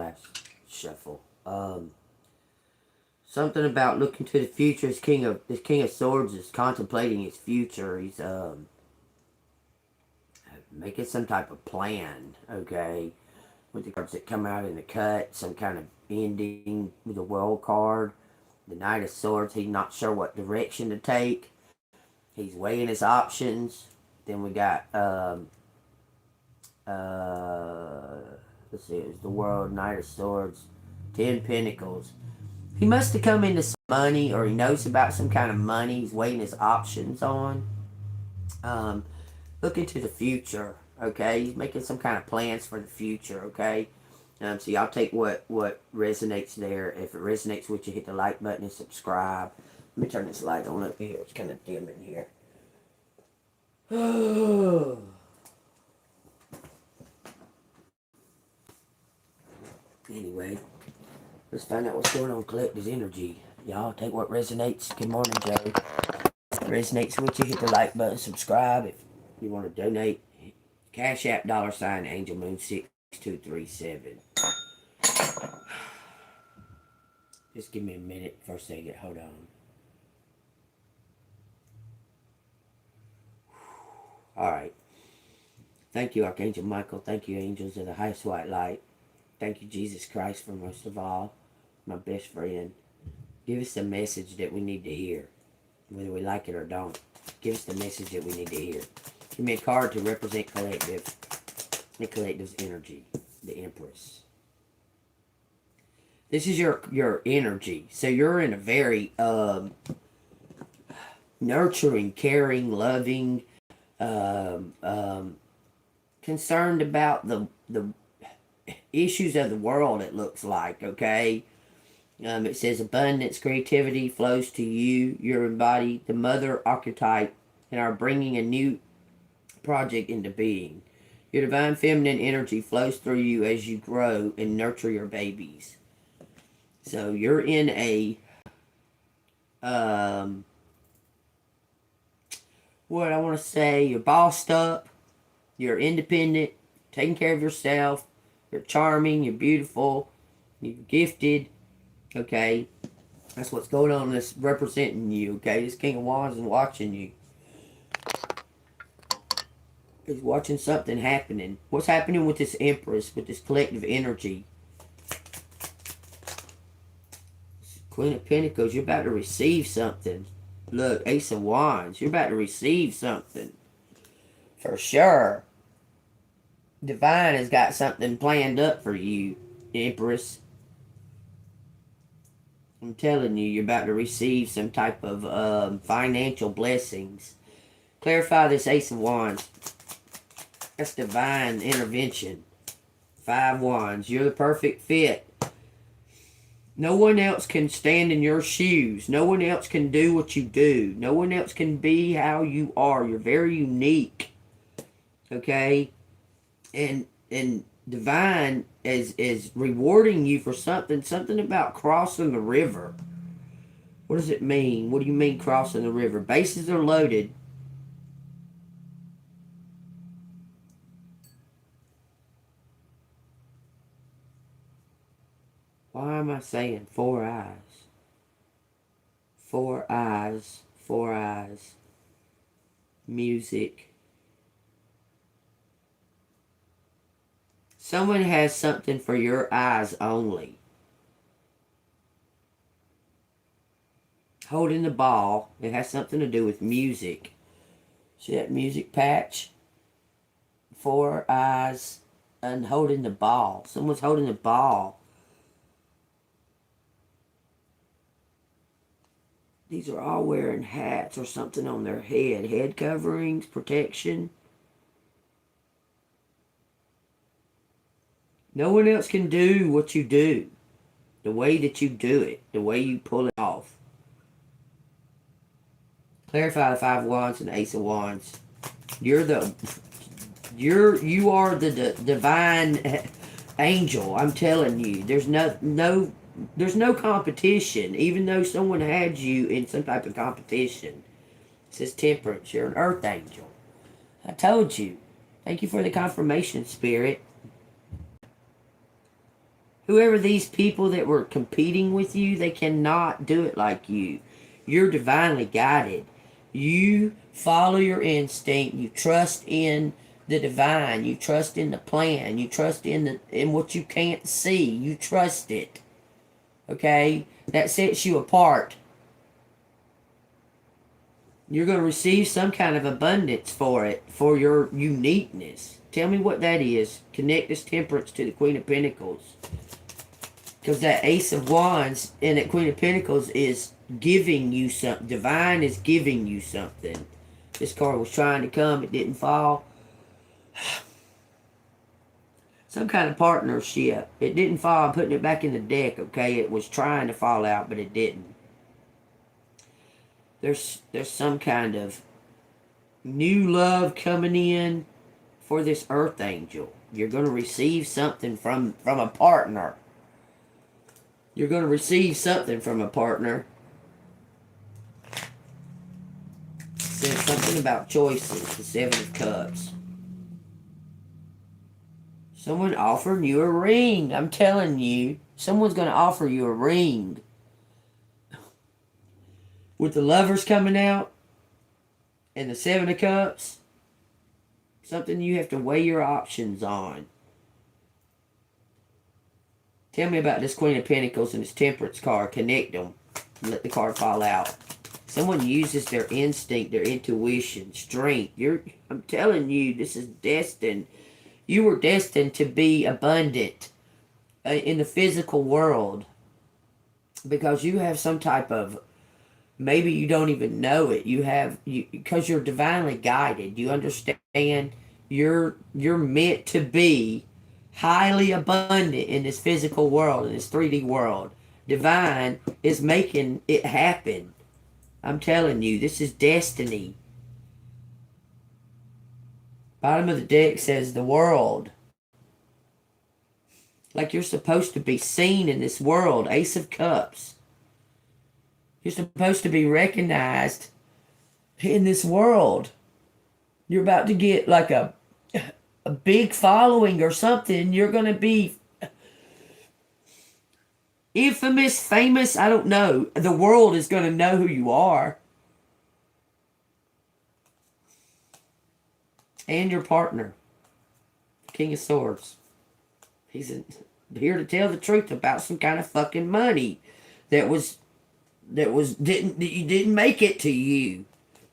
last shuffle. Something about looking to the future. This King of Swords is contemplating his future. He's making some type of plan. Okay, with the cards that come out in the cut, some kind of ending with the World card. The Knight of Swords. He's not sure what direction to take. He's weighing his options. Then we got let's see, it was the World, Knight of Swords, 10 Pentacles. He must have come into some money, or he knows about some kind of money. He's weighing his options on. Looking to the future, okay? He's making some kind of plans for the future, okay? So y'all take what resonates there. If it resonates with you, hit the like button and subscribe. Let me turn this light on up here. It's kind of dim in here. Anyway, let's find out what's going on. Collective energy. Y'all take what resonates. Good morning, Joe. If it resonates with you, hit the like button, subscribe. If you want to donate, Cash App, $ ANGELMOON 6237. Just give me a minute. First thing, hold on. Alright. Thank you, Archangel Michael. Thank you, angels of the highest white light. Thank you, Jesus Christ, for most of all, my best friend. Give us the message that we need to hear, whether we like it or don't. Give us the message that we need to hear. Give me a card to represent collective, the collective's energy, the Empress. This is your energy. So you're in a very nurturing, caring, loving, concerned about the issues of the world, it looks like, okay? It says abundance, creativity flows to you. You're embodied the mother archetype and are bringing a new project into being. Your divine feminine energy flows through you as you grow and nurture your babies. So you're in a, what I want to say, you're bossed up, you're independent, taking care of yourself, you're charming, you're beautiful, you're gifted, okay? That's what's going on. That's representing you, okay? This King of Wands is watching you. He's watching something happening. What's happening with this Empress, with this collective energy? Queen of Pentacles, you're about to receive something. Look, Ace of Wands, you're about to receive something. For sure. Divine has got something planned up for you, Empress. I'm telling you, you're about to receive some type of financial blessings. Clarify this Ace of Wands. That's divine intervention. 5 Wands. You're the perfect fit. No one else can stand in your shoes. No one else can do what you do. No one else can be how you are. You're very unique. Okay? And divine is rewarding you for something about crossing the river. What does it mean? What do you mean crossing the river? Bases are loaded. Why am I saying 4 eyes? 4 eyes, 4 eyes. Music. Someone has something for your eyes only. Holding the ball. It has something to do with music. See that music patch? 4 eyes and holding the ball. Someone's holding the ball. These are all wearing hats or something on their head. Head coverings, protection. No one else can do what you do. The way that you do it. The way you pull it off. Clarify the 5 Wands and the Ace of Wands. You are the divine angel. I'm telling you. There's no competition, even though someone had you in some type of competition. It says Temperance. You're an earth angel. I told you. Thank you for the confirmation, Spirit. Whoever these people that were competing with you, they cannot do it like you. You're divinely guided. You follow your instinct. You trust in the divine. You trust in the plan. You trust in what you can't see. You trust it. Okay? That sets you apart. You're going to receive some kind of abundance for it, for your uniqueness. Tell me what that is. Connect this Temperance to the Queen of Pentacles. Because that Ace of Wands and that Queen of Pentacles is giving you something. Divine is giving you something. This card was trying to come. It didn't fall. Some kind of partnership. It didn't fall. I'm putting it back in the deck, okay? It was trying to fall out, but it didn't. There's some kind of new love coming in for this Earth Angel. You're going to receive something from a partner. You're going to receive something from a partner. It says something about choices. The Seven of Cups. Someone offering you a ring. I'm telling you. Someone's going to offer you a ring. With the Lovers coming out. And the Seven of Cups. Something you have to weigh your options on. Tell me about this Queen of Pentacles and this Temperance card. Connect them. Let the card fall out. Someone uses their instinct, their intuition, strength. I'm telling you, this is destined. You were destined to be abundant in the physical world. Because you have some type of, maybe you don't even know it. Because you're divinely guided. You understand you're meant to be highly abundant in this physical world, in this 3D world. Divine is making it happen. I'm telling you, this is destiny. Bottom of the deck says the world. Like you're supposed to be seen in this world. Ace of Cups. You're supposed to be recognized in this world. You're about to get like a big following or something. You're going to be infamous, famous, I don't know. The world is going to know who you are. And your partner. King of Swords. He's here to tell the truth about some kind of fucking money that you didn't make it to you.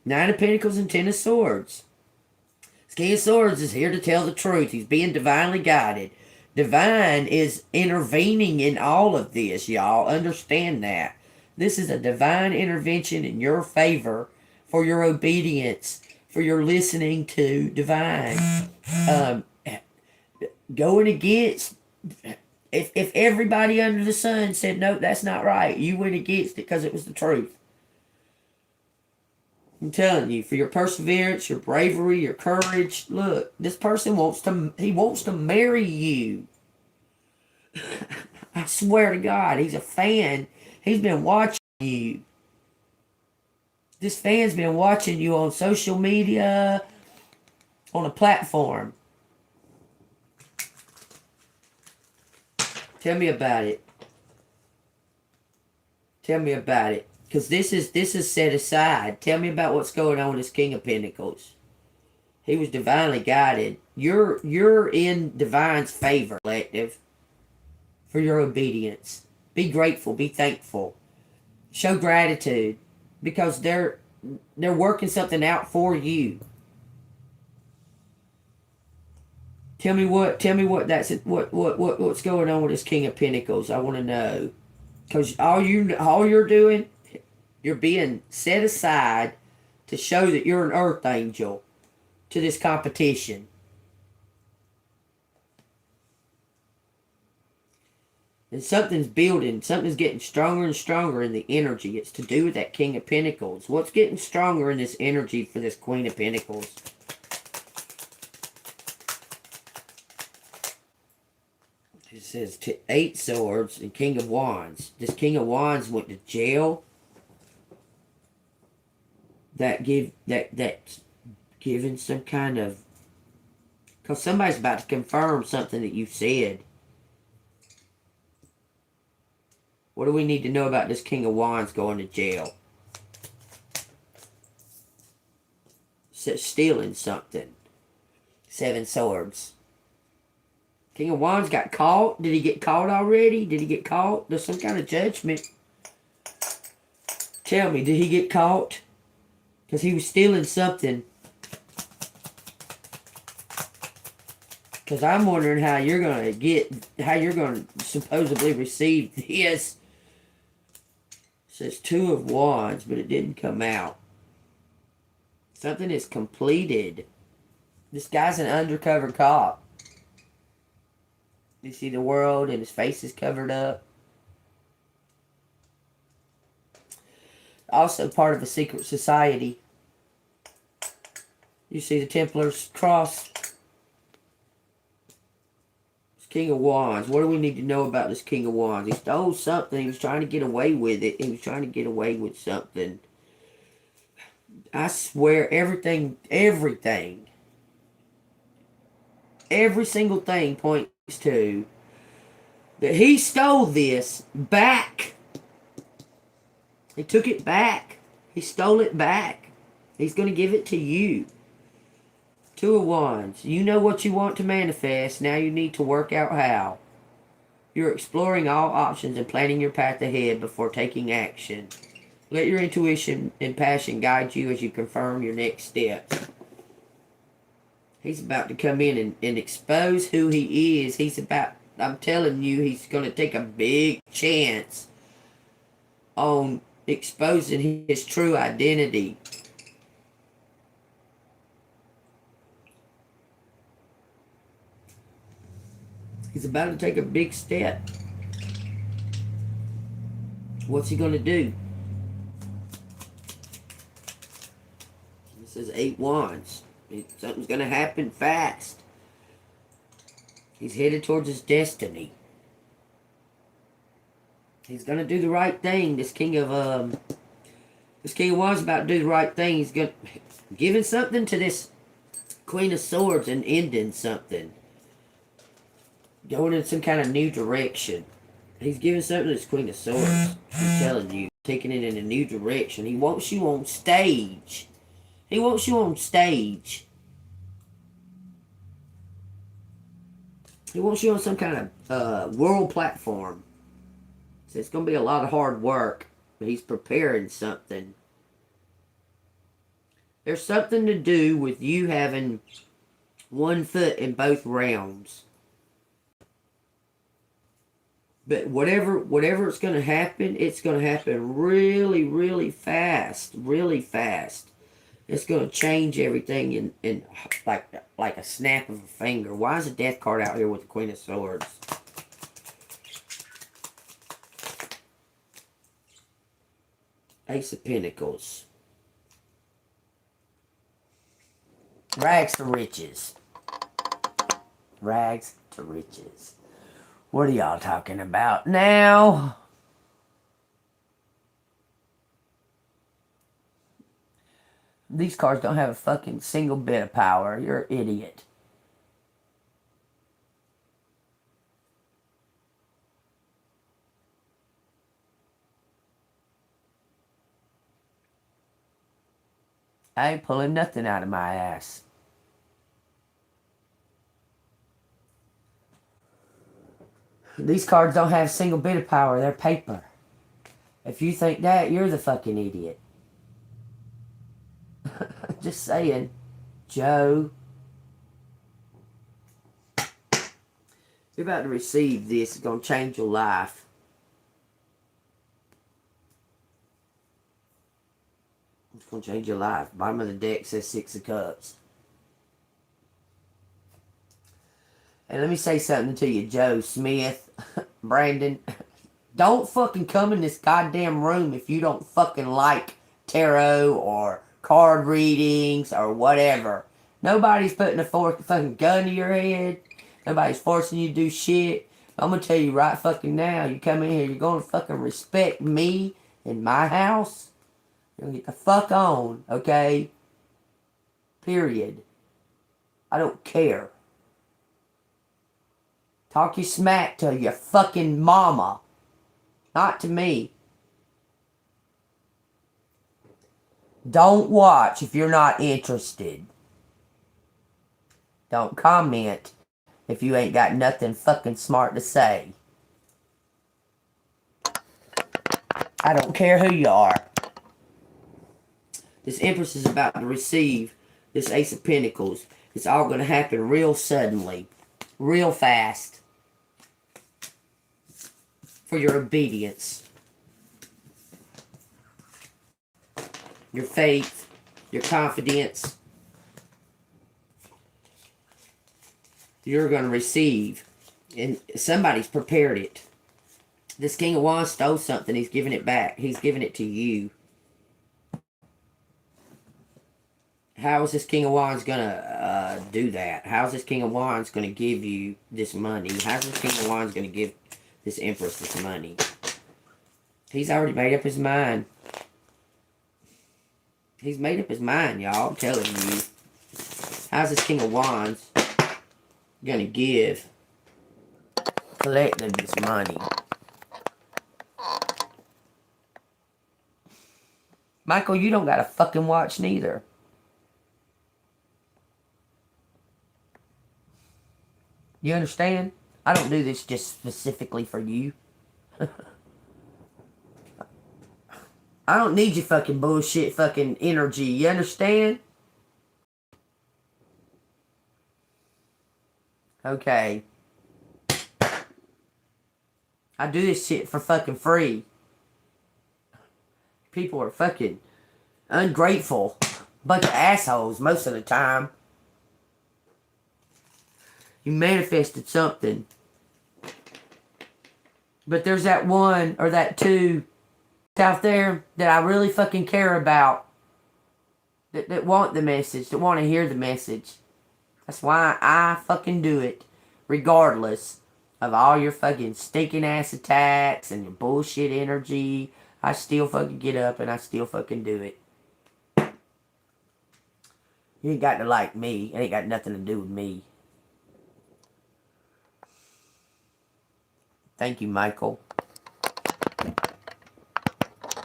Nine of Pentacles and Ten of Swords. King of Swords is here to tell the truth. He's being divinely guided. Divine is intervening in all of this, y'all. Understand that. This is a divine intervention in your favor for your obedience, for your listening to divine. Going against, if everybody under the sun said, no, that's not right, you went against it because it was the truth. I'm telling you, for your perseverance, your bravery, your courage. Look, this person wants to marry you. I swear to God, he's a fan. He's been watching you. This fan's been watching you on social media, on a platform. Tell me about it. Tell me about it. Because this is set aside. Tell me about what's going on with this King of Pentacles. He was divinely guided. You're in divine's favor, collective. For your obedience. Be grateful. Be thankful. Show gratitude. Because they're working something out for you. Tell me what's going on with this King of Pentacles. I want to know. Because all you're doing, you're being set aside to show that you're an earth angel to this competition. And something's building. Something's getting stronger and stronger in the energy. It's to do with that King of Pentacles. What's getting stronger in this energy for this Queen of Pentacles? It says 8 swords and King of Wands. This King of Wands went to jail. That's giving some kind of, because somebody's about to confirm something that you said. What do we need to know about this King of Wands going to jail? Stealing something. 7 swords. King of Wands got caught. Did he get caught already? Did he get caught? There's some kind of judgment. Tell me, did he get caught? Because he was stealing something. Because I'm wondering how you're going to supposedly receive this. It says 2 of Wands, but it didn't come out. Something is completed. This guy's an undercover cop. You see the world and his face is covered up. Also part of a secret society. You see the Templar's cross. King of Wands. What do we need to know about this King of Wands? He stole something. He was trying to get away with it. He was trying to get away with something. I swear every single thing points to that he stole this back. He took it back. He stole it back. He's going to give it to you. 2 of Wands. You know what you want to manifest. Now you need to work out how. You're exploring all options and planning your path ahead before taking action. Let your intuition and passion guide you as you confirm your next steps. He's about to come in and expose who he is. I'm telling you, he's going to take a big chance on exposing his true identity. He's about to take a big step. What's he going to do? This is 8 Wands. Something's going to happen fast. He's headed towards his destiny. He's going to do the right thing. This King of Wands is about to do the right thing. He's giving something to this Queen of Swords and ending something. Going in some kind of new direction. He's giving something to this Queen of Swords. I'm telling you. Taking it in a new direction. He wants you on stage. He wants you on stage. He wants you on some kind of world platform. So it's going to be a lot of hard work. But he's preparing something. There's something to do with you having one foot in both realms. But whatever it's going to happen really, really fast. Really fast. It's going to change everything in like a snap of a finger. Why is the Death card out here with the Queen of Swords? Ace of Pentacles. Rags to riches. Rags to riches. What are y'all talking about now? These cards don't have a fucking single bit of power. You're an idiot. I ain't pulling nothing out of my ass. These cards don't have a single bit of power. They're paper. If you think that, you're the fucking idiot. Just saying. Joe. You're about to receive this. It's going to change your life. It's going to change your life. Bottom of the deck says 6 of Cups. And let me say something to you, Joe Smith, Brandon. Don't fucking come in this goddamn room if you don't fucking like tarot or card readings or whatever. Nobody's putting a fucking gun to your head. Nobody's forcing you to do shit. I'm going to tell you right fucking now, you come in here, you're going to fucking respect me in my house. You're going to get the fuck on, okay? Period. I don't care. Talk your smack to your fucking mama. Not to me. Don't watch if you're not interested. Don't comment if you ain't got nothing fucking smart to say. I don't care who you are. This Empress is about to receive this Ace of Pentacles. It's all going to happen real suddenly. Real fast. For your obedience. Your faith. Your confidence. You're going to receive. And somebody's prepared it. This King of Wands stole something. He's giving it back. He's giving it to you. How is this King of Wands going to do that? How is this King of Wands going to give you this money? How's this King of Wands going to give this Empress this money? He's already made up his mind. He's made up his mind, y'all. I'm telling you. How's this King of Wands going to give collective this money? Michael, you don't got to fucking watch neither. You understand? I don't do this just specifically for you. I don't need your fucking bullshit fucking energy. You understand? Okay. I do this shit for fucking free. People are fucking ungrateful. Bunch of assholes most of the time. You manifested something. But there's that one or that two out there that I really fucking care about. That want the message. That want to hear the message. That's why I fucking do it. Regardless of all your fucking stinking ass attacks and your bullshit energy. I still fucking get up and I still fucking do it. You ain't got to like me. It ain't got nothing to do with me. Thank you, Michael.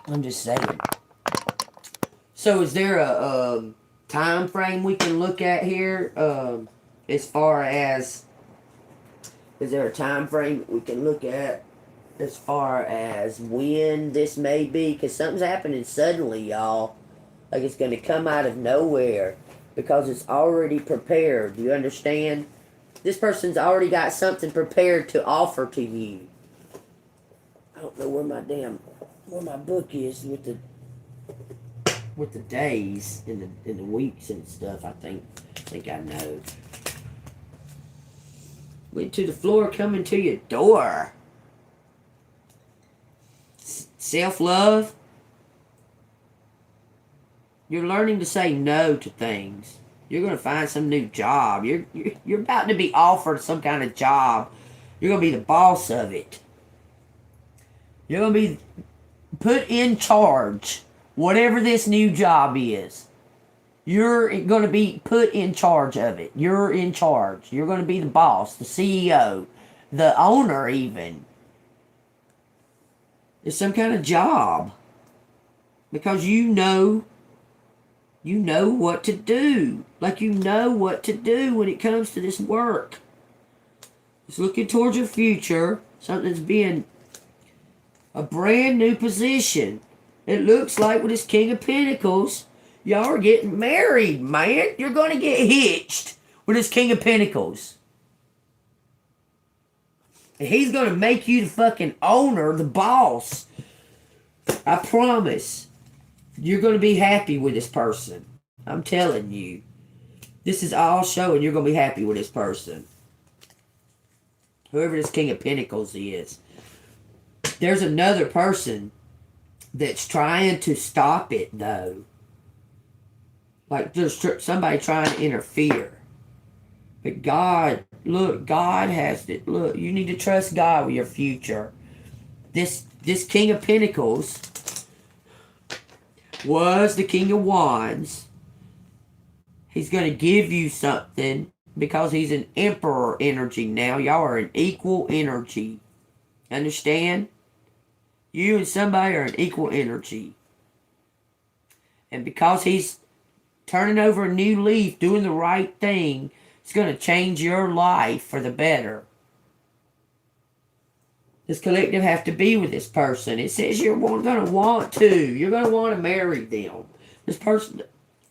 I'm just saying. So is there a time frame we can look at here? As far as... Is there a time frame we can look at as far as when this may be? Because something's happening suddenly, y'all. Like it's going to come out of nowhere. Because it's already prepared. Do you understand? This person's already got something prepared to offer to you. I don't know where my book is with the days and the weeks and stuff. I think I know. Went to the floor, coming to your door. Self-love. You're learning to say no to things. You're going to find some new job. You're about to be offered some kind of job. You're going to be the boss of it. You're going to be put in charge. Whatever this new job is. You're going to be put in charge of it. You're in charge. You're going to be the boss, the CEO, the owner even. It's some kind of job. Because you know what to do. Like you know what to do when it comes to this work. It's looking towards your future. Something's being a brand new position. It looks like with this King of Pentacles, y'all are getting married, man. You're going to get hitched with this King of Pentacles. And he's going to make you the fucking owner, the boss. I promise. You're going to be happy with this person. I'm telling you. This is all showing you're going to be happy with this person. Whoever this King of Pentacles is. There's another person that's trying to stop it, though. Like there's somebody trying to interfere. But God, look, God has it. Look, you need to trust God with your future. This King of Pentacles was the King of Wands. He's going to give you something because he's an Emperor energy now. Y'all are an equal energy. Understand? You and somebody are an equal energy. And because he's turning over a new leaf, doing the right thing, it's going to change your life for the better. This collective have to be with this person. It says you're going to want to. You're going to want to marry them. This person,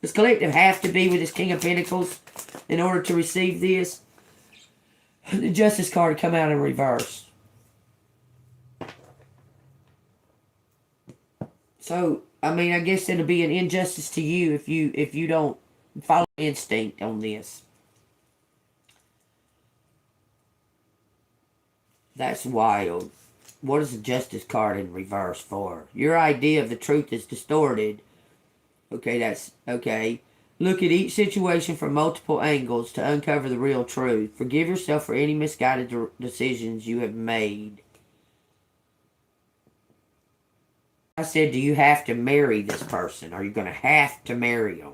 this collective have to be with this King of Pentacles in order to receive this. The Justice card come out in reverse. So, I mean, I guess it'll be an injustice to you if you don't follow instinct on this. That's wild. What is the Justice card in reverse for? Your idea of the truth is distorted. Okay, that's okay. Look at each situation from multiple angles to uncover the real truth. Forgive yourself for any misguided decisions you have made. I said, do you have to marry this person? Are you going to have to marry them?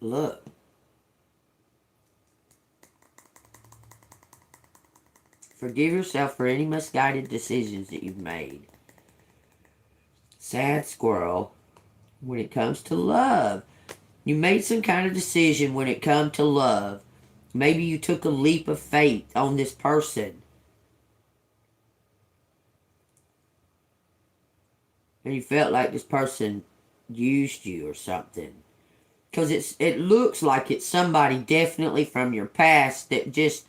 Look. Forgive yourself for any misguided decisions that you've made. Sad squirrel. When it comes to love, you made some kind of decision when it comes to love. Maybe you took a leap of faith on this person. And you felt like this person used you or something. Because it looks like it's somebody definitely from your past that just,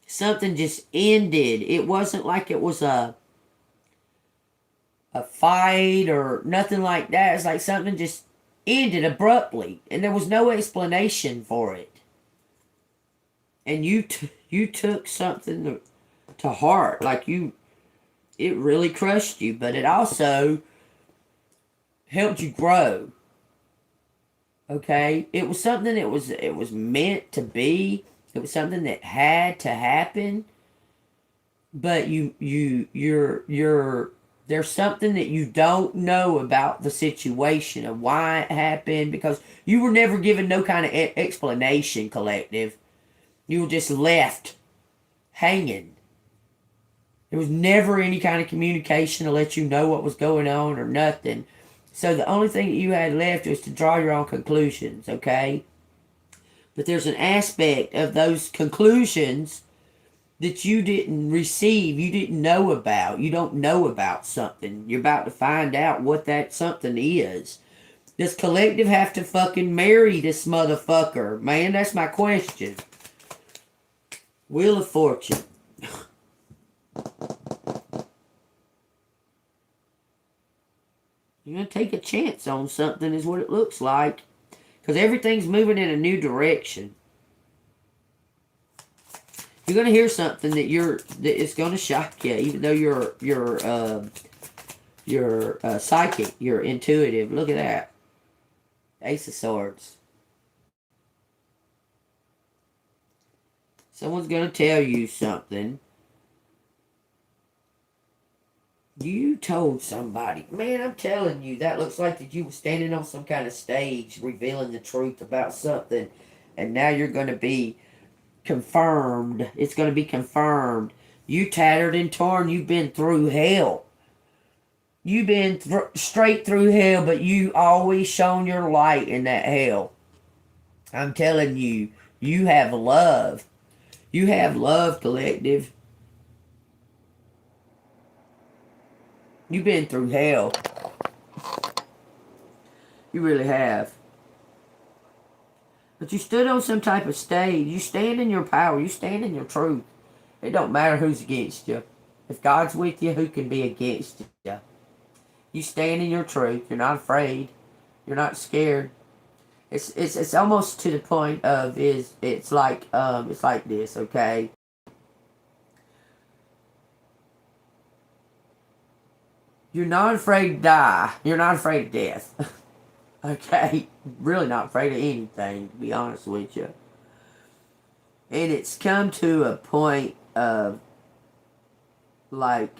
something just ended. It wasn't like it was a fight or nothing like that. It's like something just ended abruptly. And there was no explanation for it. And you took something to heart. Like it really crushed you. But it also helped you grow. Okay, it was something that it was meant to be. It was something that had to happen. But you're there's something that you don't know about the situation of why it happened, because you were never given no kind of explanation, collective. You were just left hanging. There was never any kind of communication to let you know what was going on or nothing. So the only thing that you had left was to draw your own conclusions, okay? But there's an aspect of those conclusions that you didn't receive, you didn't know about. You don't know about something. You're about to find out what that something is. Does collective have to fucking marry this motherfucker? Man, that's my question. Wheel of Fortune. You're going to take a chance on something is what it looks like. Because everything's moving in a new direction. You're going to hear something that it's going to shock you, even though you're psychic, you're intuitive. Look at that. Ace of Swords. Someone's going to tell you something. You told somebody. Man, I'm telling you, that looks like that you were standing on some kind of stage revealing the truth about something. And now you're going to be confirmed. It's going to be confirmed. You tattered and torn. You've been through hell. You've been straight through hell, but you always shone your light in that hell. I'm telling you, you have love. You have love, collective. You've been through hell. You really have. But you stood on some type of stage. You stand in your power. You stand in your truth. It don't matter who's against you. If God's with you, who can be against you? You stand in your truth. You're not afraid. You're not scared. It's almost to the point of it's like this, okay? You're not afraid to die. You're not afraid of death. Okay? Really not afraid of anything, to be honest with you. And it's come to a point of, like,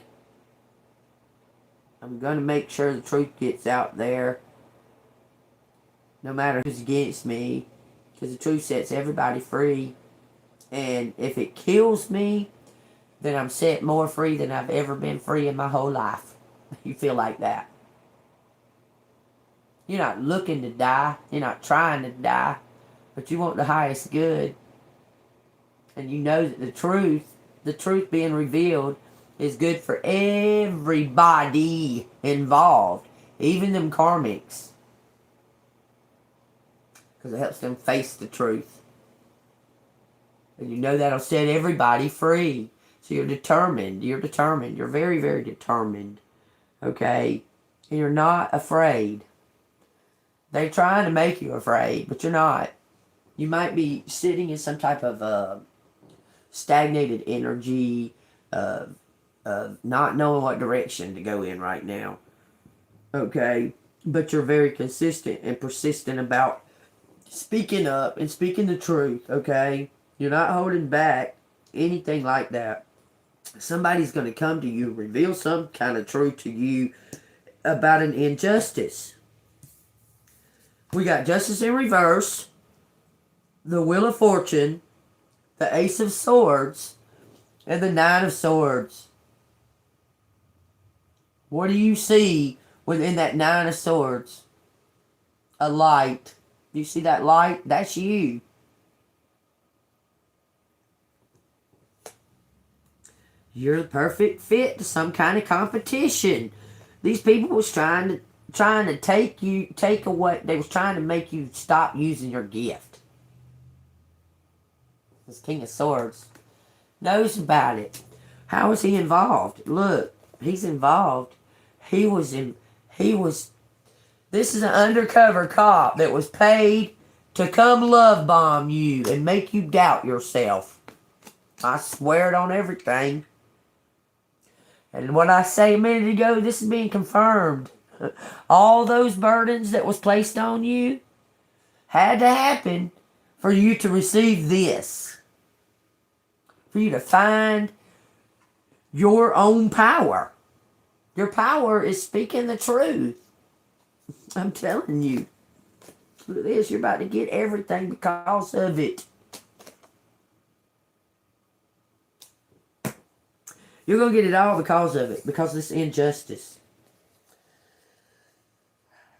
I'm going to make sure the truth gets out there. no matter who's against me, because the truth sets everybody free. And if it kills me, then I'm set more free than I've ever been free in my whole life. You feel like that. You're not looking to die. You're not trying to die. But you want the highest good. And you know that the truth being revealed, is good for everybody involved. Even them karmics. Because it helps them face the truth. And you know that'll set everybody free. So you're determined. You're determined. You're very, very determined. Okay? And you're not afraid. They're trying to make you afraid, but you're not. You might be sitting in some type of stagnated energy, not knowing what direction to go in right now. Okay? But you're very consistent and persistent about speaking up and speaking the truth. Okay? You're not holding back anything like that. Somebody's going to come to you, reveal some kind of truth to you about an injustice. We got Justice in reverse, the Wheel of Fortune, the Ace of Swords, and the Nine of Swords. What do you see within that Nine of Swords? A light. You see that light? That's you. You're the perfect fit to some kind of competition. These people was trying to take away. They was trying to make you stop using your gift. This King of Swords knows about it. How is he involved? Look, he's involved. This is an undercover cop that was paid to come love bomb you and make you doubt yourself. I swear it on everything. And what I say a minute ago, this is being confirmed. All those burdens that was placed on you had to happen for you to receive this. For you to find your own power. Your power is speaking the truth. I'm telling you. Look at this. You're about to get everything because of it. You're going to get it all because of it. Because of this injustice.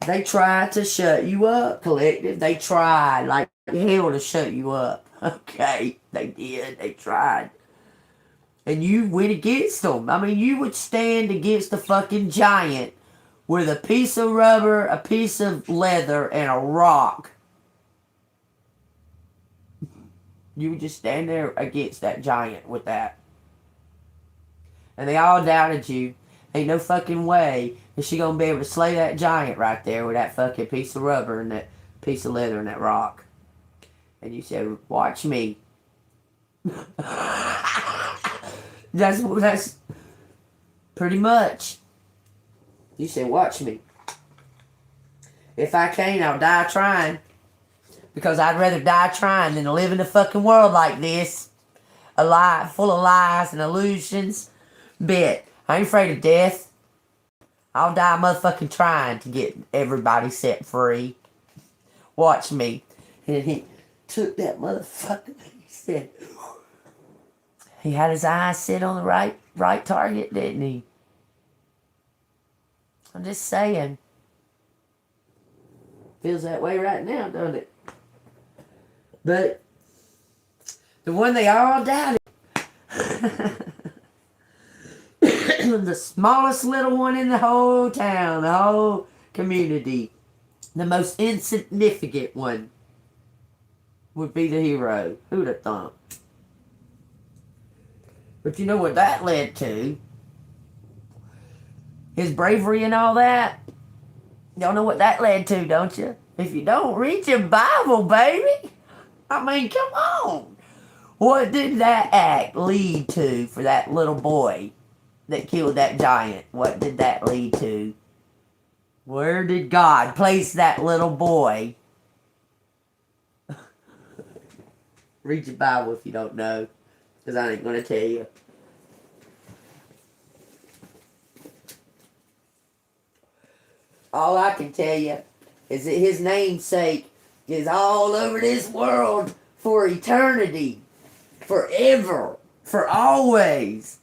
They tried to shut you up, collective. They tried like hell to shut you up. Okay, they did. They tried. And you went against them. I mean, you would stand against the fucking giant with a piece of rubber, a piece of leather, and a rock. You would just stand there against that giant with that. And they all doubted you. Ain't no fucking way is she gonna be able to slay that giant right there with that fucking piece of rubber and that piece of leather and that rock. And you said, watch me. That's pretty much. You said, watch me. If I can't, I'll die trying. Because I'd rather die trying than to live in a fucking world like this. A lie, full of lies and illusions. Bet. I ain't afraid of death. I'll die motherfucking trying to get everybody set free. Watch me. And he took that motherfucker. He said, he had his eyes set on the right target, didn't he? I'm just saying. Feels that way right now, doesn't it? But the one they all doubted. The smallest little one in the whole town, the whole community. The most insignificant one would be the hero. Who'd have thought? But you know what that led to? His bravery and all that. Y'all know what that led to, don't you? If you don't, read your Bible, baby. I mean, come on. What did that act lead to for that little boy that killed that giant? What did that lead to? Where did God place that little boy? Read your Bible if you don't know, because I ain't going to tell you. All I can tell you is that his namesake is all over this world for eternity, forever, for always,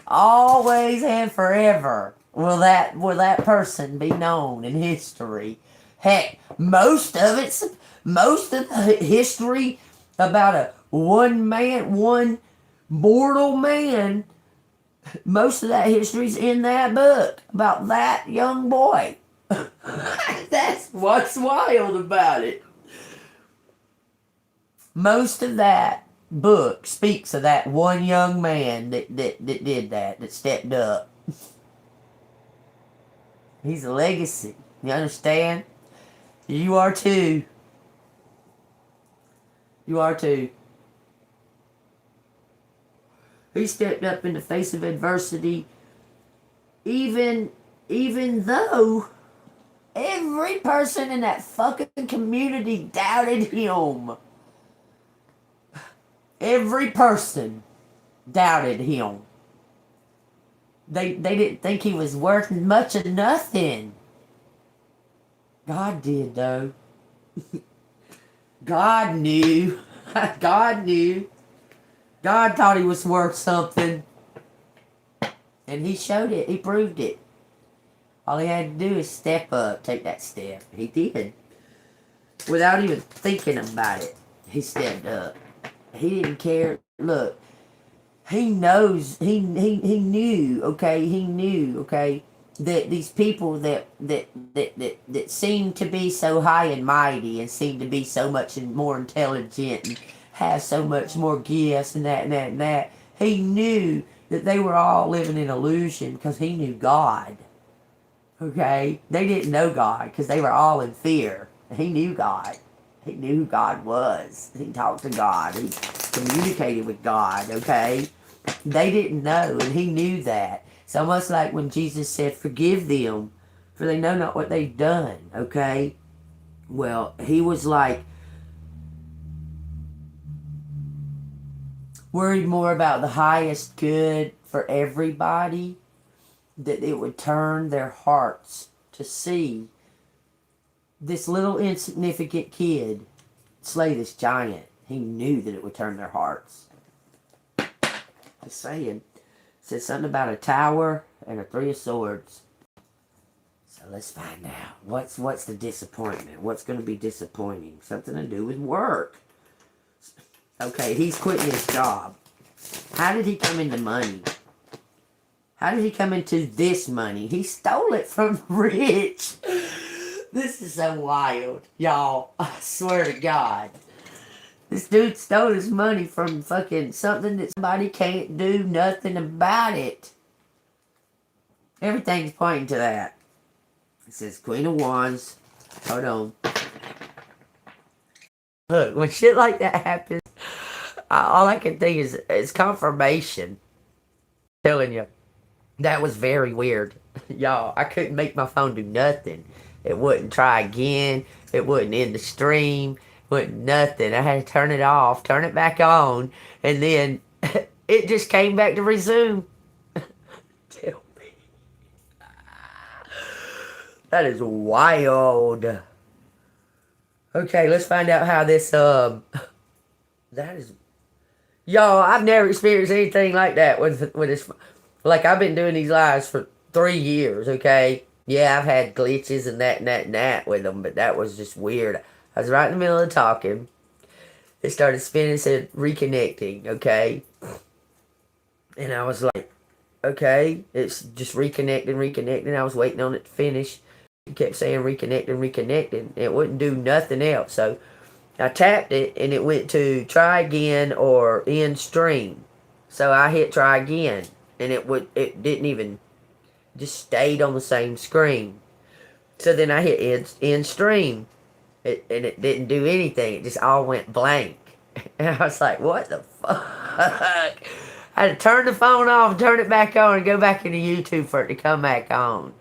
always and forever. Will that person be known in history? Heck, most of the history about one mortal man, most of that history's in that book about that young boy. That's what's wild about it. Most of that book speaks of that one young man that did that stepped up. He's a legacy. You understand? You are too. You are too. He stepped up in the face of adversity, even though every person in that fucking community doubted him. Every person doubted him. They didn't think he was worth much of nothing. God did, though. God knew. God knew. God thought he was worth something. And he showed it. He proved it. All he had to do is step up, take that step. He did. Without even thinking about it, he stepped up. He didn't care. Look, he knows, he knew, okay, that these people that seem to be so high and mighty and seem to be so much more intelligent and have so much more gifts and that, he knew that they were all living in illusion because he knew God. Okay? They didn't know God because they were all in fear. He knew God. He knew who God was. He talked to God. He communicated with God, okay? They didn't know, and he knew that. It's almost like when Jesus said, forgive them, for they know not what they've done, okay? Well, he was like, worried more about the highest good for everybody, that it would turn their hearts to see this little insignificant kid slay this giant. He knew that it would turn their hearts. Just saying. It said something about a tower and a 3 of swords. So let's find out. What's the disappointment? What's going to be disappointing? Something to do with work. Okay, he's quitting his job. How did he come into money? How did he come into this money? He stole it from the rich. This is so wild, y'all. I swear to God. This dude stole his money from fucking something that somebody can't do nothing about it. Everything's pointing to that. It says Queen of Wands. Hold on. Look, when shit like that happens, all I can think is confirmation. I'm telling you, that was very weird. Y'all, I couldn't make my phone do nothing. It wouldn't try again. It wouldn't end the stream. Wouldn't nothing. I had to turn it off, turn it back on, and then it just came back to resume. Tell me. That is wild. Okay, let's find out how this, that is, y'all, I've never experienced anything like that with this. Like, I've been doing these lives for 3 years, okay? Yeah, I've had glitches and that with them, but that was just weird. I was right in the middle of talking. It started spinning, said reconnecting, okay? And I was like, okay, it's just reconnecting. I was waiting on it to finish. It kept saying reconnecting. It wouldn't do nothing else. So I tapped it and it went to try again or end stream. So I hit try again and it didn't even, just stayed on the same screen. So then I hit end stream. And it didn't do anything. It just all went blank. And I was like, what the fuck? I had to turn the phone off, turn it back on, and go back into YouTube for it to come back on.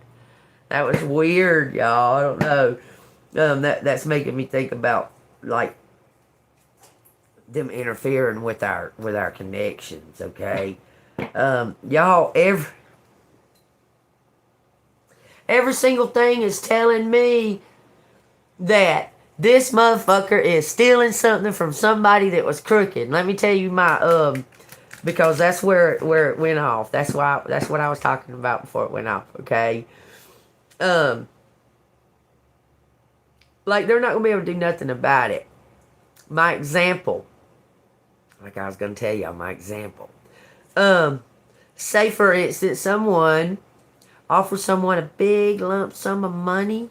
That was weird, y'all. I don't know. That's making me think about, like, them interfering with our connections, okay? Y'all, every single thing is telling me that this motherfucker is stealing something from somebody that was crooked. Let me tell you my because that's where it went off. That's what I was talking about before it went off. Okay, like they're not gonna be able to do nothing about it. My example, like I was gonna tell y'all, my example. Say for instance, someone offers someone a big lump sum of money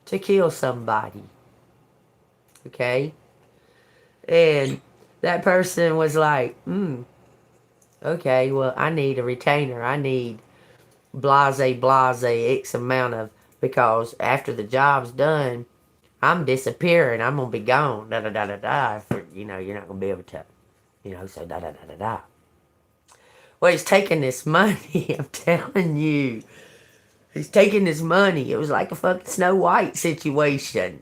to kill somebody. Okay, and that person was like, okay, well, I need a retainer. I need blase, X amount of, because after the job's done, I'm disappearing. I'm going to be gone. Da da da da da. For, you're not going to be able to, so da da da da da. Well, he's taking this money. I'm telling you. He's taking this money. It was like a fucking Snow White situation.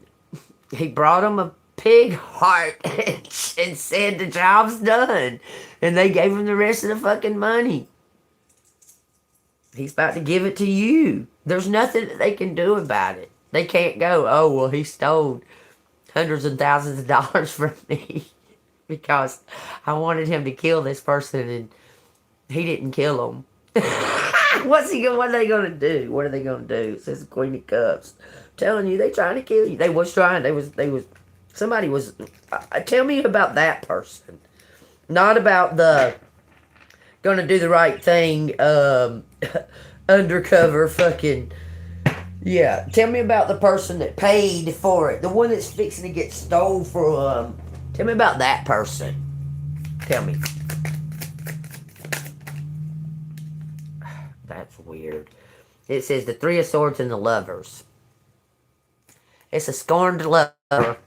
He brought him a pig heart and said the job's done. And they gave him the rest of the fucking money. He's about to give it to you. There's nothing that they can do about it. They can't go, oh, well, he stole hundreds of thousands of dollars from me because I wanted him to kill this person and he didn't kill him. What are they going to do? What are they going to do? It says the Queen of Cups. I'm telling you, they trying to kill you. They was trying. Somebody was, tell me about that person. Not about the gonna do the right thing, undercover fucking, yeah. Tell me about the person that paid for it. The one that's fixing to get stole from, tell me about that person. Tell me. That's weird. It says the Three of Swords and the Lovers. It's a scorned lover.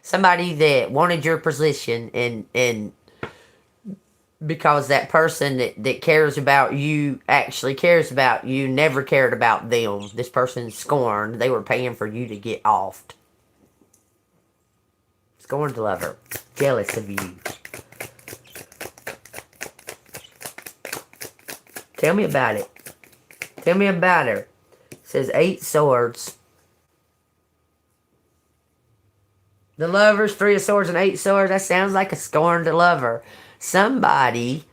Somebody that wanted your position and because that person that cares about you actually cares about you, never cared about them. This person scorned. They were paying for you to get offed. Scorned lover. Jealous of you. Tell me about it. Tell me about her. It says 8 swords. The Lovers, 3 of Swords, and 8 swords. That sounds like a scorned lover. Somebody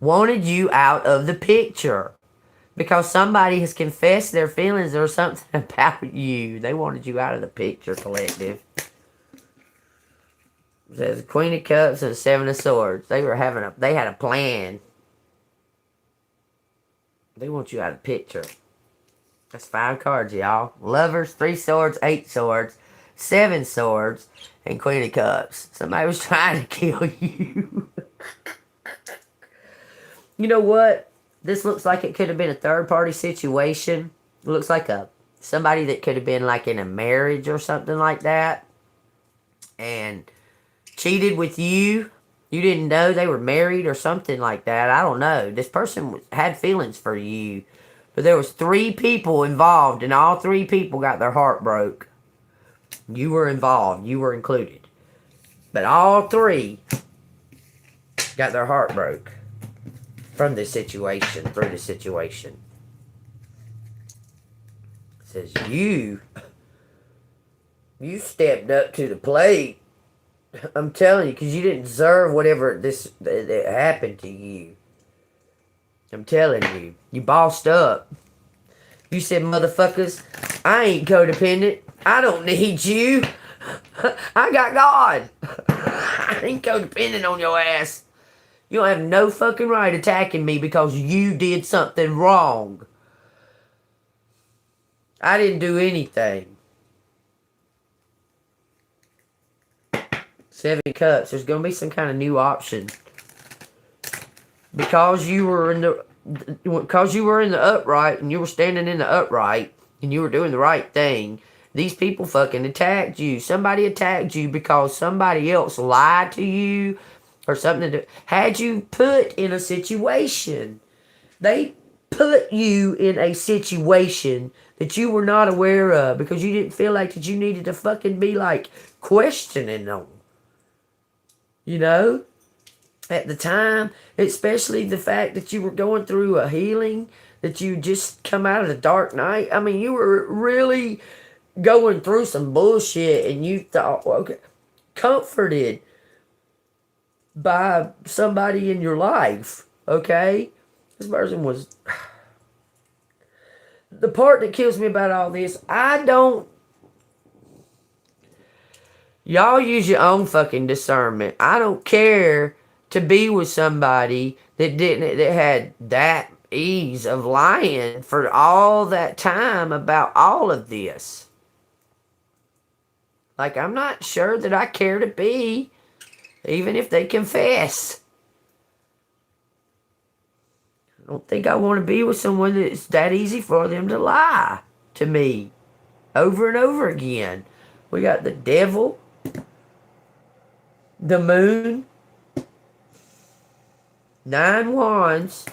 wanted you out of the picture because somebody has confessed their feelings or something about you. They wanted you out of the picture, collective. It says Queen of Cups and 7 of Swords. They had a plan. They want you out of the picture. That's 5 cards, y'all. Lovers, 3 swords, 8 swords, 7 swords, and Queen of Cups. Somebody was trying to kill you. You know what? This looks like it could have been a third-party situation. It looks like somebody that could have been like in a marriage or something like that. And cheated with you. You didn't know they were married or something like that. I don't know. This person had feelings for you. But there was 3 people involved, and all 3 people got their heart broke. You were involved. You were included. But all 3 got their heart broke from this situation, through the situation. It says, you stepped up to the plate. I'm telling you, because you didn't deserve whatever that happened to you. I'm telling you. You bossed up. You said, motherfuckers, I ain't codependent. I don't need you. I got God. I ain't codependent on your ass. You don't have no fucking right attacking me because you did something wrong. I didn't do anything. 7 cups. There's going to be some kind of new option. Because you were in the upright and you were standing in the upright and you were doing the right thing, these people fucking attacked you. Somebody attacked you because somebody else lied to you or something had you put in a situation. They put you in a situation that you were not aware of because you didn't feel like that you needed to fucking be like questioning them. You know? At the time, especially the fact that you were going through a healing, that you just come out of the dark night. I mean, you were really going through some bullshit and you thought, well, okay, comforted by somebody in your life, okay? This person was... The part that kills me about all this, I don't... Y'all use your own fucking discernment. I don't care to be with somebody that had that ease of lying for all that time about all of this. Like, I'm not sure that I care to be, even if they confess. I don't think I want to be with someone that's that easy for them to lie to me over and over again. We got the devil, the moon, 9 wands,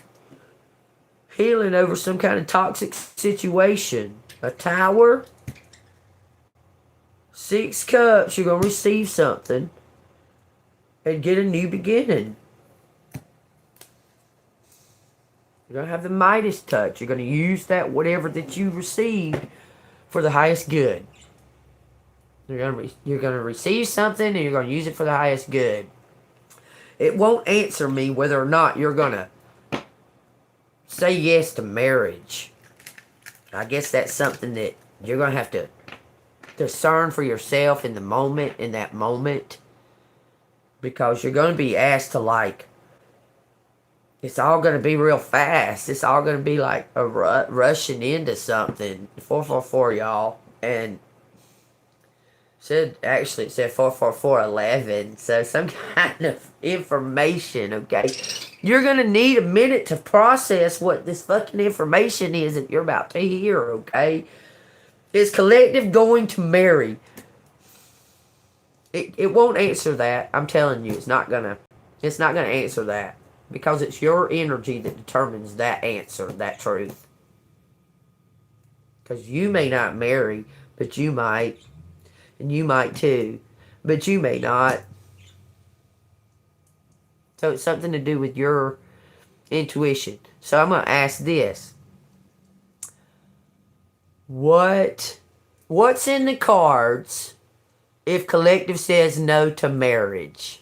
healing over some kind of toxic situation, a tower, 6 cups. You're going to receive something and get a new beginning. You're going to have the Midas touch. You're going to use that, whatever that you received, for the highest good. You're going to receive something and you're going to use it for the highest good. It won't answer me whether or not you're going to say yes to marriage. I guess that's something that you're going to have to discern for yourself in the moment, in that moment. Because you're going to be asked to, like, it's all going to be real fast. It's all going to be like a rushing into something. 444, y'all. And it said 44411. So some kind of information, okay? You're going to need a minute to process what this fucking information is that you're about to hear, okay? Is collective going to marry? It won't answer that. I'm telling you, it's not gonna answer that. Because it's your energy that determines that answer, that truth. Because you may not marry, but you might. And you might too. But you may not. So it's something to do with your intuition. So I'm going to ask this. What's in the cards if collective says no to marriage?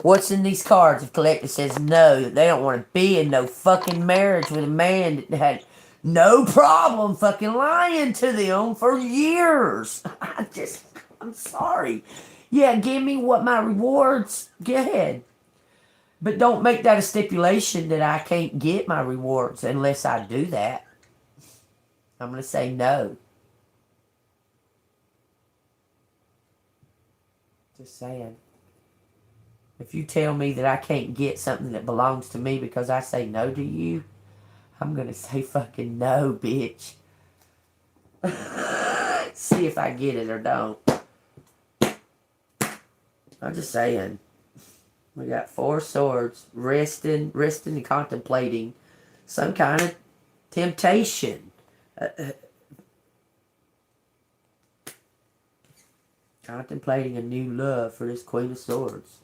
What's in these cards if collective says no, they don't want to be in no fucking marriage with a man that had no problem fucking lying to them for years? I'm sorry. Yeah, give me what my rewards. Go ahead. But don't make that a stipulation that I can't get my rewards unless I do that. I'm going to say no. Just saying. If you tell me that I can't get something that belongs to me because I say no to you, I'm going to say fucking no, bitch. See if I get it or don't. I'm just saying. We got 4 swords, resting and contemplating some kind of temptation. Contemplating a new love for this Queen of Swords.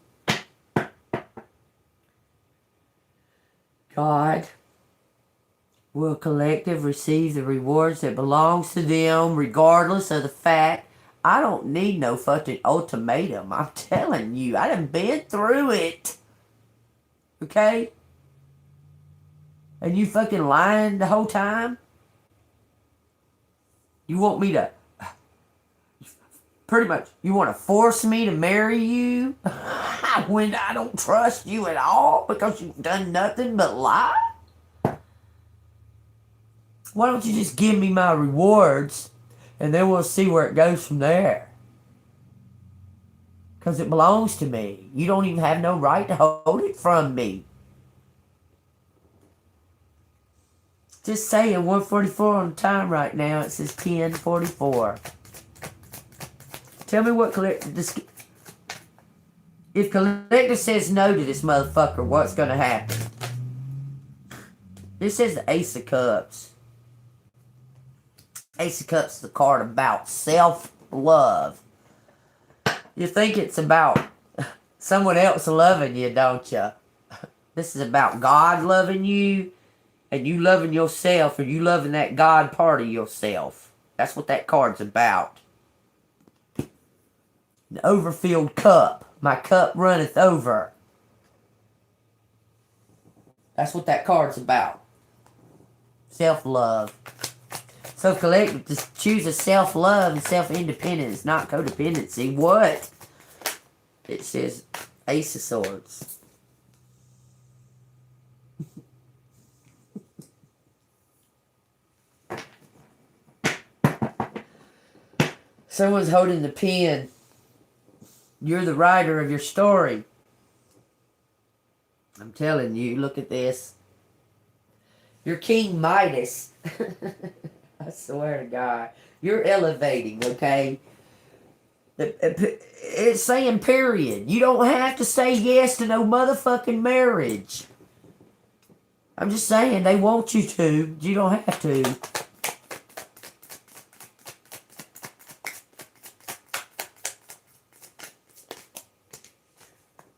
God, will collective receive the rewards that belongs to them regardless of the fact I don't need no fucking ultimatum. I'm telling you, I done been through it. Okay? And you fucking lying the whole time? You want me to... Pretty much, you want to force me to marry you when I don't trust you at all because you've done nothing but lie? Why don't you just give me my rewards and then we'll see where it goes from there? Because it belongs to me. You don't even have no right to hold it from me. Just saying, 1:44 on the time right now. It says 10:44. Tell me what collective... If collective says no to this motherfucker, what's going to happen? This says the Ace of Cups. Ace of Cups is the card about self-love. You think it's about someone else loving you, don't you? This is about God loving you and you loving yourself, or you loving that God part of yourself. That's what that card's about. An overfilled cup. My cup runneth over. That's what that card's about. Self-love. So collective, just choose a self-love and self-independence, not codependency. What? It says Ace of Swords. Someone's holding the pen. You're the writer of your story. I'm telling you, look at this. You're King Midas. I swear to God. You're elevating, okay? It's saying period. You don't have to say yes to no motherfucking marriage. I'm just saying, they want you to. You don't have to.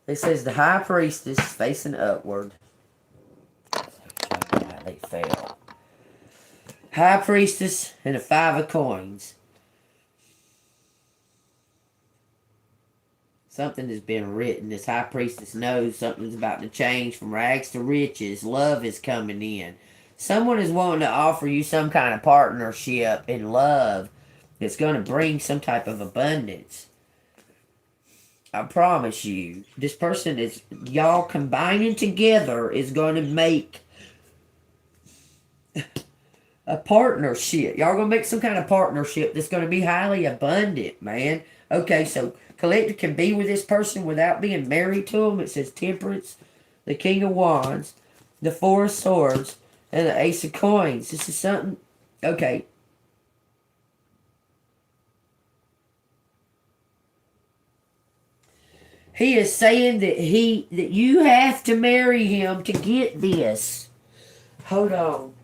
It says the High Priestess facing upward. They fell. High Priestess and a 5 of coins. Something has been written. This High Priestess knows something's about to change from rags to riches. Love is coming in. Someone is wanting to offer you some kind of partnership in love that's going to bring some type of abundance. I promise you, this person is, y'all combining together is going to make a partnership. Y'all going to make some kind of partnership that's going to be highly abundant, man. Okay, so collective can be with this person without being married to them. It says Temperance, the King of Wands, the 4 of Swords, and the Ace of Coins. This is something, okay. He is saying that you have to marry him to get this. Hold on.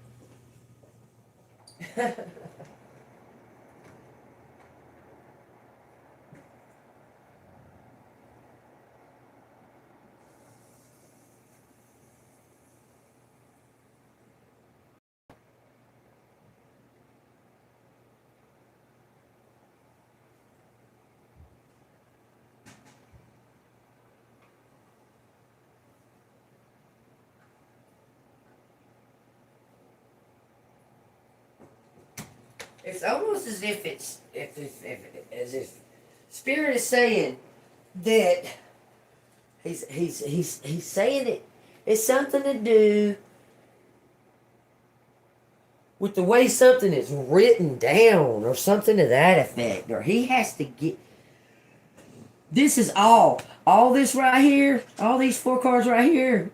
It's almost as if Spirit is saying that he's saying it's something to do with the way something is written down or something to that effect, or he has to get. This is all this right here, all these 4 cards right here.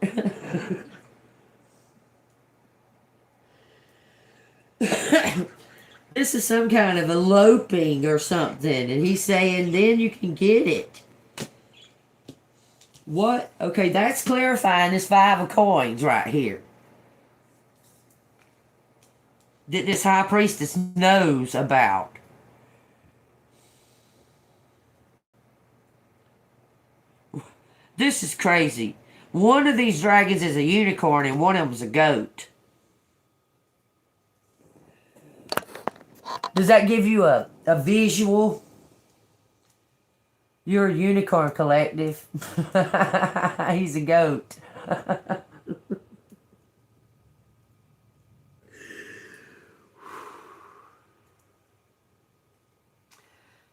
This is some kind of eloping or something, and he's saying then you can get it. What? Okay, that's clarifying this 5 of coins right here. That this High Priestess knows about. This is crazy. One of these dragons is a unicorn and one of them is a goat. Does that give you a visual? You're a unicorn collective. He's a goat.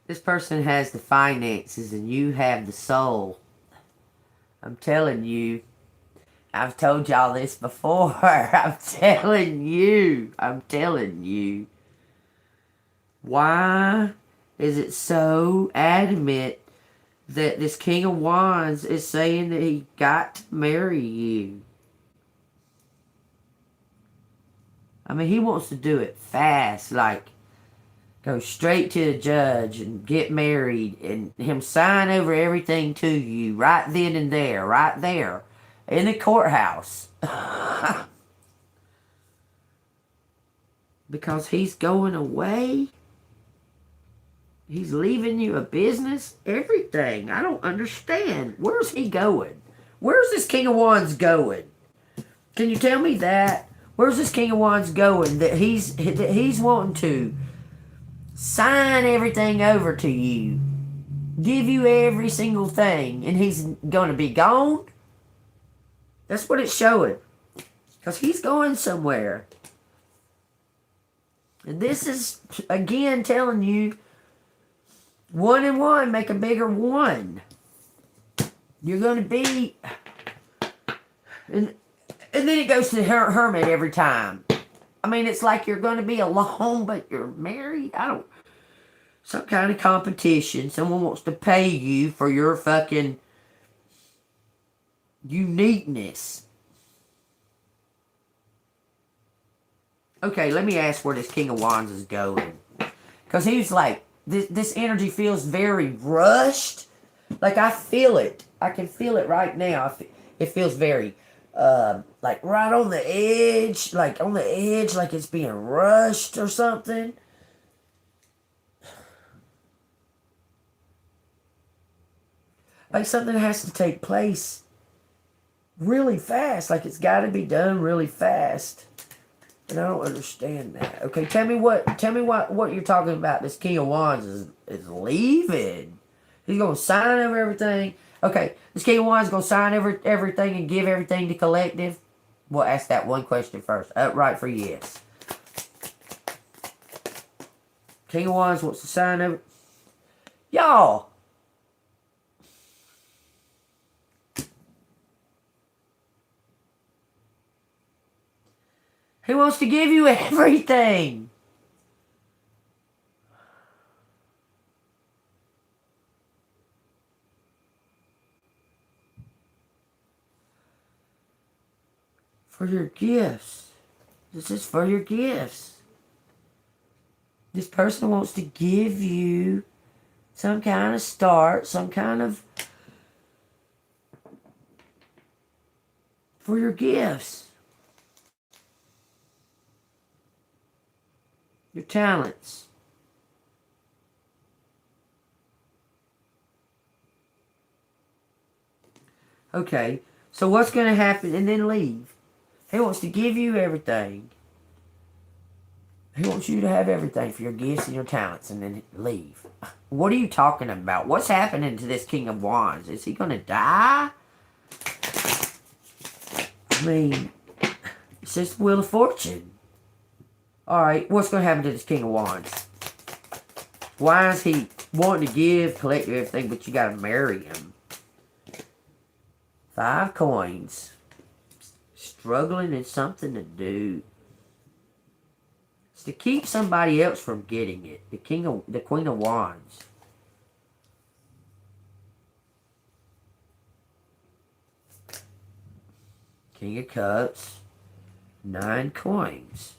This person has the finances and you have the soul. I'm telling you. I've told y'all this before. I'm telling you. Why is it so adamant that this King of Wands is saying that he got to marry you? I mean, he wants to do it fast, like go straight to the judge and get married and him sign over everything to you right then and there, right there in the courthouse. Because he's going away. He's leaving you a business, everything. I don't understand. Where's he going? Where's this King of Wands going? Can you tell me that? Where's this King of Wands going? That he's wanting to sign everything over to you. Give you every single thing. And he's going to be gone? That's what it's showing. Because he's going somewhere. And this is, again, telling you, 1 and 1 make a bigger 1. You're going to be... And then it goes to the hermit every time. I mean, it's like you're going to be alone, but you're married. Some kind of competition. Someone wants to pay you for your fucking uniqueness. Okay, let me ask where this King of Wands is going. Because he's like, this energy feels very rushed. Like, I feel it. I can feel it right now. It feels very, like, right on the edge. Like, on the edge, like it's being rushed or something. Like, something has to take place really fast. Like, it's got to be done really fast. And I don't understand that. Okay, tell me what you're talking about. This King of Wands is leaving. He's gonna sign over everything. Okay, this King of Wands is gonna sign over everything and give everything to collective. We'll ask that one question first. Upright for yes. King of Wands wants to sign over. Y'all. He wants to give you everything. For your gifts. This is for your gifts. This person wants to give you some kind of start, some kind of... for your gifts. Your talents. Okay, so what's going to happen? And then leave. He wants to give you everything. He wants you to have everything for your gifts and your talents and then leave. What are you talking about? What's happening to this King of Wands? Is he going to die? I mean, it's just the Wheel of Fortune. Alright, what's going to happen to this King of Wands? Why is he wanting to give, collect everything, but you got to marry him? 5 coins. Struggling in something to do. It's to keep somebody else from getting it. The Queen of Wands. King of Cups. 9 coins.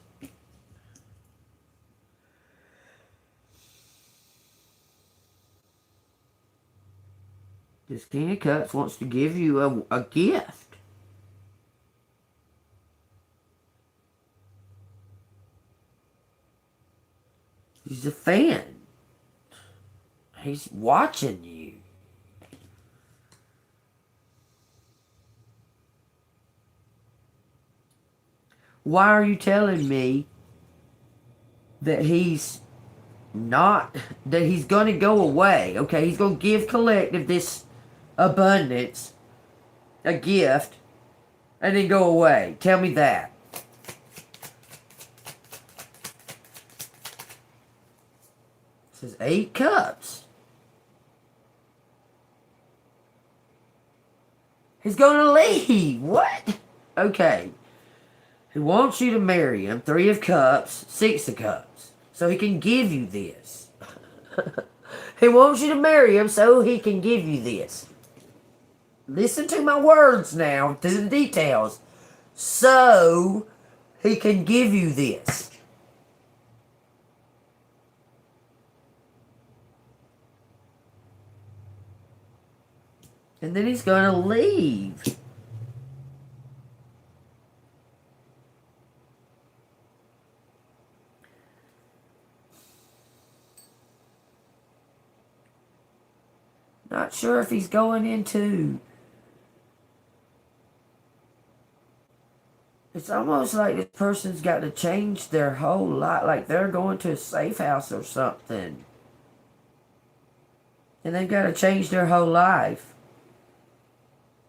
This King of Cups wants to give you a gift. He's a fan. He's watching you. Why are you telling me that he's not, that he's going to go away? Okay, he's going to give collective this abundance, a gift, and then go away. Tell me that. It says 8 cups. He's going to leave. What? Okay. He wants you to marry him. 3 of cups, 6 of cups. So he can give you this. He wants you to marry him so he can give you this. Listen to my words now, to the details. So he can give you this. And then he's going to leave. Not sure if he's going into It's almost like this person's got to change their whole life. Like they're going to a safe house or something. And they've got to change their whole life.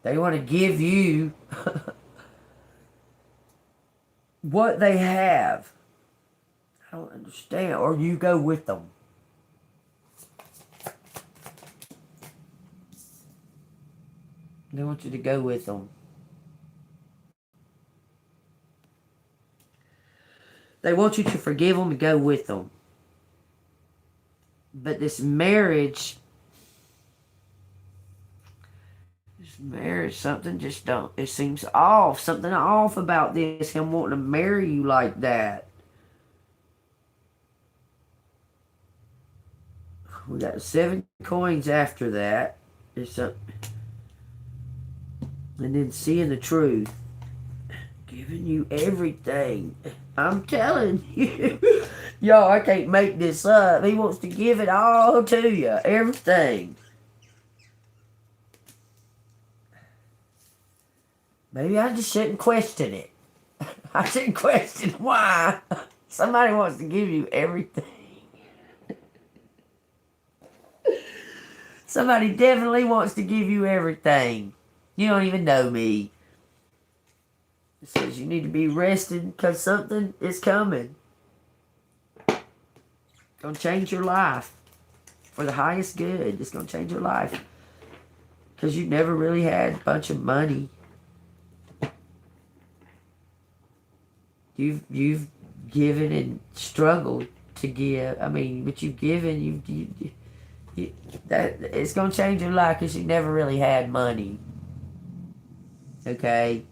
They want to give you what they have. I don't understand. Or you go with them. They want you to go with them. They want you to forgive them and go with them. But this marriage, something just don't, it seems off. Something off about this, him wanting to marry you like that. We got 7 coins after that. There's something. And then seeing the truth. Giving you everything. I'm telling you. Y'all, I can't make this up. He wants to give it all to you. Everything. Maybe I just shouldn't question it. I shouldn't question why. Somebody wants to give you everything. Somebody definitely wants to give you everything. You don't even know me. It says you need to be rested because something is coming. It's going to change your life. For the highest good. It's going to change your life. Because you never really had a bunch of money. You've given and struggled to give. I mean, but you've given. That it's going to change your life because you never really had money. Okay?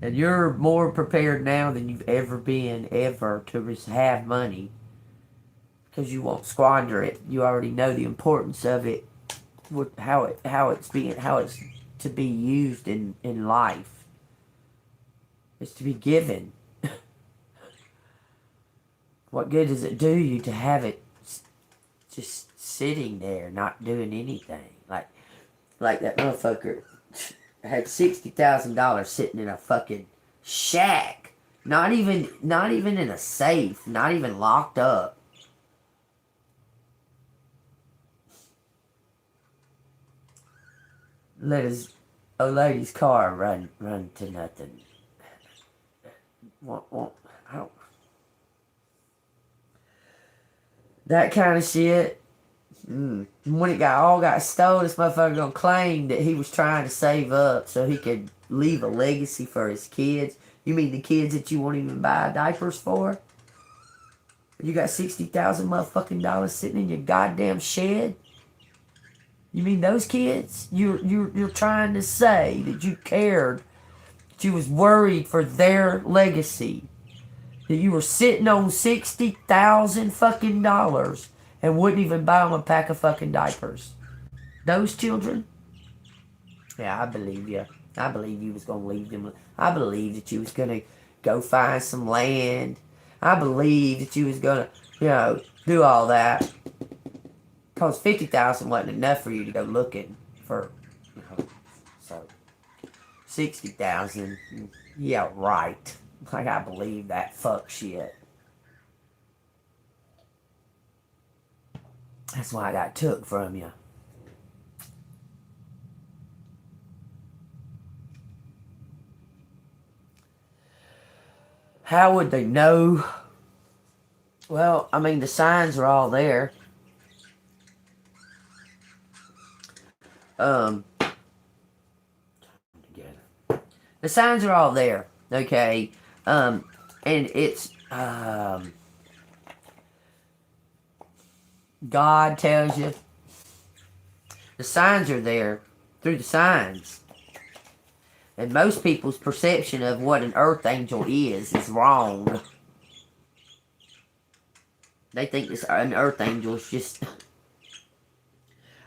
And you're more prepared now than you've ever been, ever, to have money. Because you won't squander it. You already know the importance of it. How it's to be used in life. It's to be given. What good does it do you to have it just sitting there, not doing anything? Like that motherfucker had $60,000 sitting in a fucking shack. Not even in a safe. Not even locked up. Let his old lady's car run to nothing. I don't. That kind of shit. When it got stolen, this motherfucker gonna claim that he was trying to save up so he could leave a legacy for his kids. You mean the kids that you won't even buy diapers for? You got $60,000 motherfucking dollars sitting in your goddamn shed? You mean those kids? You're trying to say that you cared, that you was worried for their legacy, that you were sitting on $60,000 fucking dollars and wouldn't even buy them a pack of fucking diapers. Those children? Yeah, I believe you. I believe you was gonna leave them. I believe that you was gonna go find some land. I believe that you was gonna, do all that. Cause $50,000 wasn't enough for you to go looking for, so $60,000. Yeah, right. Like I believe that fuck shit. That's why I got took from you. How would they know? Well, I mean, the signs are all there. The signs are all there, okay? And it's, God tells you. The signs are there through the signs. And most people's perception of what an earth angel is wrong. They think an earth angel is just,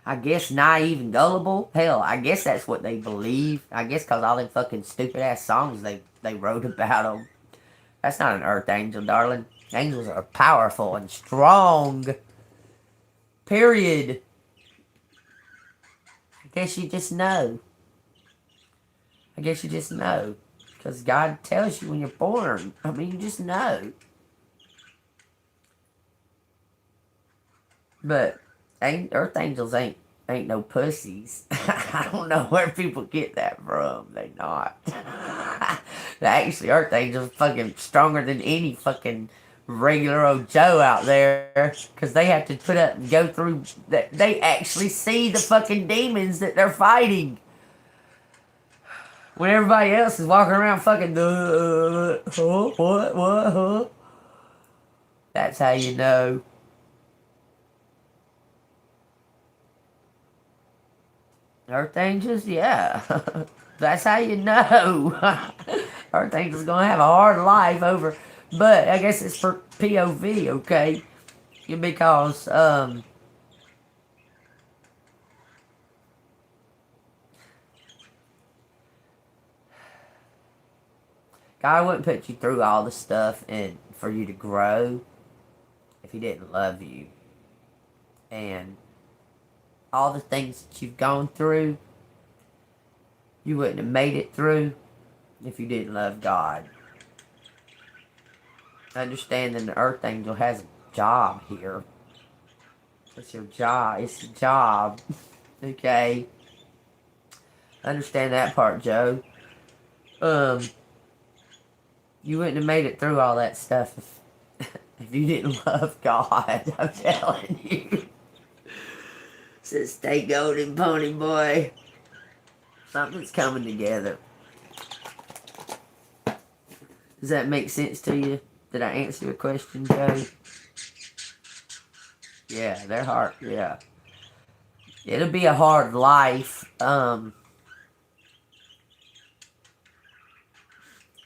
I guess, naive and gullible. Hell, I guess that's what they believe. I guess because all them fucking stupid ass songs they wrote about them. That's not an earth angel, darling. Angels are powerful and strong. Period. I guess you just know. Because Because God tells you when you're born. I mean, you just know. But earth angels ain't no pussies. I don't know where people get that from. They not. Actually, earth angels fucking stronger than any fucking regular old Joe out there. Because they have to put up and go through. They actually see the fucking demons that they're fighting. When everybody else is walking around fucking, what? That's how you know. Earth angels, yeah. That's how you know. Earth angels gonna have a hard life over, but I guess it's for POV, okay? Because, God wouldn't put you through all the stuff and for you to grow if He didn't love you. And all the things that you've gone through, you wouldn't have made it through if you didn't love God. Understand that the earth angel has a job here. It's your job. It's a job. Okay? Understand that part, Joe. You wouldn't have made it through all that stuff if you didn't love God. I'm telling you. Says, stay golden, pony boy. Something's coming together. Does that make sense to you? Did I answer your question, Joe? Yeah, they're hard. Yeah. It'll be a hard life.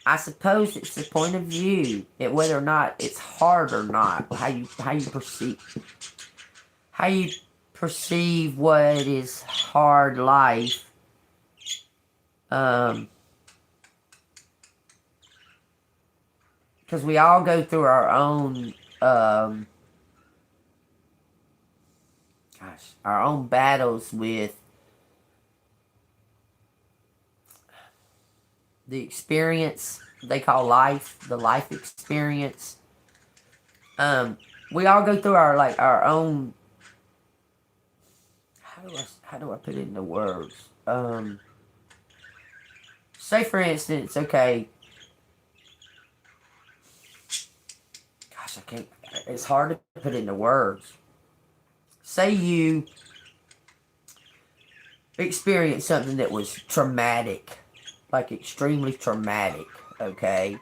I suppose it's the point of view, whether or not it's hard or not. How you perceive what is hard life. Because we all go through our own, our own battles with the experience they call life, the life experience. We all go through our own. How do I put it into words? Say for instance, okay. Gosh, I can't. It's hard to put into words. Say you experienced something that was traumatic, like extremely traumatic, okay?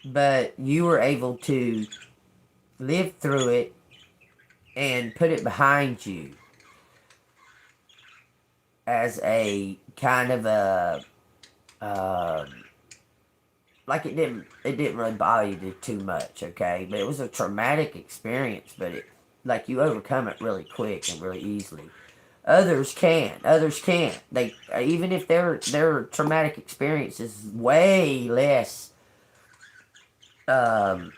But you were able to live through it and put it behind you as a kind of a, like it didn't really bother you too much, okay? But it was a traumatic experience, but like you overcome it really quick and really easily. Others can't. They, even if their traumatic experience is way less harmful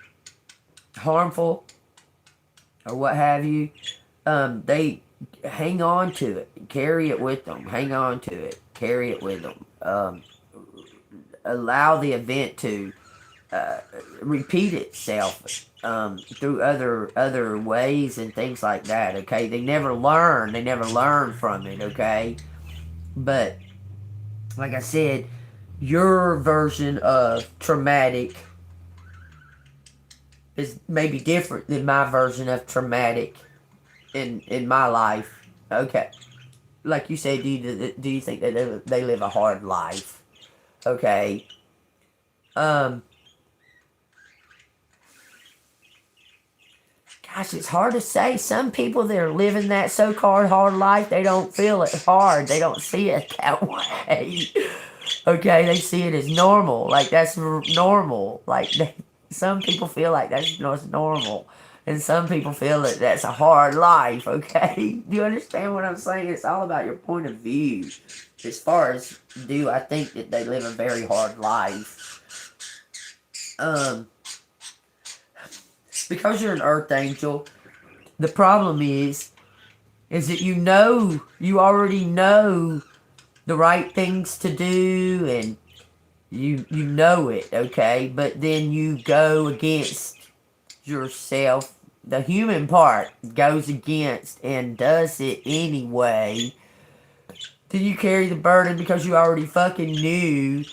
or what have you, they hang on to it, carry it with them, hang on to it, carry it with them, allow the event to repeat itself through other ways and things like that, okay? They never learn from it, okay? But like I said, your version of traumatic is maybe different than my version of traumatic in my life. Okay, like you said, do you think that they live a hard life? Okay. Gosh, it's hard to say. Some people that are living that so-called hard life, they don't feel it hard. They don't see it that way. Okay, they see it as normal. Like, that's normal. Like, some people feel like that's normal. And some people feel that that's a hard life, okay? Do you understand what I'm saying? It's all about your point of view. As far as, do I think that they live a very hard life? Because you're an earth angel, the problem is that you already know the right things to do, and You know it, okay? But then you go against yourself. The human part goes against and does it anyway. Then you carry the burden because you already fucking knew.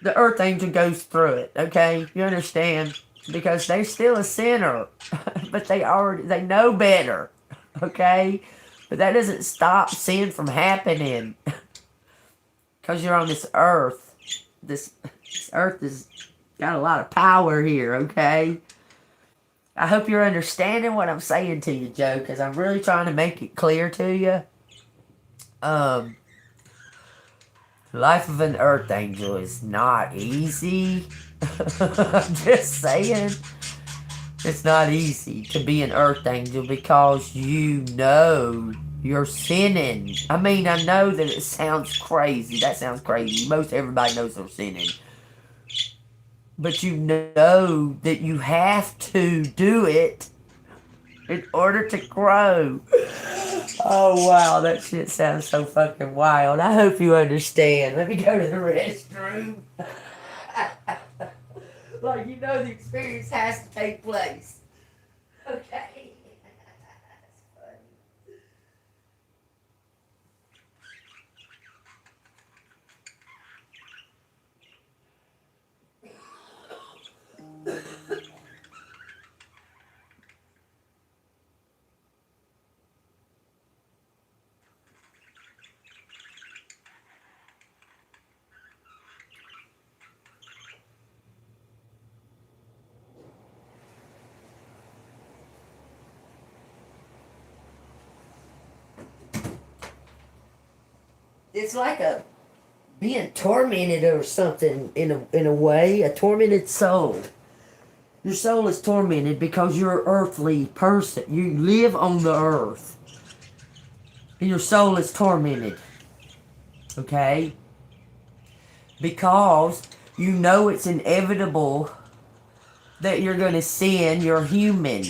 The earth angel goes through it, okay? You understand? Because they're still a sinner. But they know better, okay? But that doesn't stop sin from happening. Because you're on this earth. This earth has got a lot of power here, okay? I hope you're understanding what I'm saying to you, Joe, because I'm really trying to make it clear to you. Life of an earth angel is not easy. I'm just saying. It's not easy to be an earth angel because you know you're sinning. I mean, I know that it sounds crazy. That sounds crazy. Most everybody knows they're sinning. But you know that you have to do it in order to grow. Oh, wow. That shit sounds so fucking wild. I hope you understand. Let me go to the restroom. Like, you know the experience has to take place. Okay. That's funny. It's like being tormented or something in a way, a tormented soul. Your soul is tormented because you're an earthly person. You live on the earth. And your soul is tormented. Okay? Because you know it's inevitable that you're going to sin. You're human.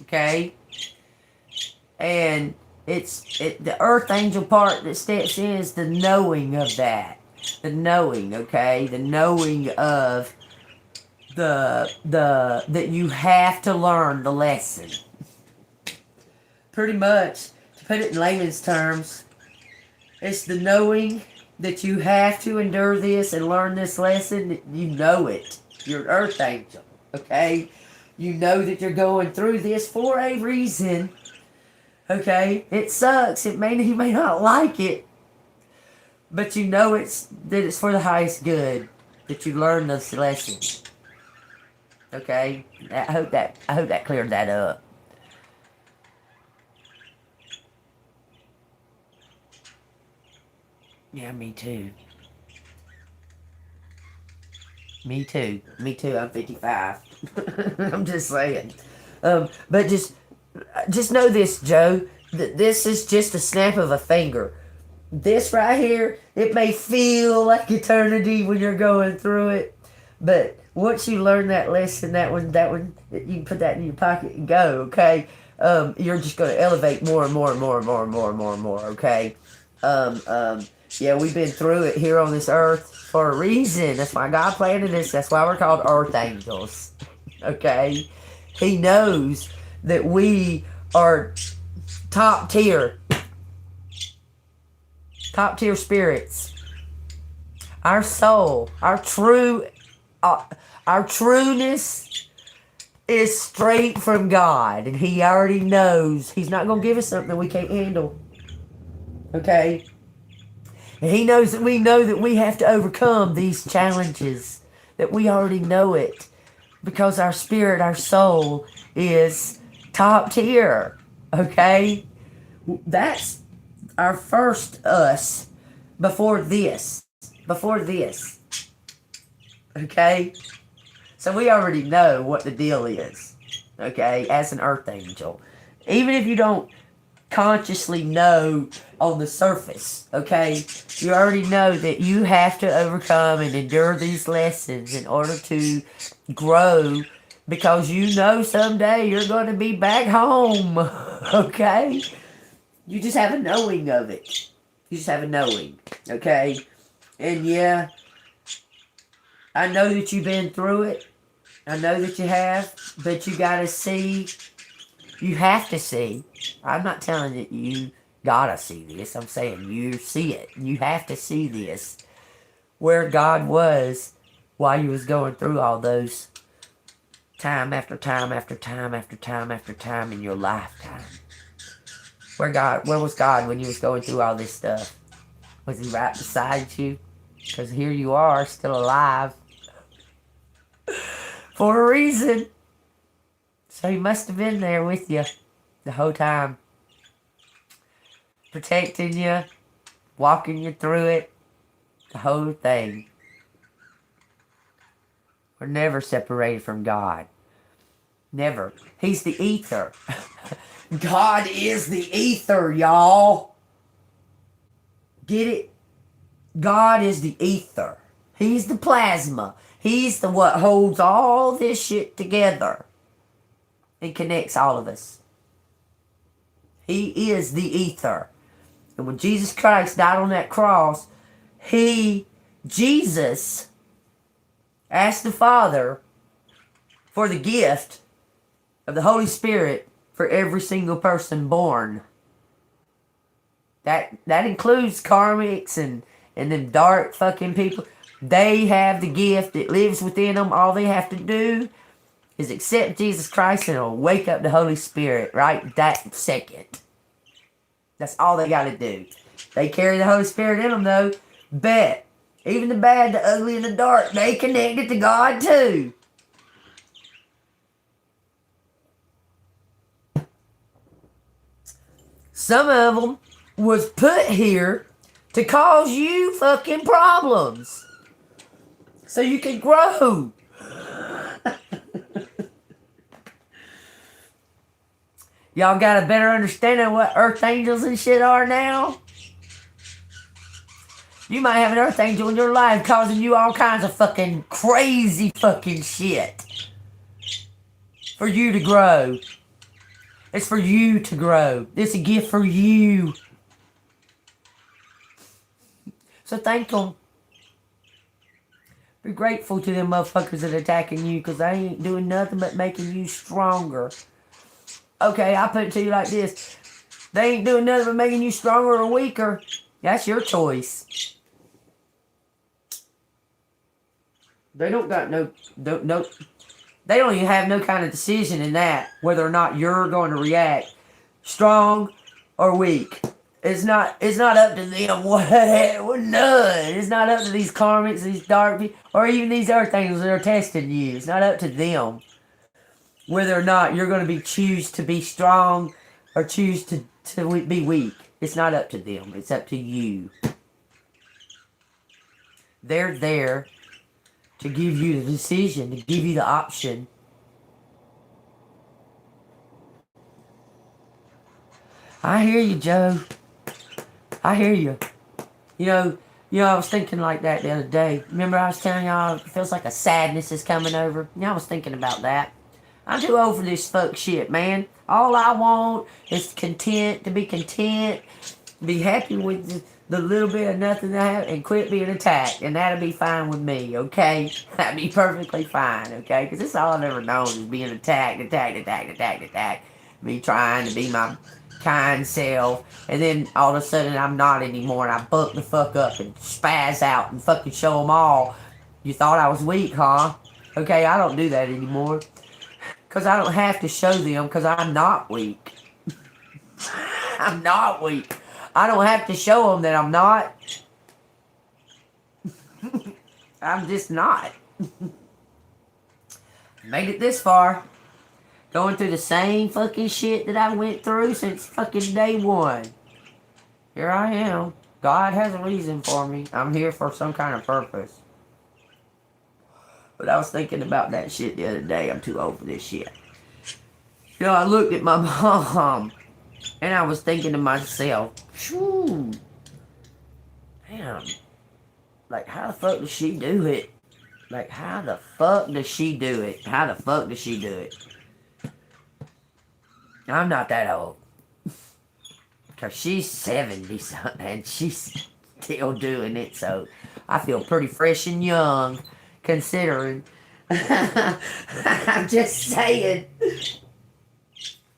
Okay? And the earth angel part that steps in is the knowing of that. The knowing, okay? The knowing of that you have to learn the lesson. Pretty much, to put it in layman's terms, it's the knowing that you have to endure this and learn this lesson. You know it. You're an earth angel, okay? You know that you're going through this for a reason. Okay, it sucks. You may not like it, but you know that it's for the highest good that you learn this lesson. Okay, I hope that cleared that up. Yeah, me too. Me too. I'm 55. I'm just saying. But just know this, Joe. This is just a snap of a finger. This right here, it may feel like eternity when you're going through it, but once you learn that lesson, that one, you can put that in your pocket and go. Okay, you're just going to elevate more and more and more and more and more and more and more. Okay, yeah, we've been through it here on this earth for a reason. That's why God planted us. That's why we're called earth angels. Okay, He knows that we are top tier spirits. Our soul, our trueness is straight from God, and He already knows He's not going to give us something we can't handle. Okay? And He knows that we know that we have to overcome these challenges, that we already know it, because our spirit, our soul is top tier. Okay? That's our first us before this. Okay? So we already know what the deal is. Okay? As an earth angel. Even if you don't consciously know on the surface. Okay? You already know that you have to overcome and endure these lessons in order to grow, because you know someday you're going to be back home. Okay? You just have a knowing of it. You just have a knowing. Okay? And yeah, I know that you've been through it. I know that you have. But you gotta see. You have to see. I'm not telling that you gotta see this. I'm saying you see it. You have to see this. Where God was while you was going through all those time after time after time after time after time in your lifetime. Where was God when you was going through all this stuff? Was he right beside you? Because here you are, still alive. For a reason. So he must have been there with you the whole time. Protecting you, walking you through it. The whole thing. We're never separated from God. Never. He's the ether. God is the ether, y'all. Get it? God is the ether. He's the plasma. He's the what holds all this shit together and connects all of us. He is the ether. And when Jesus Christ died on that cross, Jesus, asked the Father for the gift of the Holy Spirit for every single person born. That includes karmics and them dark fucking people. They have the gift. It lives within them. All they have to do is accept Jesus Christ and it'll wake up the Holy Spirit right that second. That's all they got to do. They carry the Holy Spirit in them though. Bet. Even the bad, the ugly, and the dark, they connected to God too. Some of them was put here to cause you fucking problems. So you can grow. Y'all got a better understanding of what earth angels and shit are now? You might have an earth angel in your life causing you all kinds of fucking crazy fucking shit. For you to grow. It's for you to grow. It's a gift for you. So thank them. Be grateful to them motherfuckers that are attacking you because they ain't doing nothing but making you stronger. Okay, I put it to you like this. They ain't doing nothing but making you stronger or weaker. That's your choice. They don't got no, they don't even have no kind of decision in that, whether or not you're going to react strong or weak. It's not up to them. None. It's not up to these karmics, these dark people, or even these earth angels that are testing you. It's not up to them. Whether or not you're going to choose to be strong or choose to be weak. It's not up to them. It's up to you. They're there to give you the decision, to give you the option. I hear you, Joe. I hear you. You know, I was thinking like that the other day. Remember I was telling y'all it feels like a sadness is coming over? I was thinking about that. I'm too old for this fuck shit, man. All I want is to be content, be happy with the little bit of nothing I have, and quit being attacked. And that'll be fine with me, okay? That'd be perfectly fine, okay? Because this is all I've ever known is being attacked. Me trying to be my kind self. And then all of a sudden I'm not anymore. And I buck the fuck up and spaz out and fucking show them all. You thought I was weak, huh? Okay, I don't do that anymore. Because I don't have to show them because I'm not weak. I'm not weak. I don't have to show them that I'm not. I'm just not. Made it this far. Going through the same fucking shit that I went through since fucking day one. Here I am. God has a reason for me. I'm here for some kind of purpose. But I was thinking about that shit the other day. I'm too old for this shit. You know, I looked at my mom. And I was thinking to myself, phew, damn, like how the fuck does she do it? Like how the fuck does she do it? How the fuck does she do it? I'm not that old. Because she's 70 something and she's still doing it, so I feel pretty fresh and young, considering. I'm just saying.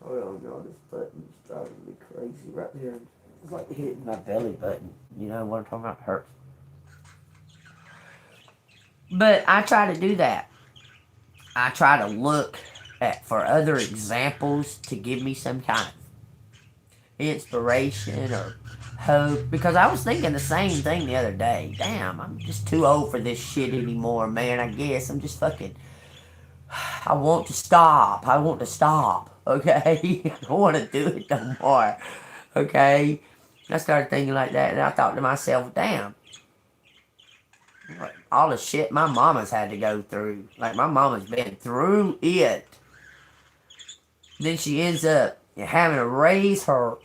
Hold on, y'all. This button's driving me crazy right here. It's like hitting my belly button. You know what I'm talking about? It hurts. But I try to do that. I try to look for other examples to give me some kind of inspiration or hope. Because I was thinking the same thing the other day. Damn, I'm just too old for this shit anymore, man. I guess I'm just fucking... I want to stop. I want to stop. Okay? I don't want to do it no more. Okay? I started thinking like that, and I thought to myself, damn. All the shit my mama's had to go through. Like, my mama's been through it. Then she ends up having to raise her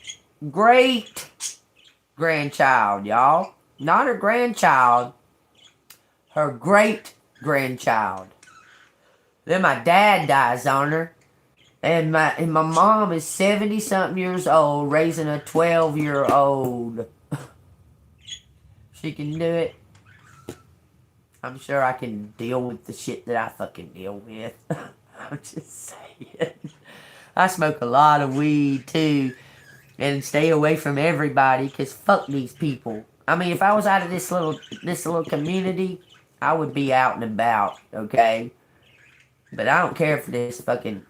great-grandchild, y'all. Not her grandchild. Her great-grandchild. Then my dad dies on her. And my mom is 70-something years old, raising a 12-year-old. She can do it. I'm sure I can deal with the shit that I fucking deal with. I'm just saying. I smoke a lot of weed, too. And stay away from everybody, because fuck these people. I mean, if I was out of this little community, I would be out and about, okay? But I don't care for this fucking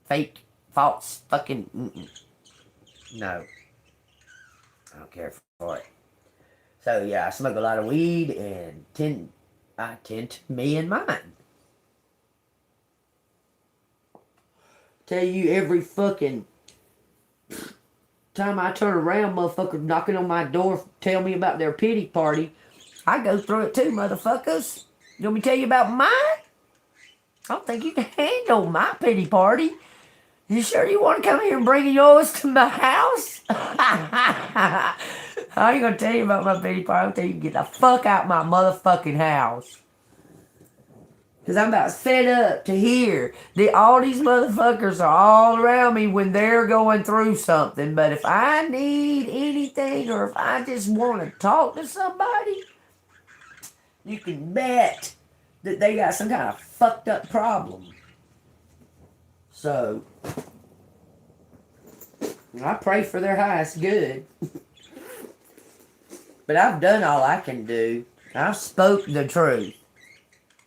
fake, false, fucking... No. I don't care for it. So, yeah, I smoke a lot of weed, and I tend to me and mine. Tell you every fucking time I turn around, motherfuckers knocking on my door, tell me about their pity party. I go through it too, motherfuckers. You want me to tell you about mine? I don't think you can handle my pity party. You sure you want to come here and bring yours to my house? I ain't gonna tell you about my pity party. I'm gonna tell you to get the fuck out my motherfucking house. Because I'm about fed up to hear that all these motherfuckers are all around me when they're going through something. But if I need anything or if I just want to talk to somebody, you can bet that they got some kind of fucked up problem. So, I pray for their highest good. But I've done all I can do. I've spoken the truth.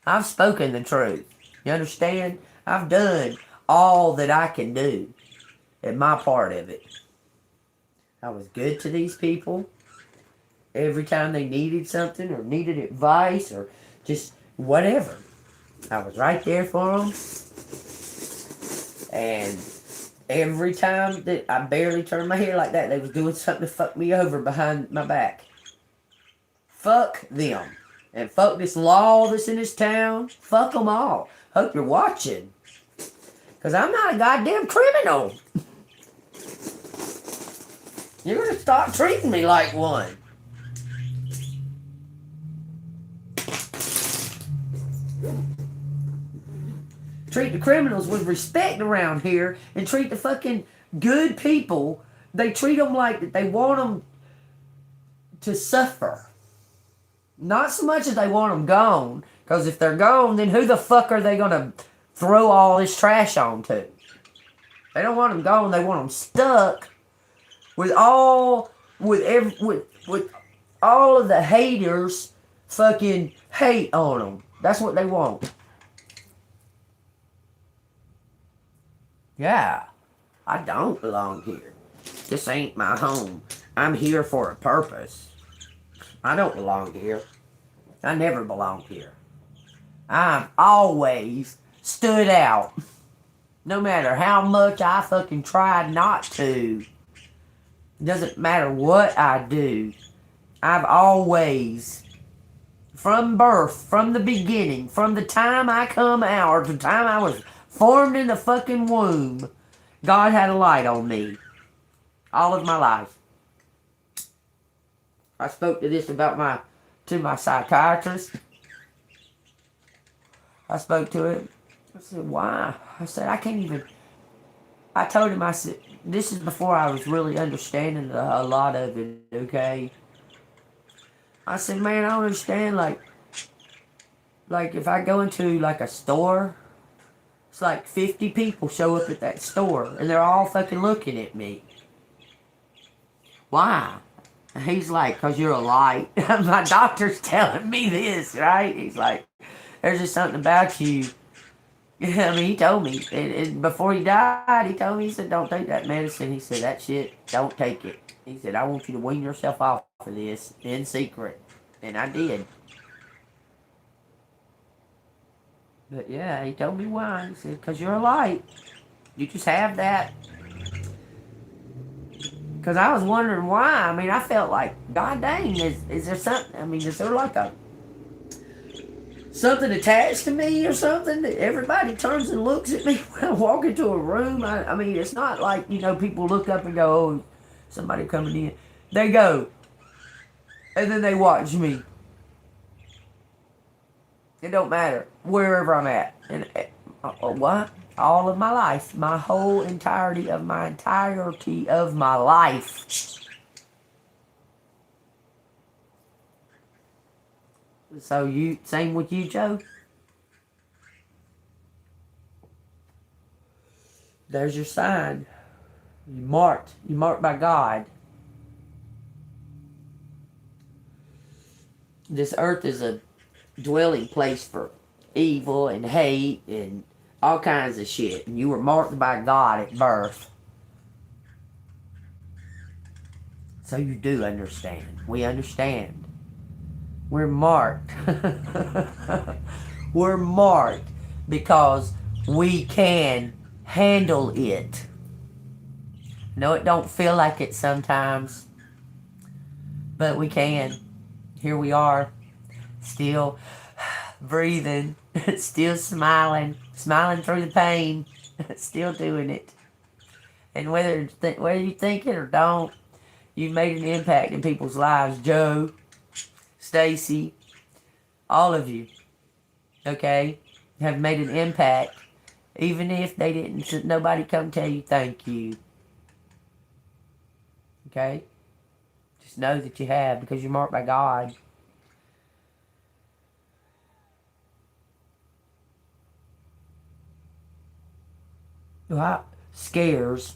I've spoken the truth. You understand? I've done all that I can do at my part of it. I was good to these people. Every time they needed something or needed advice or just whatever. I was right there for them. And every time that I barely turned my head like that, they was doing something to fuck me over behind my back. Fuck them. And fuck this law that's in this town. Fuck them all. Hope you're watching. Because I'm not a goddamn criminal. You're going to stop treating me like one. Treat the criminals with respect around here and treat the fucking good people. They treat them like they want them to suffer. Not so much as they want them gone, because if they're gone, then who the fuck are they going to throw all this trash on to? They don't want them gone, they want them stuck with all of the haters fucking hate on them. That's what they want. Yeah, I don't belong here. This ain't my home. I'm here for a purpose. I don't belong here. I never belonged here. I've always stood out. No matter how much I fucking tried not to. Doesn't matter what I do. I've always, from birth, from the beginning, from the time I come out, or the time I was formed in the fucking womb, God had a light on me. All of my life. I spoke to this about to my psychiatrist. I spoke to him. I said, why? I said, I can't even... I told him, I said, this is before I was really understanding a lot of it, okay? I said, man, I don't understand. Like if I go into like a store, it's like 50 people show up at that store, and they're all fucking looking at me. Why? And he's like, because you're a light. My doctor's telling me this, right? He's like, there's just something about you. I mean, he told me. And before he died, he told me, he said, don't take that medicine. He said, that shit, don't take it. He said, I want you to wean yourself off of this in secret. And I did. But yeah, he told me why. He said, because you're a light. You just have that. Because I was wondering why. I mean, I felt like, God dang, is there something? I mean, is there like something attached to me or something that everybody turns and looks at me when I walk into a room? I mean, it's not like, you know, people look up and go, oh, somebody coming in. They go, and then they watch me. It don't matter wherever I'm at. And what? All of my life, my whole entirety of my life. So same with you, Joe. There's your sign. You marked by God. This earth is a dwelling place for evil and hate and all kinds of shit. And you were marked by God at birth. So you do understand. We understand. We're marked. We're marked because we can handle it. No, it don't feel like it sometimes. But we can. Here we are. Still breathing. Still smiling. Smiling through the pain. Still doing it. And whether you think it or don't, you've made an impact in people's lives. Joe, Stacy, all of you, okay, have made an impact. Even if they didn't, nobody come tell you thank you. Okay? Just know that you have, because you're marked by God. Well, scares.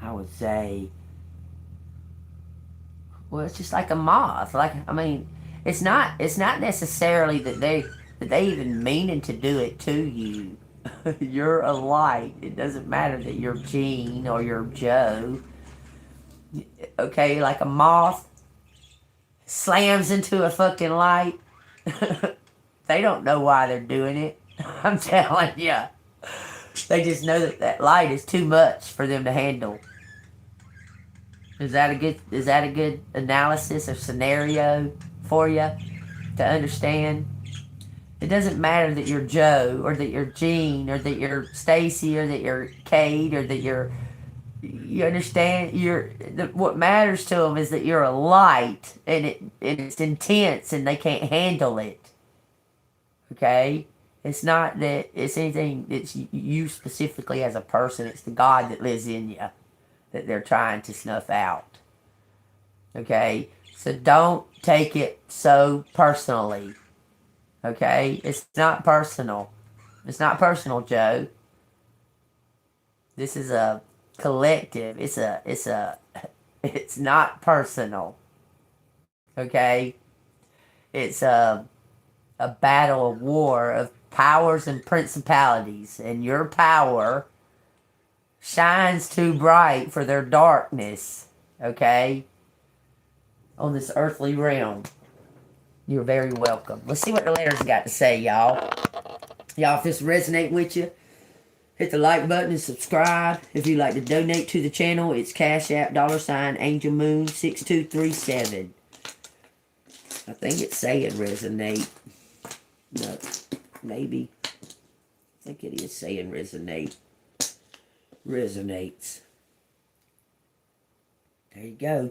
I would say, well, it's just like a moth. Like, I mean, it's not necessarily that they even meaning to do it to you. You're a light. It doesn't matter that you're Jean or you're Joe. Okay, like a moth slams into a fucking light. They don't know why they're doing it. I'm telling you. They just know that light is too much for them to handle. Is that a good analysis or scenario for you to understand? It doesn't matter that you're Joe or that you're Jean or that you're Stacy or that you're Kate or that you understand. What matters to them is that you're a light and it's intense and they can't handle it. Okay? It's not that it's anything that's you specifically as a person. It's the God that lives in you that they're trying to snuff out. Okay? So don't take it so personally. Okay? It's not personal. It's not personal, Joe. This is a collective. It's not personal. Okay? It's a battle, a war of powers and principalities, and your power shines too bright for their darkness, okay, on this earthly realm. You're very welcome. Let's see what the letters got to say, y'all. Y'all, if this resonate with you, hit the like button and subscribe. If you'd like to donate to the channel, it's Cash App, $AngelMoon 6237. I think it's saying resonate. No, maybe. I think it is saying resonate. Resonates. There you go.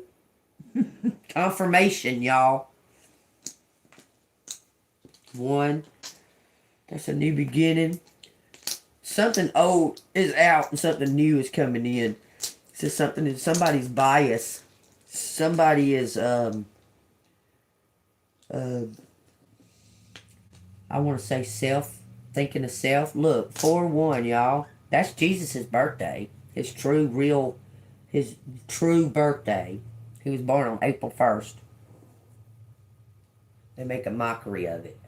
Confirmation, y'all. 1. That's a new beginning. Something old is out and something new is coming in. It's just something in somebody's bias. somebody is, I want to say self, thinking of self. Look, 4-1, y'all. That's Jesus' birthday. His true birthday. He was born on April 1st. They make a mockery of it.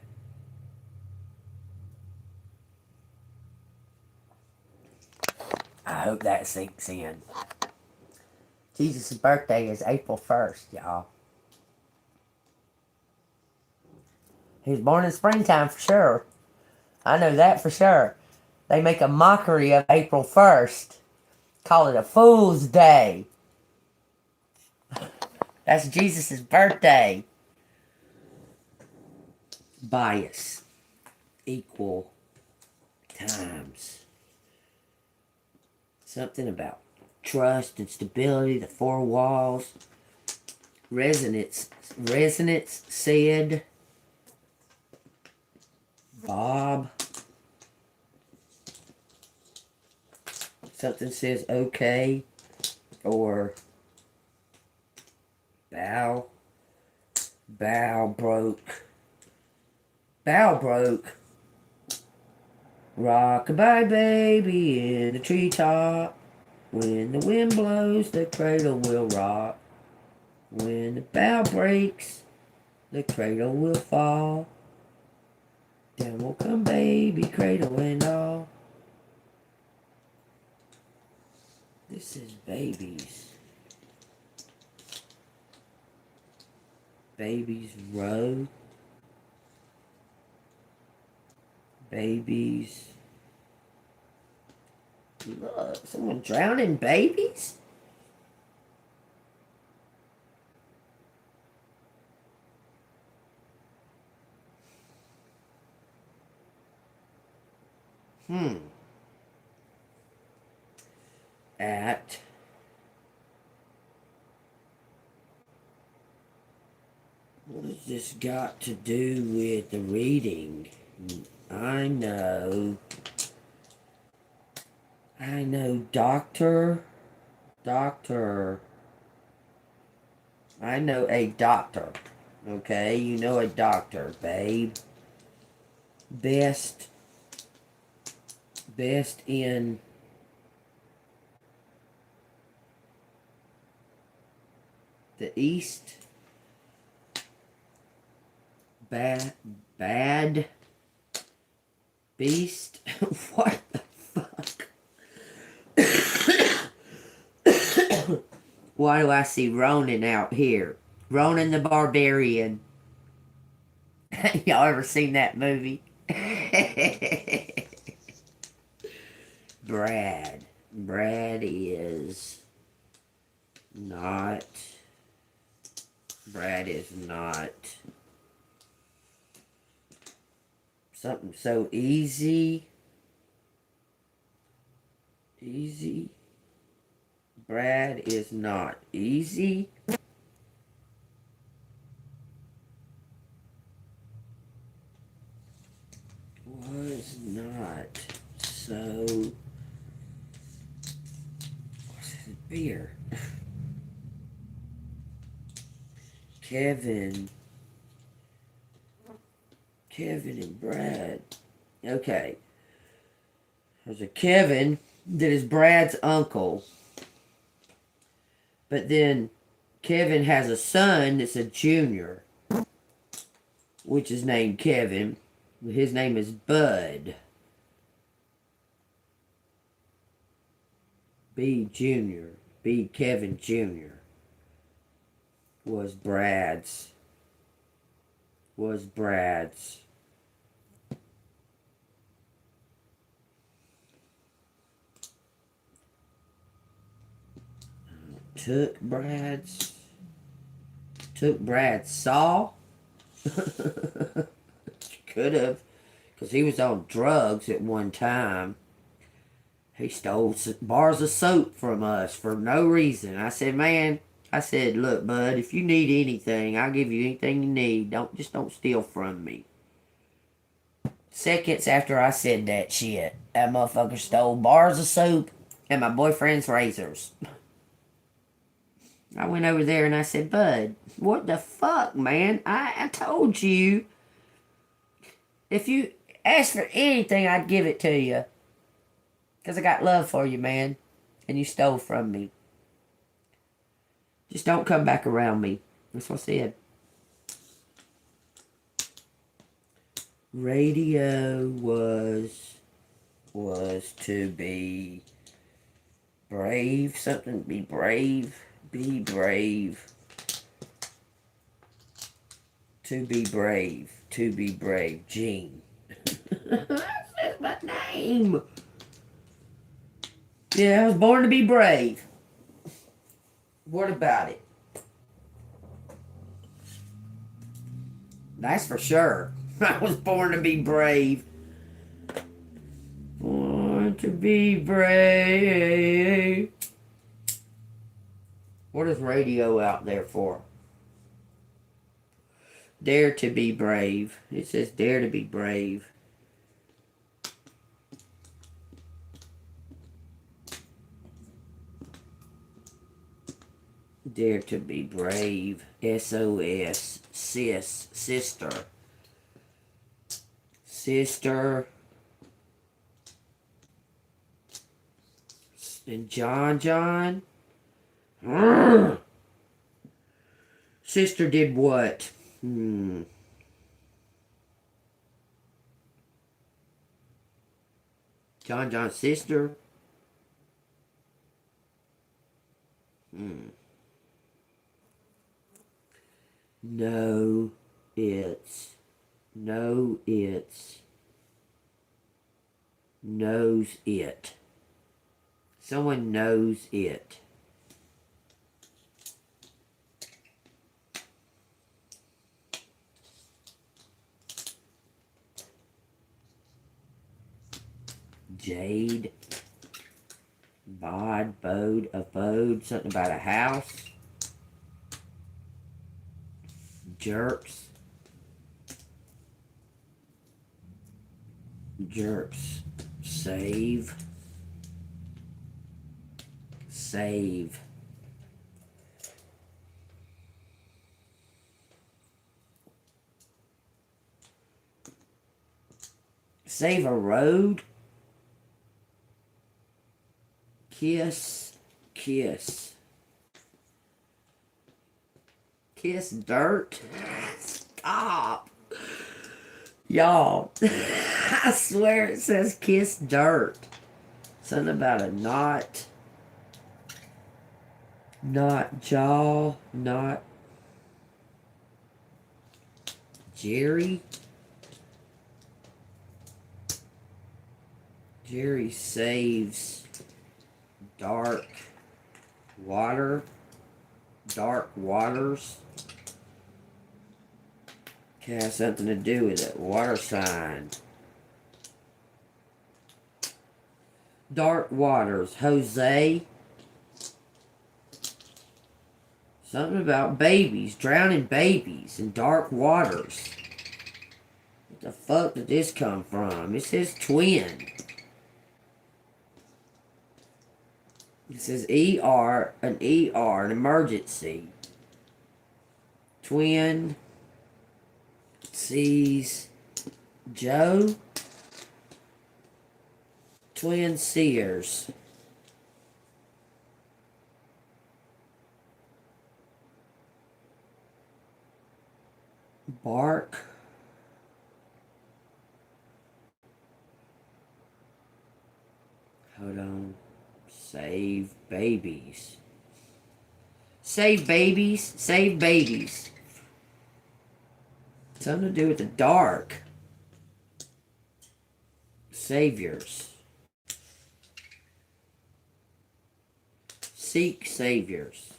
I hope that sinks in. Jesus' birthday is April 1st, y'all. He was born in springtime for sure. I know that for sure. They make a mockery of April 1st. Call it a Fool's Day. That's Jesus' birthday. Bias. Equal times. Something about trust and stability, the four walls. Resonance said. Bob. Something says okay. Or bow broke. Bow broke. Rock-a-bye baby in the treetop. When the wind blows, the cradle will rock. When the bough breaks, the cradle will fall. Down will come baby, cradle and all. This is babies. Babies row. Babies. Look, someone drowning babies? At what has this got to do with the reading? I know doctor. I know a doctor. Okay, you know a doctor, babe. Best in the East. Bad beast. What the fuck? Why do I see Ronan out here? Ronan the Barbarian. Y'all ever seen that movie? Brad is not something so easy. Brad is not easy. Was not so. What's his beer? Kevin and Brad. Okay. There's a Kevin that is Brad's uncle. But then Kevin has a son that's a junior, which is named Kevin. His name is Bud. B. Kevin Jr. was Brad's. Took Brad's saw. Could have, because he was on drugs at one time. He stole bars of soap from us for no reason. I said, look, bud, if you need anything, I'll give you anything you need. Don't steal from me. Seconds after I said that shit, that motherfucker stole bars of soap and my boyfriend's razors. I went over there and I said, Bud, what the fuck, man? I told you if you asked for anything, I'd give it to you. Because I got love for you, man. And you stole from me. Just don't come back around me. That's what I said. Radio was to be brave. Something, be brave. Be brave. To be brave. To be brave. Jean. That's my name. Yeah, I was born to be brave. What about it? That's for sure. I was born to be brave. Born to be brave. What is radio out there for? Dare to be brave. It says dare to be brave. Dare to be brave. SOS. Sis. Sister. Sister. And John. Sister did what? John's sister? No, it's knows it. Someone knows it. Jade. Abode. Something about a house. Jerks. Save. Save a road. Kiss dirt. Stop. Y'all. I swear it says kiss dirt. Something about a knot. Not jaw. Not Jerry. Jerry saves dark waters. Can have something to do with it. Water sign. Dark waters. Jose. Something about babies. Drowning babies in dark waters. What the fuck did this come from? It says twin. It says ER, an emergency. Twin sees Joe. Twin seers. Bark. Hold on. Save babies. Save babies. Save babies. Something to do with the dark. Saviors. Seek saviors.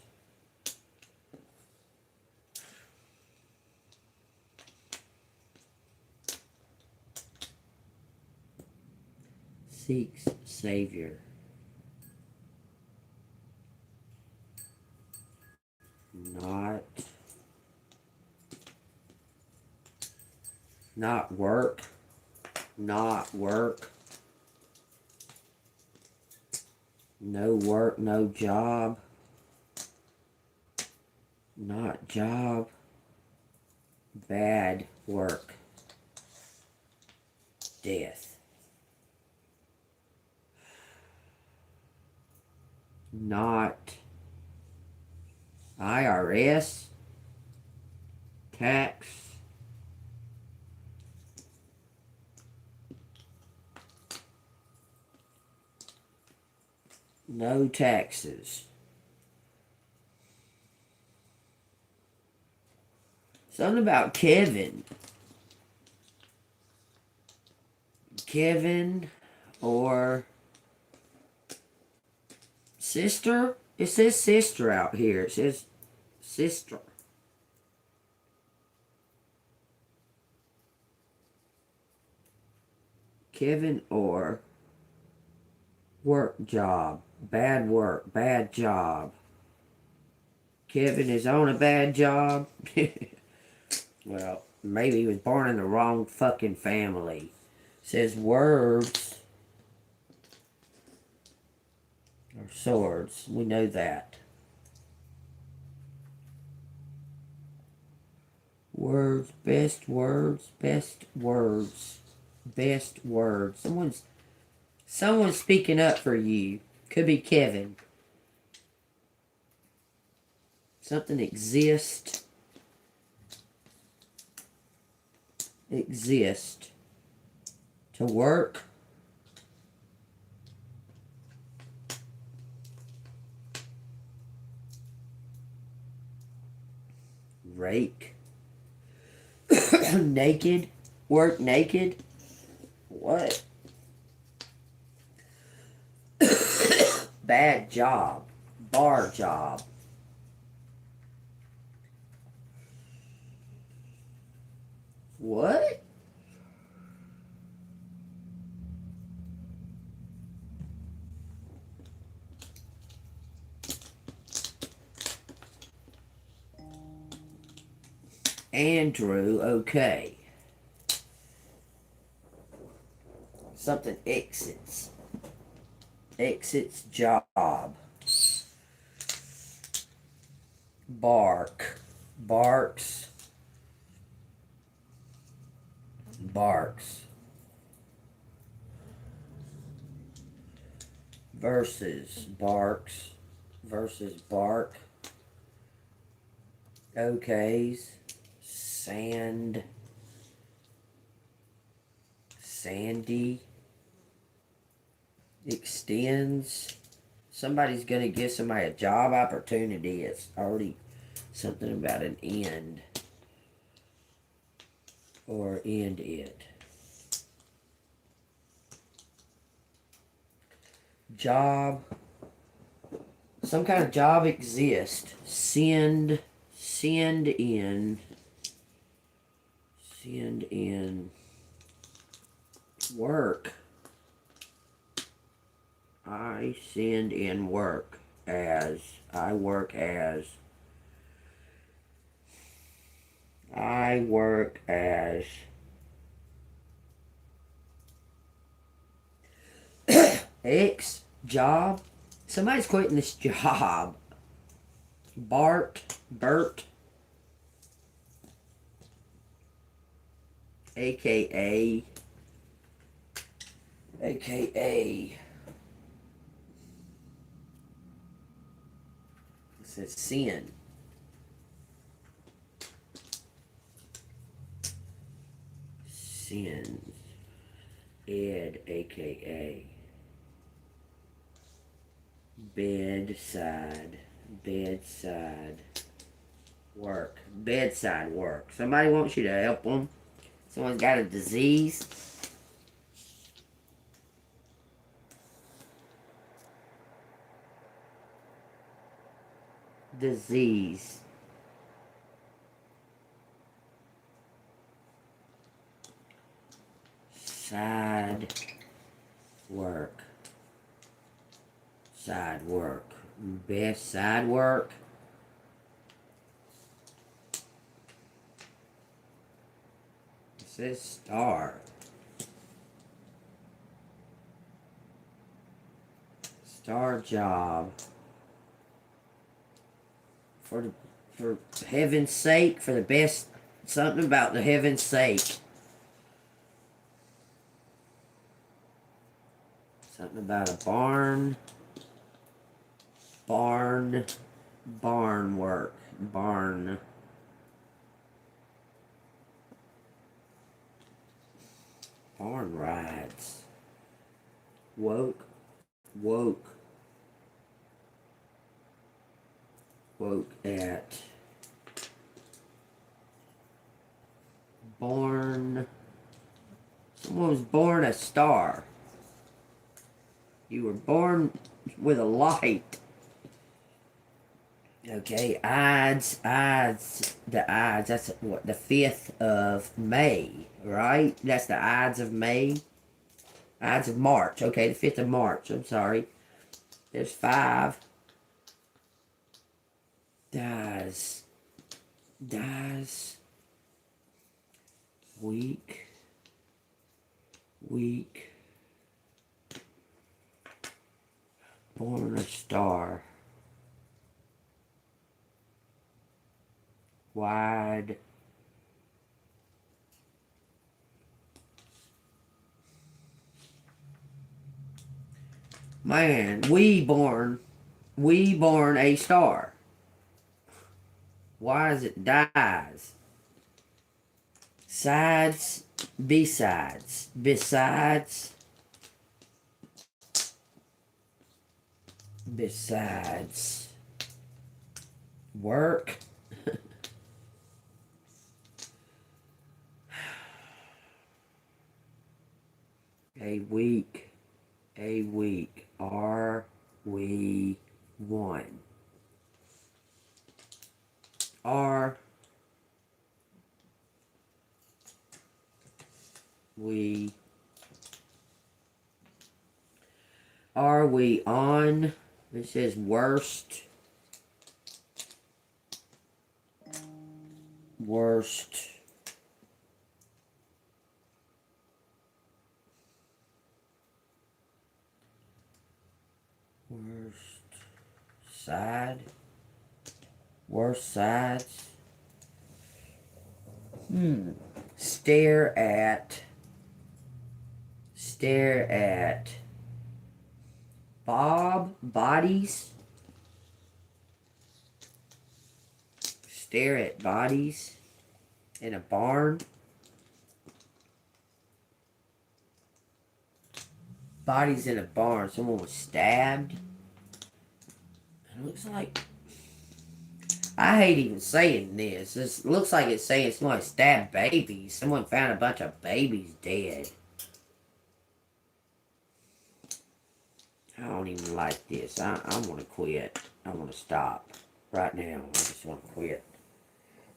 Seeks savior. Not work. Not work. No work, no job. Not job. Bad work. Death. Not IRS. Tax. No taxes. Something about Kevin. Kevin or sister. It says sister out here. It says sister. Kevin or work job. Bad work. Bad job. Kevin is on a bad job. Well, maybe he was born in the wrong fucking family. It says words or swords. We know that. Words, best words, best words, best words. Someone's speaking up for you. Could be Kevin. Something exists. Exist. To work. Rake. Naked. Work naked. What? Bad job. Bar job. What? Andrew, okay. Something exits. Exits job. Bark. Barks. Barks. Versus barks. Versus bark. Okays. Sand. Sandy. Extends. Somebody's going to give somebody a job opportunity. It's already something about an end. Or end it. Job. Some kind of job exists. Send. Send in. Send in. Work. I send in work as. I work as. I work as. X. Job. Somebody's quitting this job. Bart. Bert. AKA. AKA. It says sin. Sins. Ed, AKA. Bedside. Bedside. Work. Bedside work. Somebody wants you to help them. Someone's got a disease. Disease. Side work. Side work. Best side work. It says star. Star job. For heaven's sake, for the best, something about the heaven's sake. Something about a barn. Barn work. Barn rides. Woke at born. Someone was born a star. You were born with a light. Okay, Ides, that's what, the 5th of May, right? That's the Ides of May. Ides of March, okay, the 5th of March, I'm sorry. There's 5. Dies. Week. Born a star. Wide. Man, we born a star. Why is it dies? Sides, besides. Work. A week. Are we one? Are we on? It says worst side. Worst sides. Stare at bodies. Stare at bodies in a barn. Bodies in a barn. Someone was stabbed. It looks like, I hate even saying this. This looks like it's saying someone stabbed babies. Someone found a bunch of babies dead. I don't even like this. I want to quit. I want to stop right now. I just want to quit.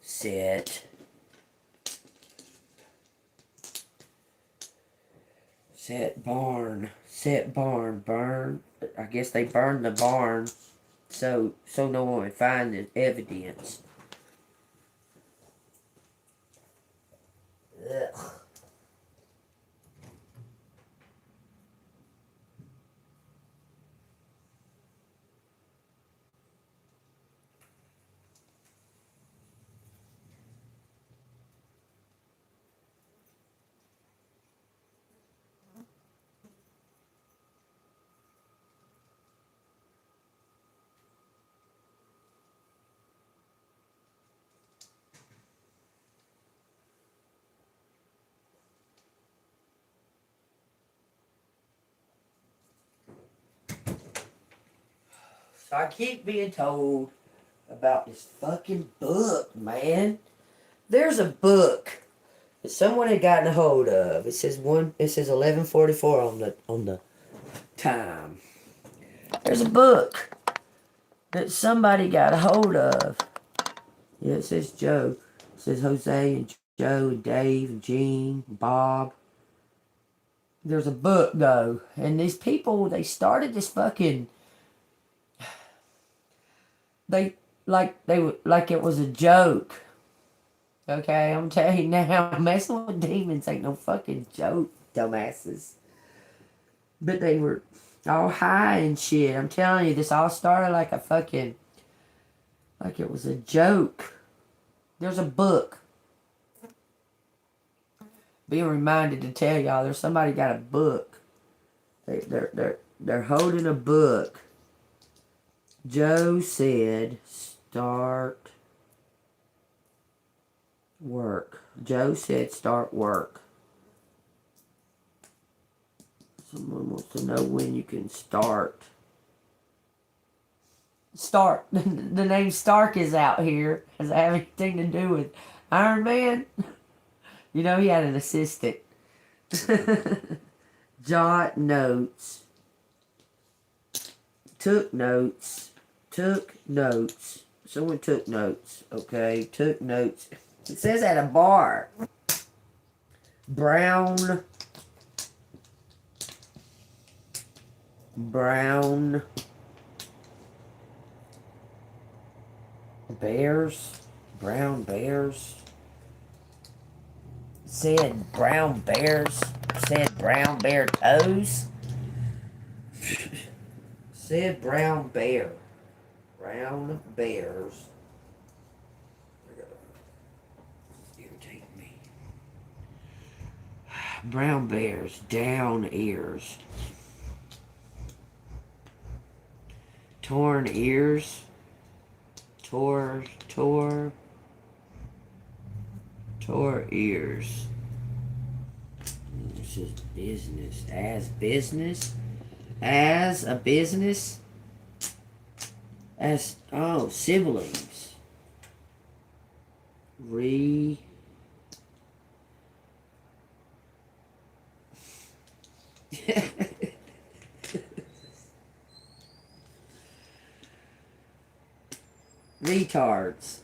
Set barn. Burn. I guess they burned the barn so no one would find the evidence. Ugh. So I keep being told about this fucking book, man. There's a book that someone had gotten a hold of. It says 11:44 on the time. There's a book that somebody got a hold of. Yeah, it says Joe. It says Jose and Joe and Dave and Gene and Bob. There's a book though, and these people, they started this fucking, they like it was a joke. Okay, I'm telling you now, messing with demons ain't no fucking joke, dumbasses. But they were all high and shit. I'm telling you, this all started like a fucking Like it was a joke. There's a book. Being reminded to tell y'all, there's somebody got a book. They're holding a book. Joe said, start work. Joe said, start work. Someone wants to know when you can start. Start. The name Stark is out here. Does it have anything to do with Iron Man? You know, he had an assistant. Jot notes. Took notes. Took notes. Someone took notes. Okay, took notes. It says at a bar. Brown bears. Brown bears. Said brown bears. Said brown bear toes. Said brown bear. Brown bears. Irritate me. Brown bears. Down ears. Torn ears. Tore ears. This is business. As a business. As, oh, siblings. Retards.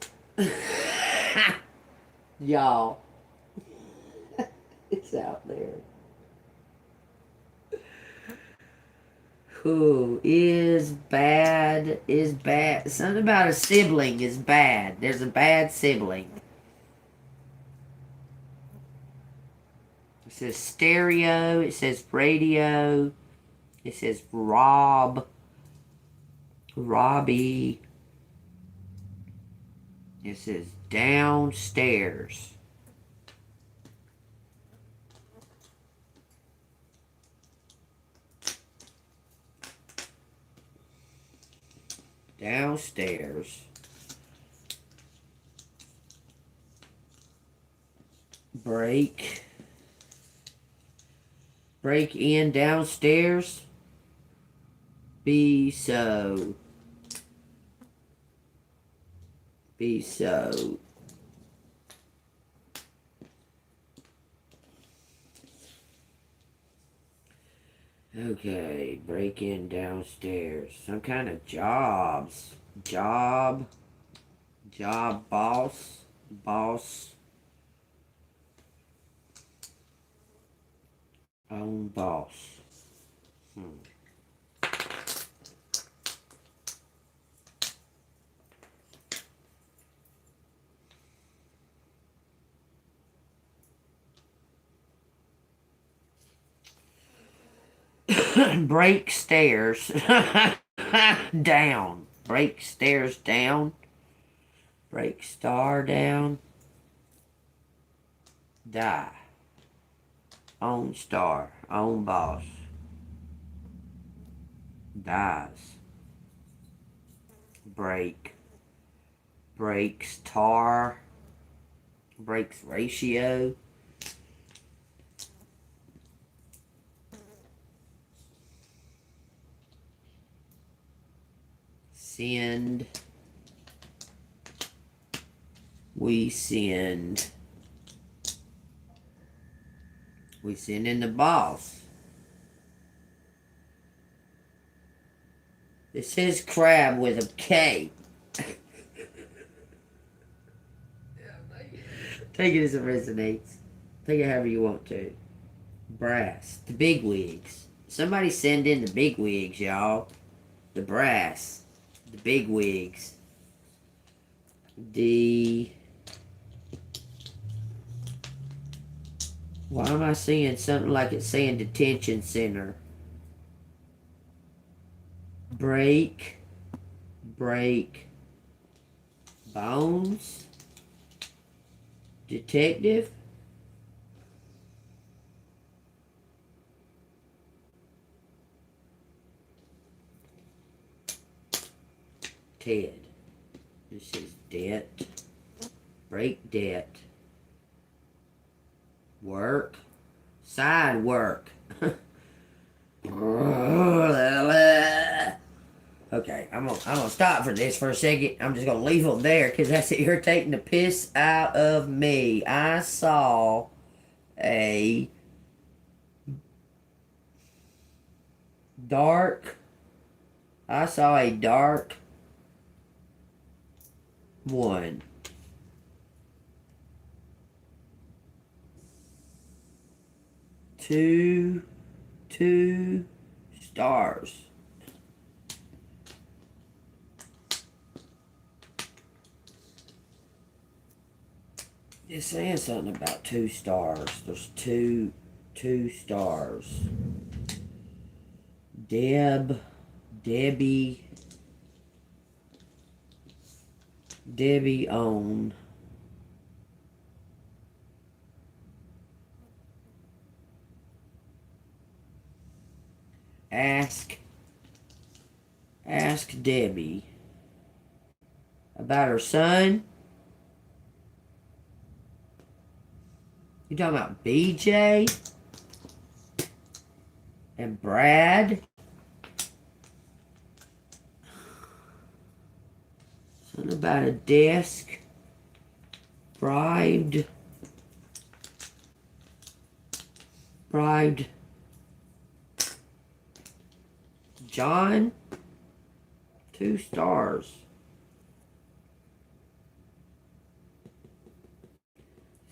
Y'all. It's out there. Who is bad? Something about a sibling is bad. There's a bad sibling. It says stereo. It says radio. It says Robbie. It says downstairs. Downstairs. Break in downstairs. Be so. Okay, break in downstairs. Some kind of jobs. Job boss. Own boss. Break stairs down. Break stairs down. Break star down. Die. Own star. Own boss. Dies. Break. Breaks tar. Breaks ratio. Send. We send. We send in the boss. It says crab with a K. Take it as it resonates. Take it however you want to. Brass. The big wigs. Somebody send in the big wigs, y'all. The brass. The big wigs. Why am I seeing something like it's saying detention center? Break. Bones. Detective. Ted. This is debt. Break debt. Work. Side work. Okay, I'm gonna stop for this for a second. I'm just gonna leave them there because that's irritating the piss out of me. I saw a dark one. Two stars. It's saying something about 2 stars. There's two stars. Debbie on. Ask Debbie about her son. You talking about BJ and Brad? Something about a desk. Bribed John. 2 stars.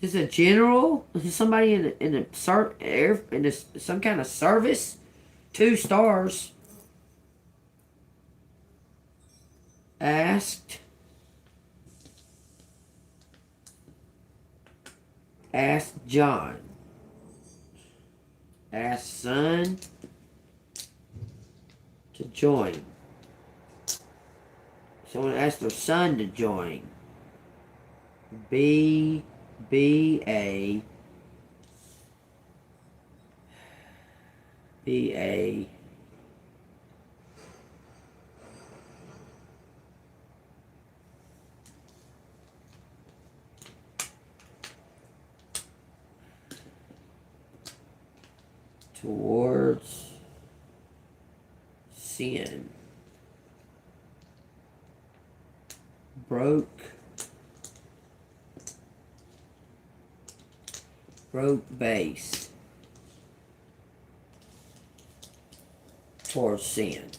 Is this a general? Is this somebody in some kind of service? 2 stars. Asked John. Asked son to join. Someone asked their son to join. B A towards sin. Broke base towards sin.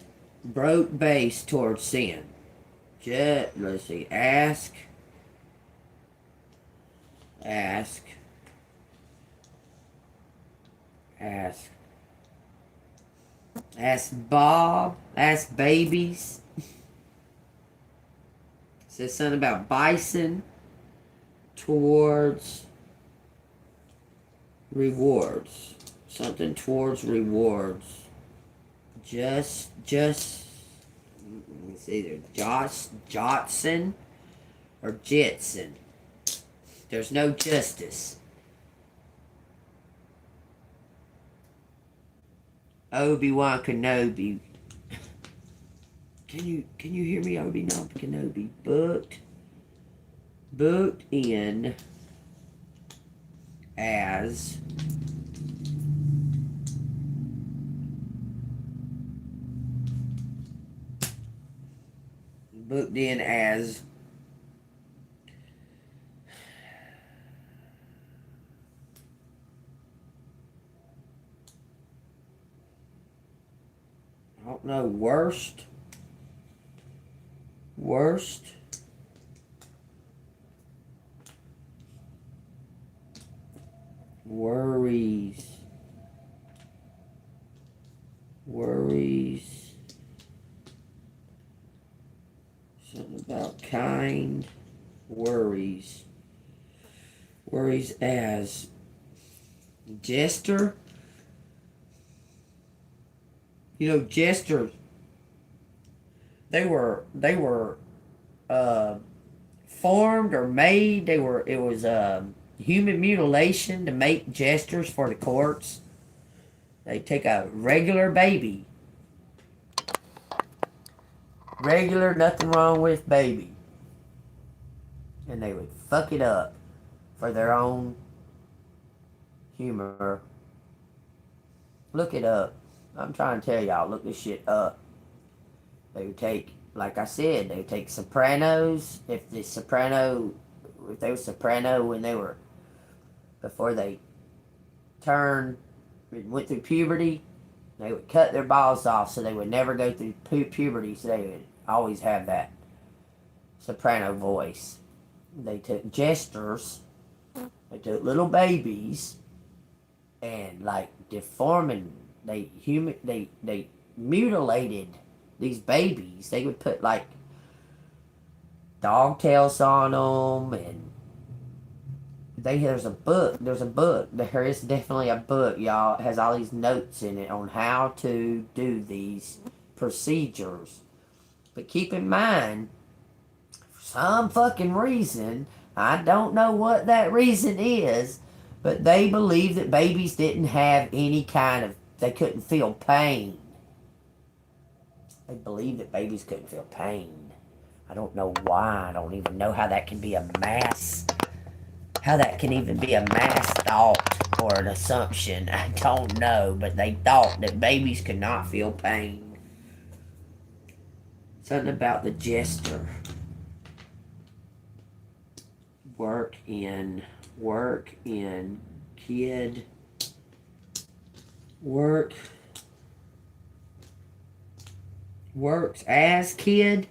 Broke base towards sin. Let's see. Ask Bob. Ask babies. Says something about bison towards rewards. Something towards rewards. It's either Jotson or Jetson. There's no justice. Obi-Wan Kenobi. Can you hear me, Obi-Wan Kenobi? Booked in as I don't know, worst worries, something about kind worries as jester. You know, jesters, they were formed or made. It was human mutilation to make gestures for the courts. They take a regular baby, regular, nothing wrong with baby, and they would fuck it up for their own humor. Look it up. I'm trying to tell y'all, look this shit up. They would take, like I said, they would take sopranos. If they were soprano when they were, before they turned, went through puberty, they would cut their balls off so they would never go through puberty, so they would always have that soprano voice. They took jesters, they took little babies, and like deforming, they mutilated these babies. They would put like dog tails on them, and there's a book. There is definitely a book, y'all. It has all these notes in it on how to do these procedures. But keep in mind, for some fucking reason, I don't know what that reason is, but they believe that babies didn't have any kind of, they couldn't feel pain. They believe that babies couldn't feel pain. I don't know why. I don't even know how that can be a mass, how that can even be a mass thought or an assumption. I don't know, but they thought that babies could not feel pain. Something about the jester. Work in kid, works as kid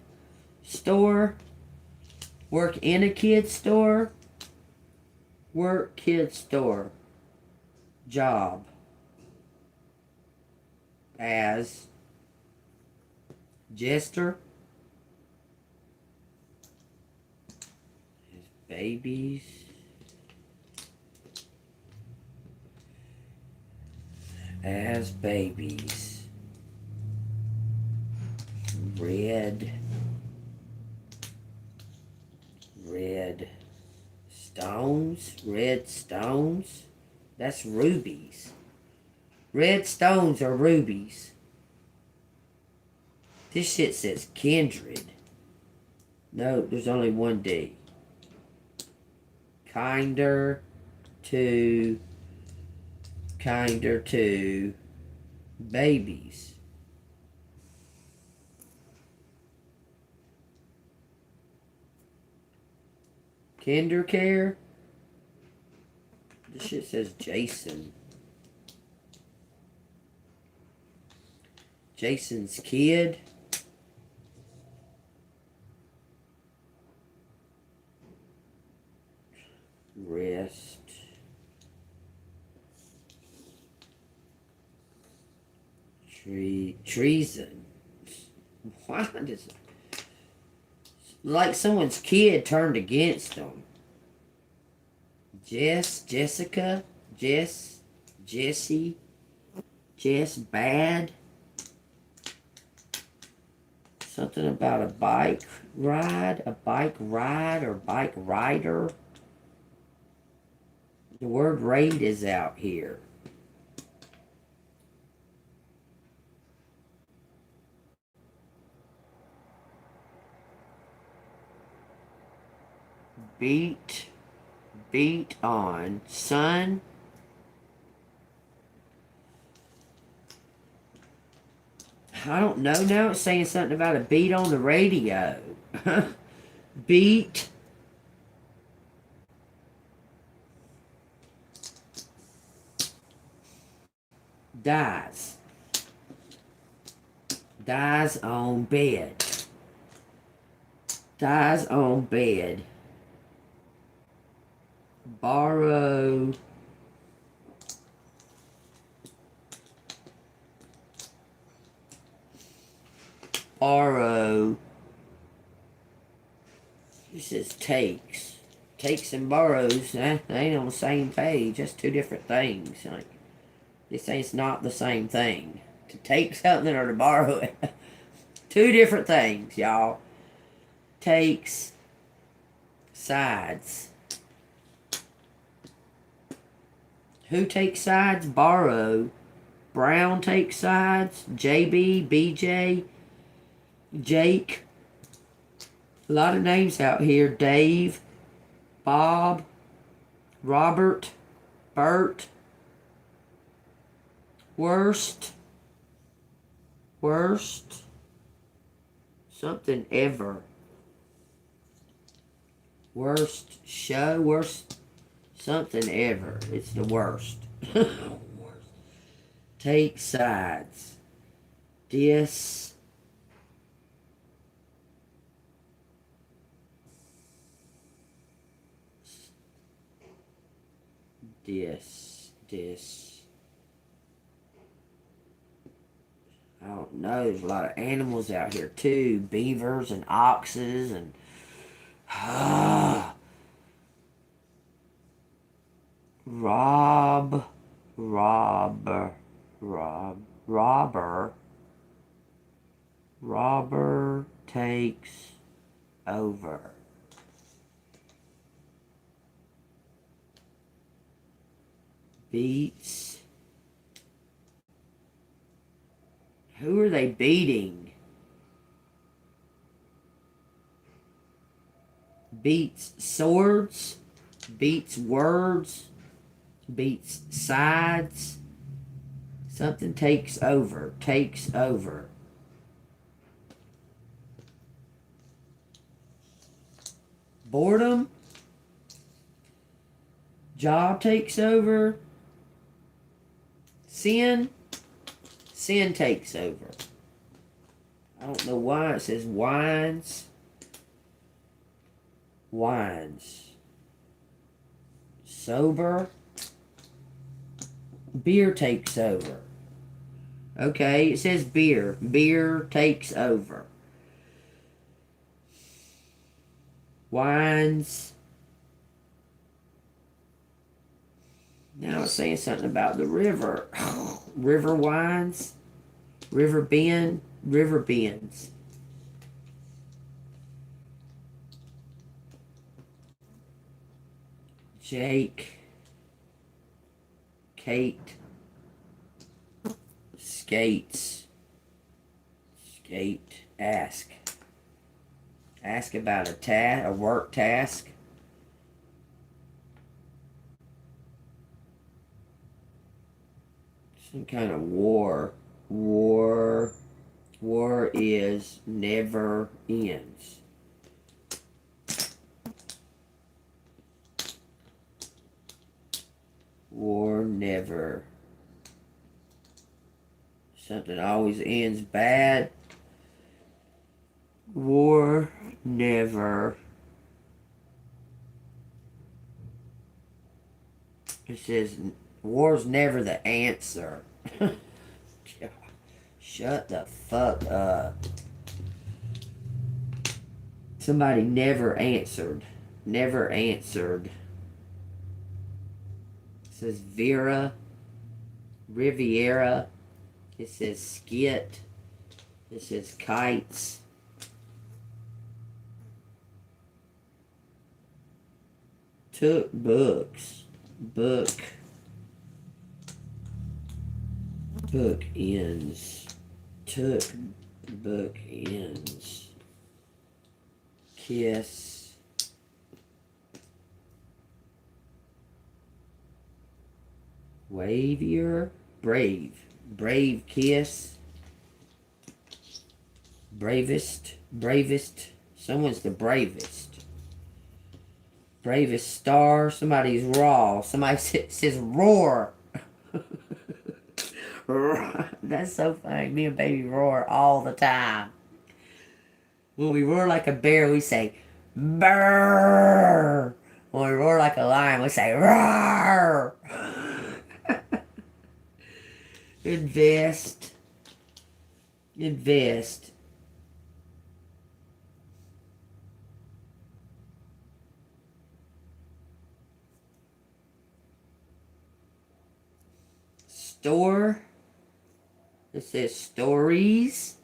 store, work in a kid store, work kid store, job as jester, babies, as babies, red stones, that's rubies. Red stones are rubies. This shit says kindred. No, there's only one D. Kinder to babies. Kinder care. This shit says Jason. Jason's kid. Rest. Treason. Why does, like someone's kid turned against them? Jessica, Jesse, bad. Something about a bike ride or bike rider. The word raid is out here. Beat on, son. I don't know now. It's saying something about a beat on the radio. Beat. Dies on bed. Dies on bed. Borrow. This is takes. Takes and borrows. They ain't on the same page. That's two different things. Like, this ain't not the same thing. To take something or to borrow it. Two different things, y'all. Takes Sides. Who takes sides? Borrow. Brown takes sides. JB, BJ, Jake. A lot of names out here. Dave, Bob, Robert, Bert, Worst, something ever. Worst show, worst something ever. It's the worst. Take sides. Dis. I don't know. There's a lot of animals out here too. Beavers and oxes and robber takes over. Beats. Who are they beating? Beats swords. Beats words. Beats sides. Something takes over. Takes over. Boredom. Job takes over. Sin. Sin takes over. I don't know why it says wines. Wines. Sober. Beer takes over. Okay, it says beer. Beer takes over. Wines. Now it's saying something about the river. River wines. River bend. River bends. Jake. Kate. Skates. Skate. Ask. Ask about a work task. Some kind of war. War is never ends. War never. Something always ends bad. War never. It says war's never the answer. Shut the fuck up. Somebody never answered. Never answered. It says Vera. Riviera. It says skit. It says kites. Took books. Book ends. Took book ends. Kiss. Wavier. Brave. Brave kiss. Bravest. Someone's the bravest. Bravest star. Somebody's raw. Somebody says roar. That's so funny. Me and baby roar all the time. When we roar like a bear, we say brrr. When we roar like a lion, we say roar. Invest. Store. It says stories.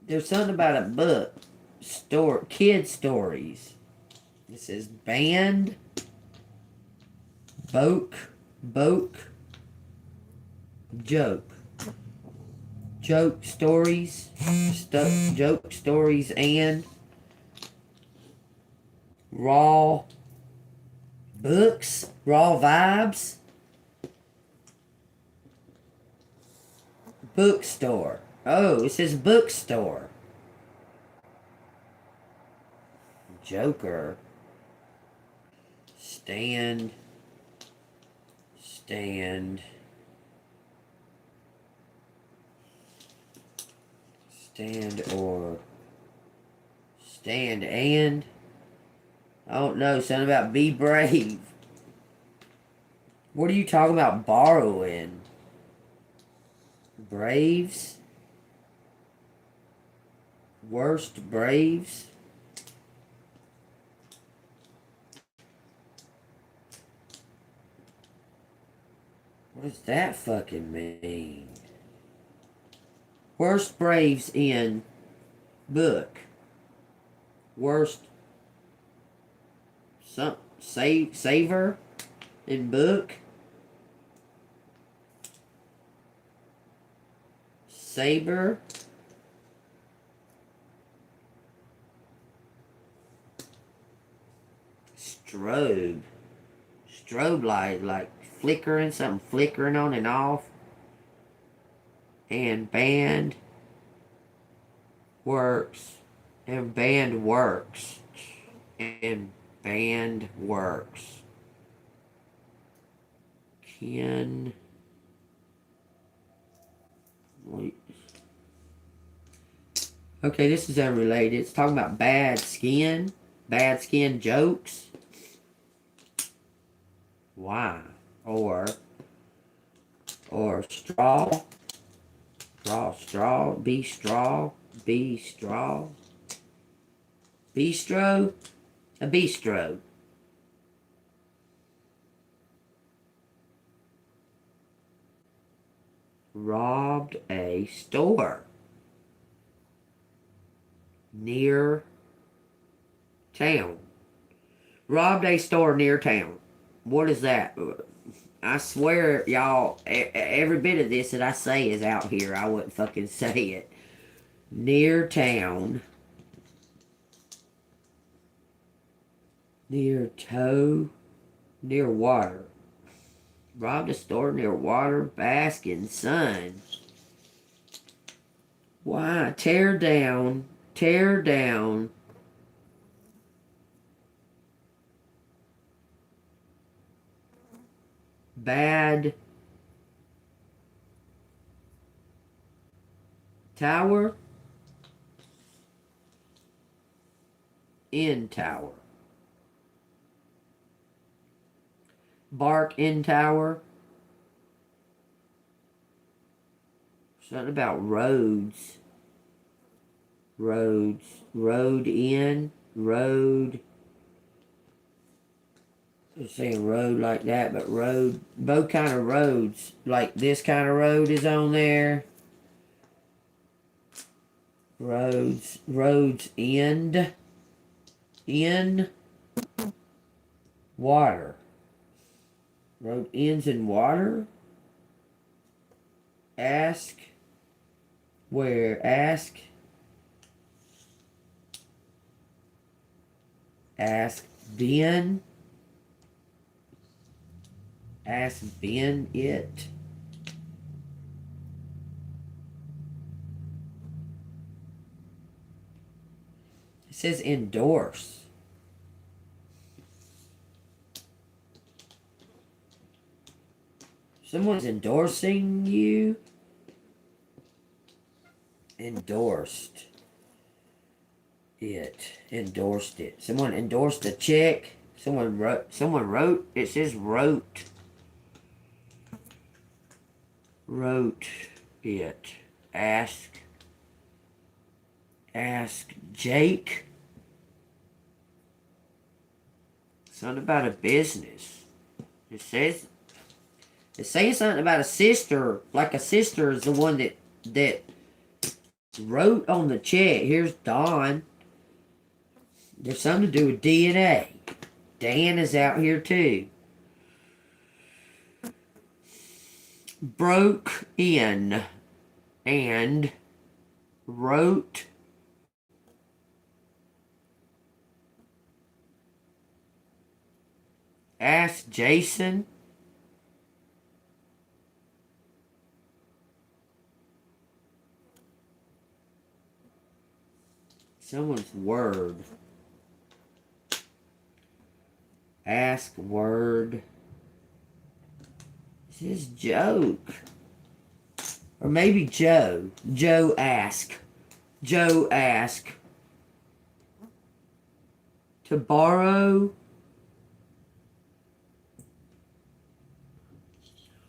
There's something about a book. Kid stories. It says band. Boke. Joke. Joke stories. Joke stories and raw books. Raw vibes. Bookstore. Oh, it says bookstore. Joker. Stand and I don't know, something about be brave. What are you talking about borrowing? Braves? Worst Braves? What does that fucking mean? Worst Braves in book. Worst saver in book. Saber. Strobe. Strobe light, like flickering, something flickering on and off. And band works. And band works. And band works. Ken. Wait. Okay, this is unrelated. It's talking about bad skin. Bad skin jokes. Why? Or straw. Straw. Be straw. Bistro. A bistro. Robbed a store. Near town. Robbed a store near town. What is that? I swear, y'all, every bit of this that I say is out here. I wouldn't fucking say it. Near town. Near near water. Robbed a store near water, basking sun. Why? Tear down. Bad tower. In tower. Bark in tower. Something about roads. Road in. Road. I'm saying road like that, but road. Both kind of roads. Like this kind of road is on there. Roads end. In water. Road ends in water. Ask where? Ask Ben. Ask Ben it. It says endorse. Someone's endorsing you. Endorsed it. Someone endorsed a check. Someone wrote. It says wrote it. Ask Jake. Something about a business. It's saying something about a sister. Like a sister is the one that Wrote on the check. Here's Don. There's something to do with DNA. Dan is out here too. Broke in and wrote asked Jason someone's word. Ask word. This is joke. Or maybe Joe. Joe ask. Joe ask. To borrow.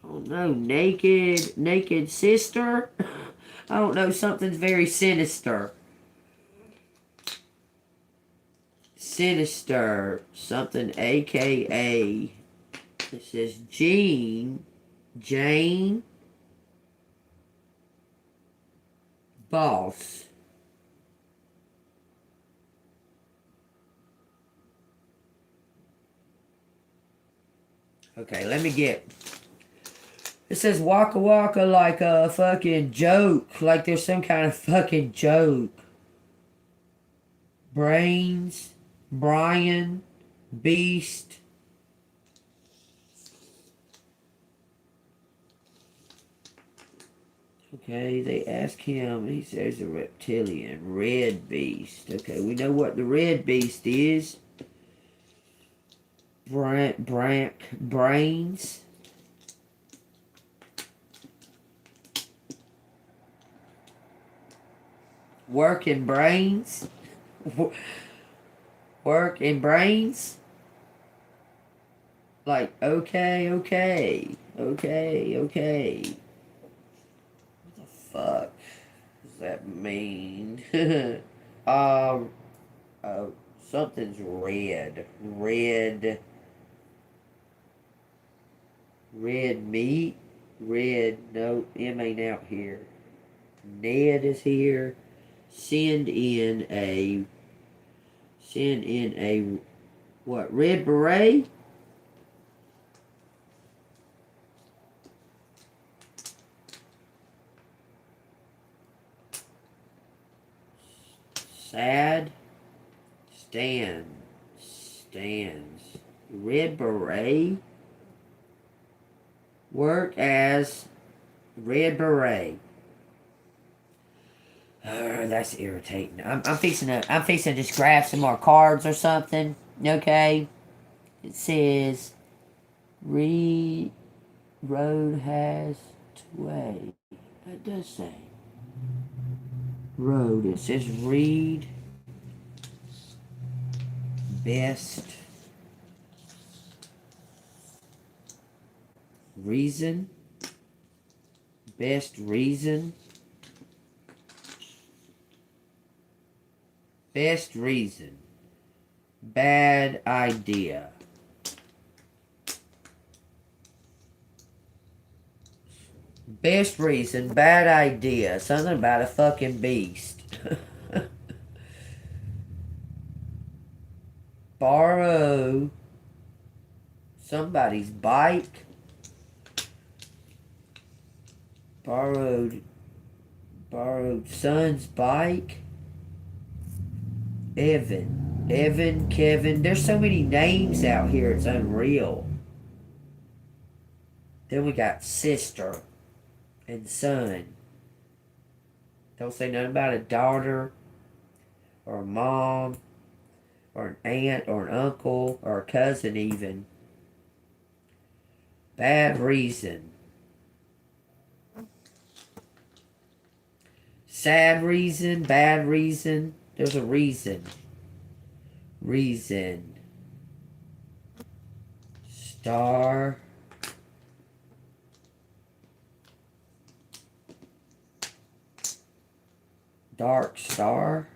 Oh no, naked sister? I don't know, something's very sinister. Sinister. Something AKA. It says Jane. Boss. Okay, let me get... It says waka waka like a fucking joke. Like there's some kind of fucking joke. Brains. Brian. Beast. Okay, they ask him. He says a reptilian. Red beast. Okay, we know what the red beast is. Brains. Working brains. Working brains. Like, okay. What the fuck does that mean? Something's red. Red meat. No, M ain't out here. Ned is here. Send in a what? Red beret? Sad. Stands. Red beret. Work as red beret. That's irritating. I'm fixing to just grab some more cards or something. Okay. It says road has way. That does say road. It says read best reason. Best reason. Best reason. Bad idea. Best reason. Bad idea. Something about a fucking beast. Borrow somebody's bike. Borrowed son's bike. Evan, Kevin. There's so many names out here, it's unreal. Then we got sister and son. Don't say nothing about a daughter or a mom or an aunt or an uncle or a cousin even. Bad reason. Sad reason, bad reason. There's a reason. Star. Dark star.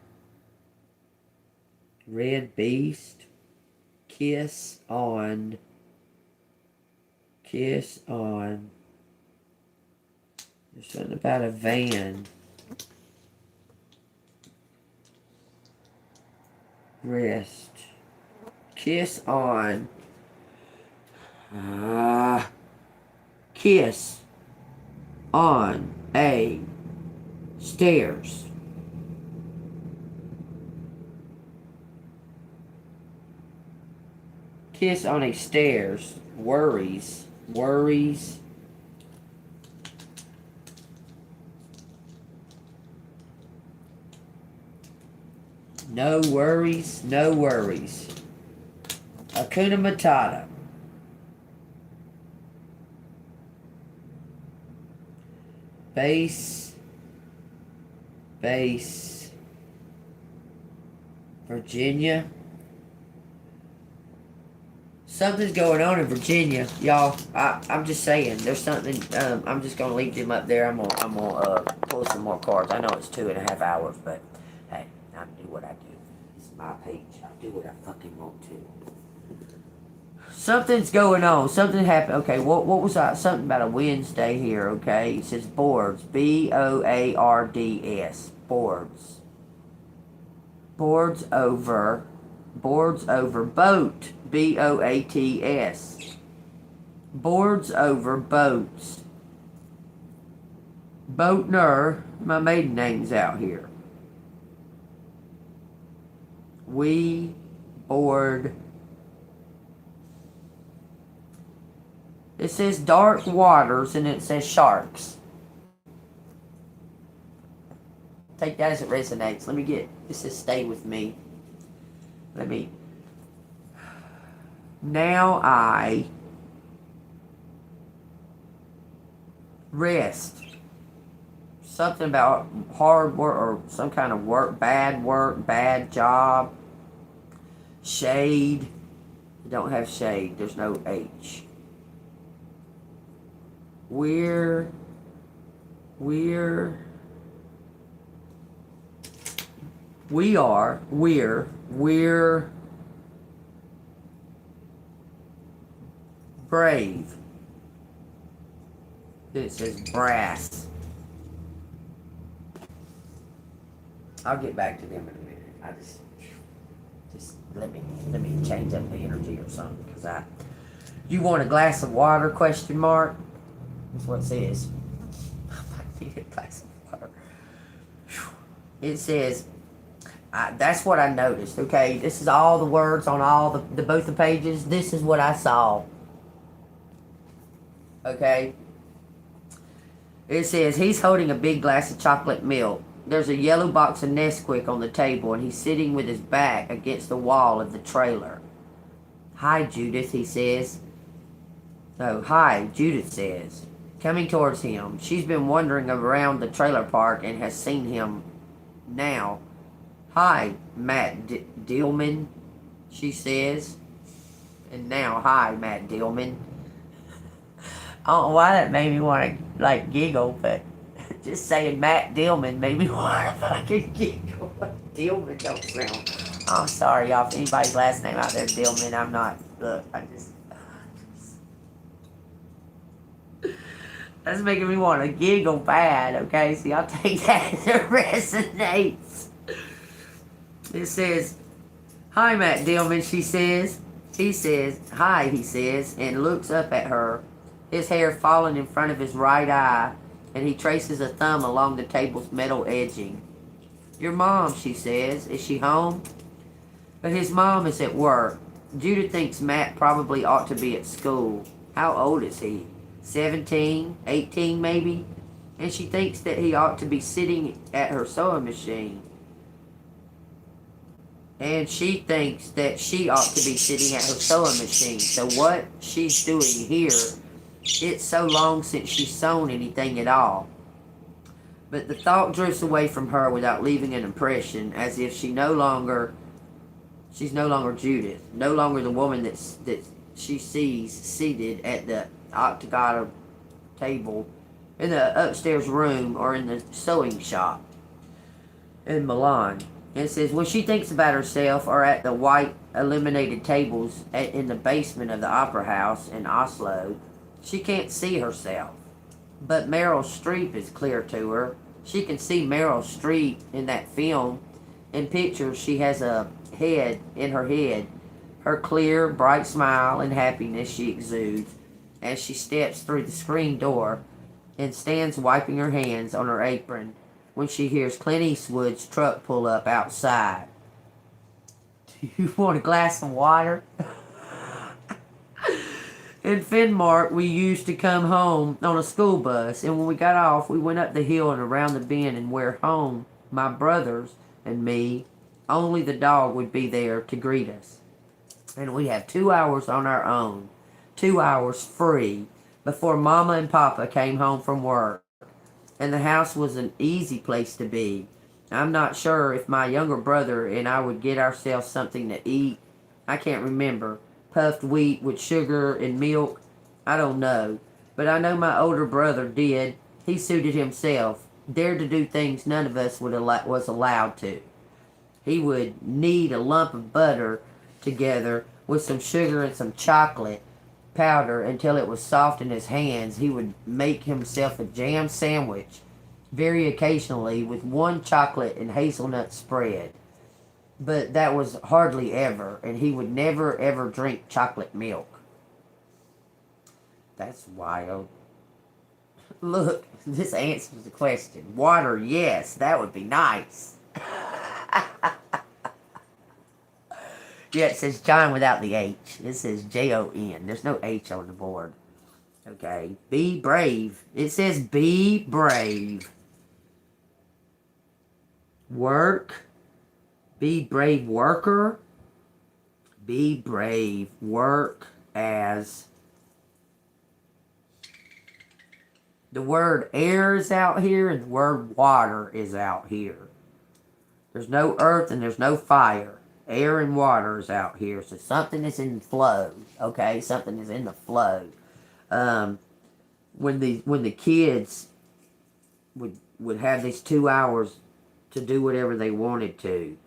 Red beast. Kiss on. There's something about a van. Rest. Kiss on. Kiss on a stairs. Kiss on a stairs. Worries. Worries. No worries. No worries. Hakuna Matata. Base. Base. Virginia. Something's going on in Virginia, y'all. I'm just saying, there's something. I'm just gonna leave them up there. I'm gonna pull some more cards. I know it's 2.5 hours, but hey, I do what I do. It's my page. I do what I fucking want to. Something's going on. Something happened. Okay, what was that? Something about a Wednesday here. Okay, it says boards. BOARDS. Boards. Boards over. Boards over boat. BOATS. Boards over boats. Boatner. My maiden name's out here. We board. It says dark waters and it says sharks. Take that as it resonates. Let me get. This says stay with me. Let me. Now I rest. Something about hard work or some kind of work, bad job. Shade. Don't have shade. There's no H. We're brave. Then it says brass. I'll get back to them in a minute. I just let me change up the energy or something, because you want a glass of water, question mark? That's what it says. I might need a glass of water. It says, that's what I noticed, okay? This is all the words on all the both the pages. This is what I saw. Okay? It says, he's holding a big glass of chocolate milk. There's a yellow box of Nesquik on the table, and he's sitting with his back against the wall of the trailer. Hi, Judith, he says. Oh, hi, Judith says. Coming towards him. She's been wandering around the trailer park and has seen him now. Hi, Matt Dillman, she says. And now, hi, Matt Dillman. I don't know why that made me want to, like, giggle, but just saying Matt Dillman made me want to fucking giggle. Dillman don't sound. I'm sorry, y'all. If anybody's last name out there, Dillman, I'm not. Look, that's making me want to giggle bad, okay? See, I'll take that as it resonates. It says, hi, Matt Dillman, she says. He says, hi, he says, and looks up at her. His hair falling in front of his right eye, and he traces a thumb along the table's metal edging. Your mom, she says. Is she home? But his mom is at work. Judith thinks Matt probably ought to be at school. How old is he? 17, 18 maybe? And she thinks that he ought to be sitting at her sewing machine. And she thinks that she ought to be sitting at her sewing machine. So what she's doing here, it's so long since she's sewn anything at all. But the thought drifts away from her without leaving an impression, as if she's no longer Judith, no longer the woman that she sees seated at the octagon table in the upstairs room or in the sewing shop in Milan. And it says, when she thinks about herself or at the white illuminated tables in the basement of the opera house in Oslo, she can't see herself. But Meryl Streep is clear to her. She can see Meryl Streep in that film. In pictures, she has a head, in her head. Her clear, bright smile and happiness she exudes as she steps through the screen door and stands wiping her hands on her apron when she hears Clint Eastwood's truck pull up outside. Do you want a glass of water? In Finnmark, we used to come home on a school bus, and when we got off, we went up the hill and around the bend and where home, my brothers and me, only the dog would be there to greet us. And we'd have 2 hours on our own, 2 hours free, before Mama and Papa came home from work. And the house was an easy place to be. I'm not sure if my younger brother and I would get ourselves something to eat. I can't remember. Puffed wheat with sugar and milk. I don't know. But I know my older brother did. He suited himself. Dared to do things none of us was allowed to. He would knead a lump of butter together with some sugar and some chocolate powder until it was soft in his hands. He would make himself a jam sandwich, very occasionally, with one chocolate and hazelnut spread. But that was hardly ever, and he would never ever drink chocolate milk. That's wild. Look, this answers the question. Water, yes, that would be nice. Yeah, it says John without the H. It says Jon. There's no H on the board. Okay. Be brave. It says be brave. Work. Be brave worker. Be brave. Work as. The word air is out here and the word water is out here. There's no earth and there's no fire. Air and water is out here. So something is in flow. Okay? Something is in the flow. When the kids would have these 2 hours to do whatever they wanted to,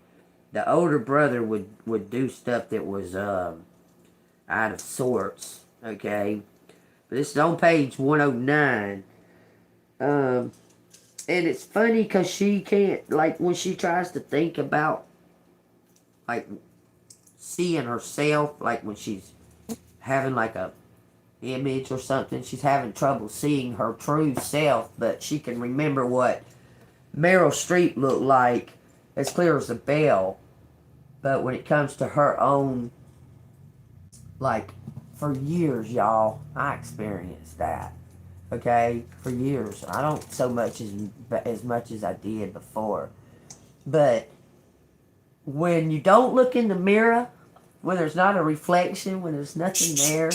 the older brother would do stuff that was out of sorts. Okay? But this is on page 109. And it's funny because she can't, like, when she tries to think about, like, seeing herself, like, when she's having, like, a image or something, she's having trouble seeing her true self, but she can remember what Meryl Streep looked like as clear as a bell. But when it comes to her own, like, for years, y'all, I experienced that. Okay, for years. I don't so much as much as I did before. But when you don't look in the mirror, when there's not a reflection, when there's nothing there,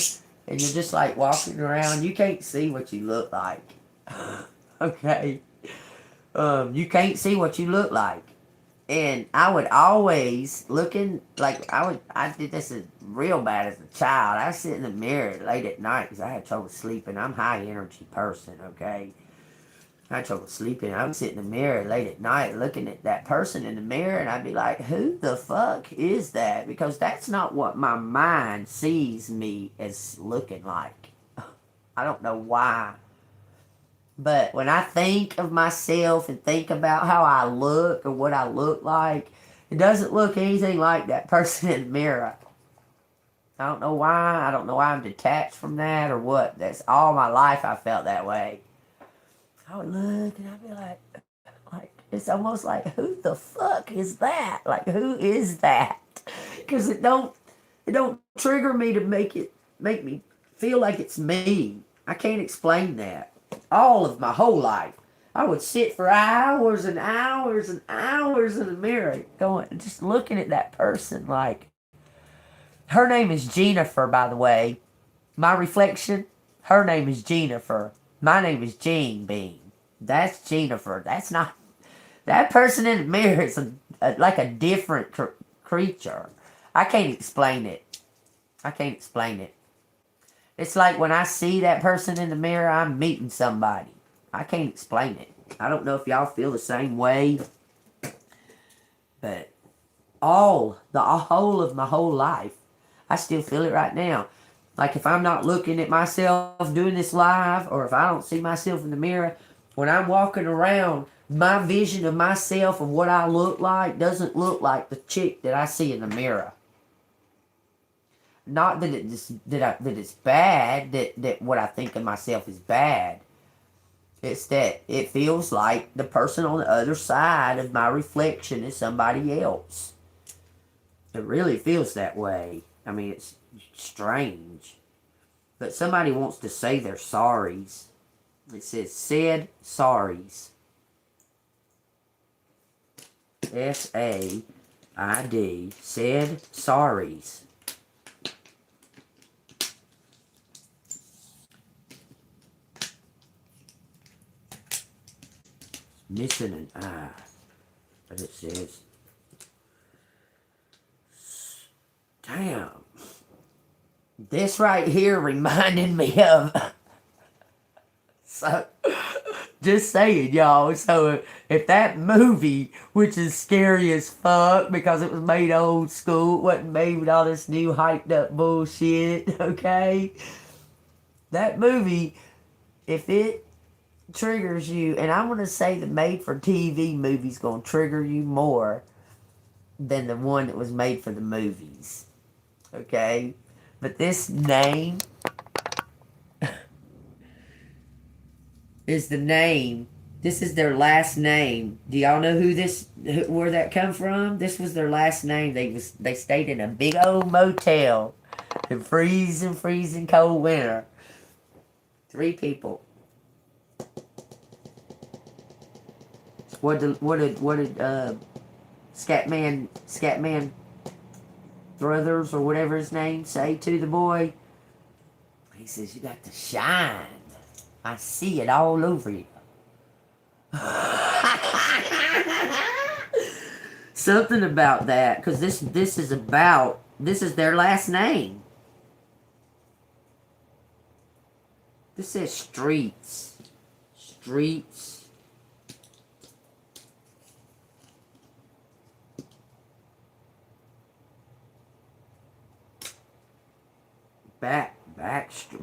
and you're just like walking around, you can't see what you look like. Okay, you can't see what you look like. And I would always I did this real bad as a child. I sit in the mirror late at night because I had trouble sleeping. I'm a high energy person, okay? I had trouble sleeping. I would sit in the mirror late at night looking at that person in the mirror, and I'd be like, who the fuck is that? Because that's not what my mind sees me as looking like. I don't know why. But when I think of myself and think about how I look or what I look like, it doesn't look anything like that person in the mirror. I don't know why. I don't know why I'm detached from that or what. That's all my life I felt that way. I would look and I'd be like, it's almost like, who the fuck is that? Like, who is that? Because it don't trigger me to make me feel like it's me. I can't explain that. All of my whole life, I would sit for hours and hours and hours in the mirror, just looking at that person. Like, her name is Jennifer, by the way. My reflection, her name is Jennifer. My name is JEANBEAN. That's Jennifer. That's not that person in the mirror. Is like a different creature. I can't explain it. I can't explain it. It's like when I see that person in the mirror, I'm meeting somebody. I can't explain it. I don't know if y'all feel the same way. But the whole of my whole life, I still feel it right now. Like if I'm not looking at myself doing this live, or if I don't see myself in the mirror, when I'm walking around my vision of myself and what I look like doesn't look like the chick that I see in the mirror. Not that it's bad, that what I think of myself is bad. It's that it feels like the person on the other side of my reflection is somebody else. It really feels that way. I mean, it's strange. But somebody wants to say their sorries. It says, said sorries. S-A-I-D. Said sorries. Missing an I. But it says, damn. This right here reminded me of, so, just saying, y'all. So, if that movie, which is scary as fuck because it was made old school, it wasn't made with all this new hyped up bullshit, okay? That movie, if it triggers you, and I'm going to say the made-for-TV movie's going to trigger you more than the one that was made for the movies, okay? But this name is the name. This is their last name. Do y'all know where that come from? This was their last name. They stayed in a big old motel in freezing cold winter. 3 people. What did Scatman Brothers or whatever his name say to the boy? He says, you got to shine. I see it all over you. Something about that, because this is their last name. This says streets. Streets.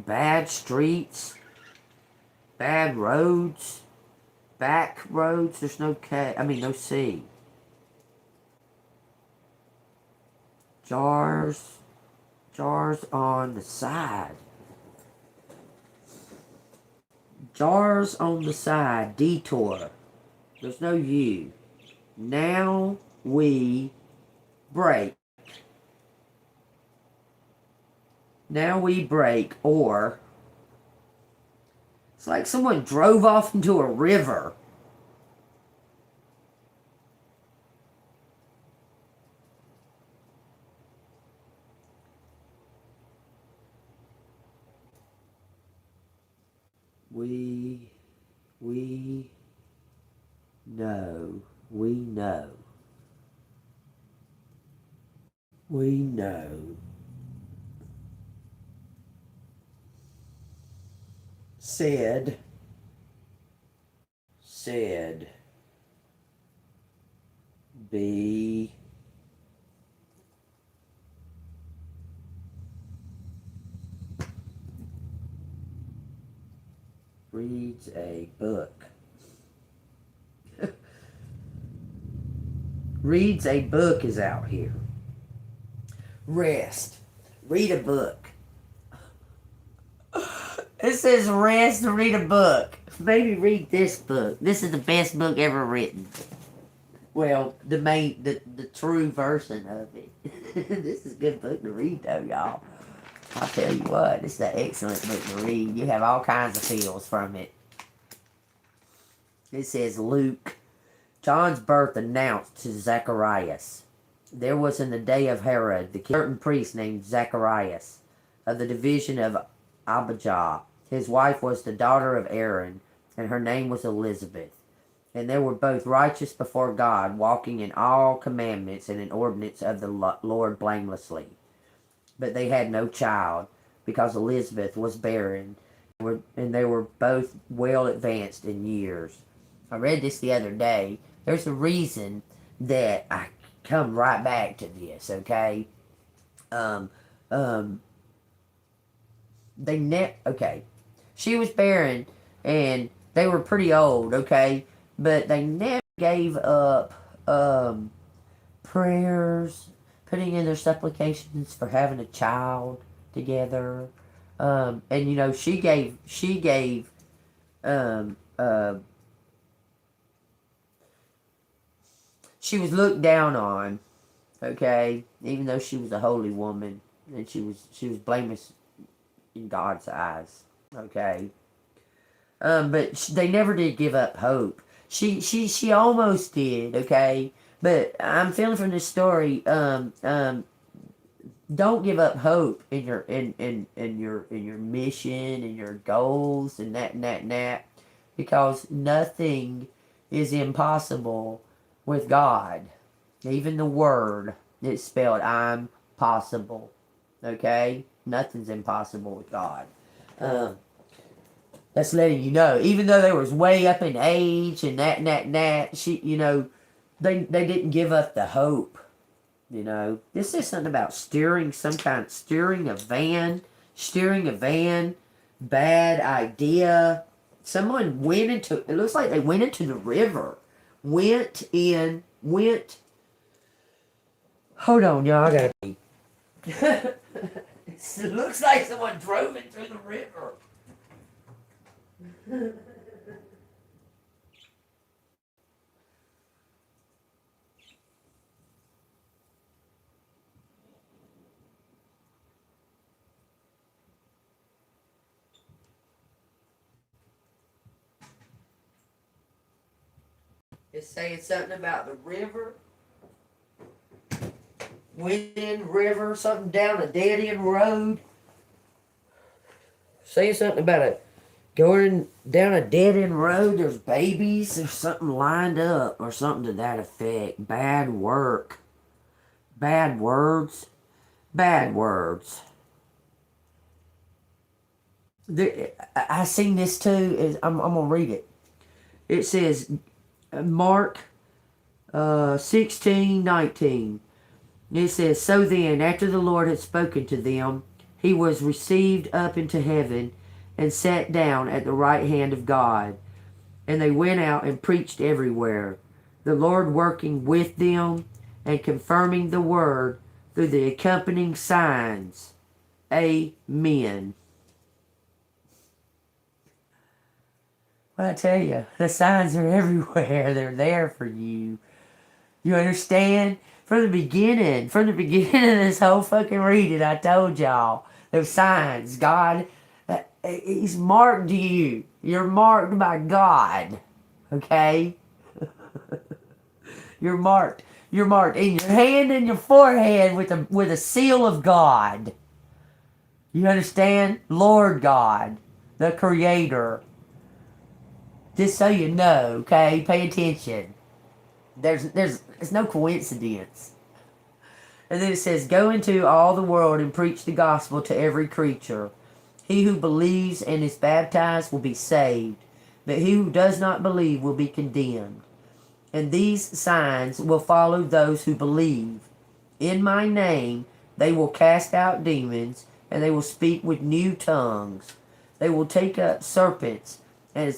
Bad streets, bad roads, back roads. There's no K. I mean no C. Jars on the side. Jars on the side. Detour. There's no U. Now we break. Now we break, or it's like someone drove off into a river. We know. We know. We know. Said, be, reads a book. Reads a book is out here. Rest. Read a book. It says rest to read a book. Maybe read this book. This is the best book ever written. Well, the true version of it. This is a good book to read though, y'all. I'll tell you what, this is an excellent book to read. You have all kinds of feels from it. It says Luke. John's birth announced to Zacharias. There was in the day of Herod, the certain priest named Zacharias, of the division of Abijah. His wife was the daughter of Aaron, and her name was Elizabeth. And they were both righteous before God, walking in all commandments and in ordinance of the Lord blamelessly. But they had no child, because Elizabeth was barren, and they were both well advanced in years. I read this the other day. There's a reason that I come right back to this, okay? Okay. She was barren, and they were pretty old, okay? but they never gave up prayers, putting in their supplications for having a child together. And you know, she gave um, uh, she was looked down on, okay, even though she was a holy woman, and she was blameless in God's eyes, okay. But they never did give up hope. She almost did, okay. But I'm feeling from this story, don't give up hope in your in your mission and your goals and that, because nothing is impossible with God. Even the word is spelled I'm possible. Okay? Nothing's impossible with God. That's letting you know. Even though they was way up in age and that, she, you know, they didn't give up the hope. You know, this is something about steering a van, bad idea. Someone went into, it looks like they went into the river. Hold on, y'all, I gotta pee. It looks like someone drove into the river. It's saying something about the river. Wind river, something down a dead end road. Saying something about it going down a dead end road. There's babies. There's something lined up or something to that effect. Bad work. Bad words. Bad words. I seen this too. I'm gonna read it. It says Mark 16:19. It says, so then, after the Lord had spoken to them, he was received up into heaven and sat down at the right hand of God. And they went out and preached everywhere, the Lord working with them and confirming the word through the accompanying signs. Amen. Well, I tell you, the signs are everywhere. They're there for you. You understand? From the beginning of this whole fucking reading, I told y'all, those signs, God, he's marked you. You're marked by God. Okay? You're marked. You're marked in your hand and your forehead with a seal of God. You understand? Lord God, the Creator. Just so you know, okay? Pay attention. There's no coincidence. And then it says, go into all the world and preach the gospel to every creature. He who believes and is baptized will be saved, but he who does not believe will be condemned. And these signs will follow those who believe. In my name they will cast out demons, and they will speak with new tongues. They will take up serpents, and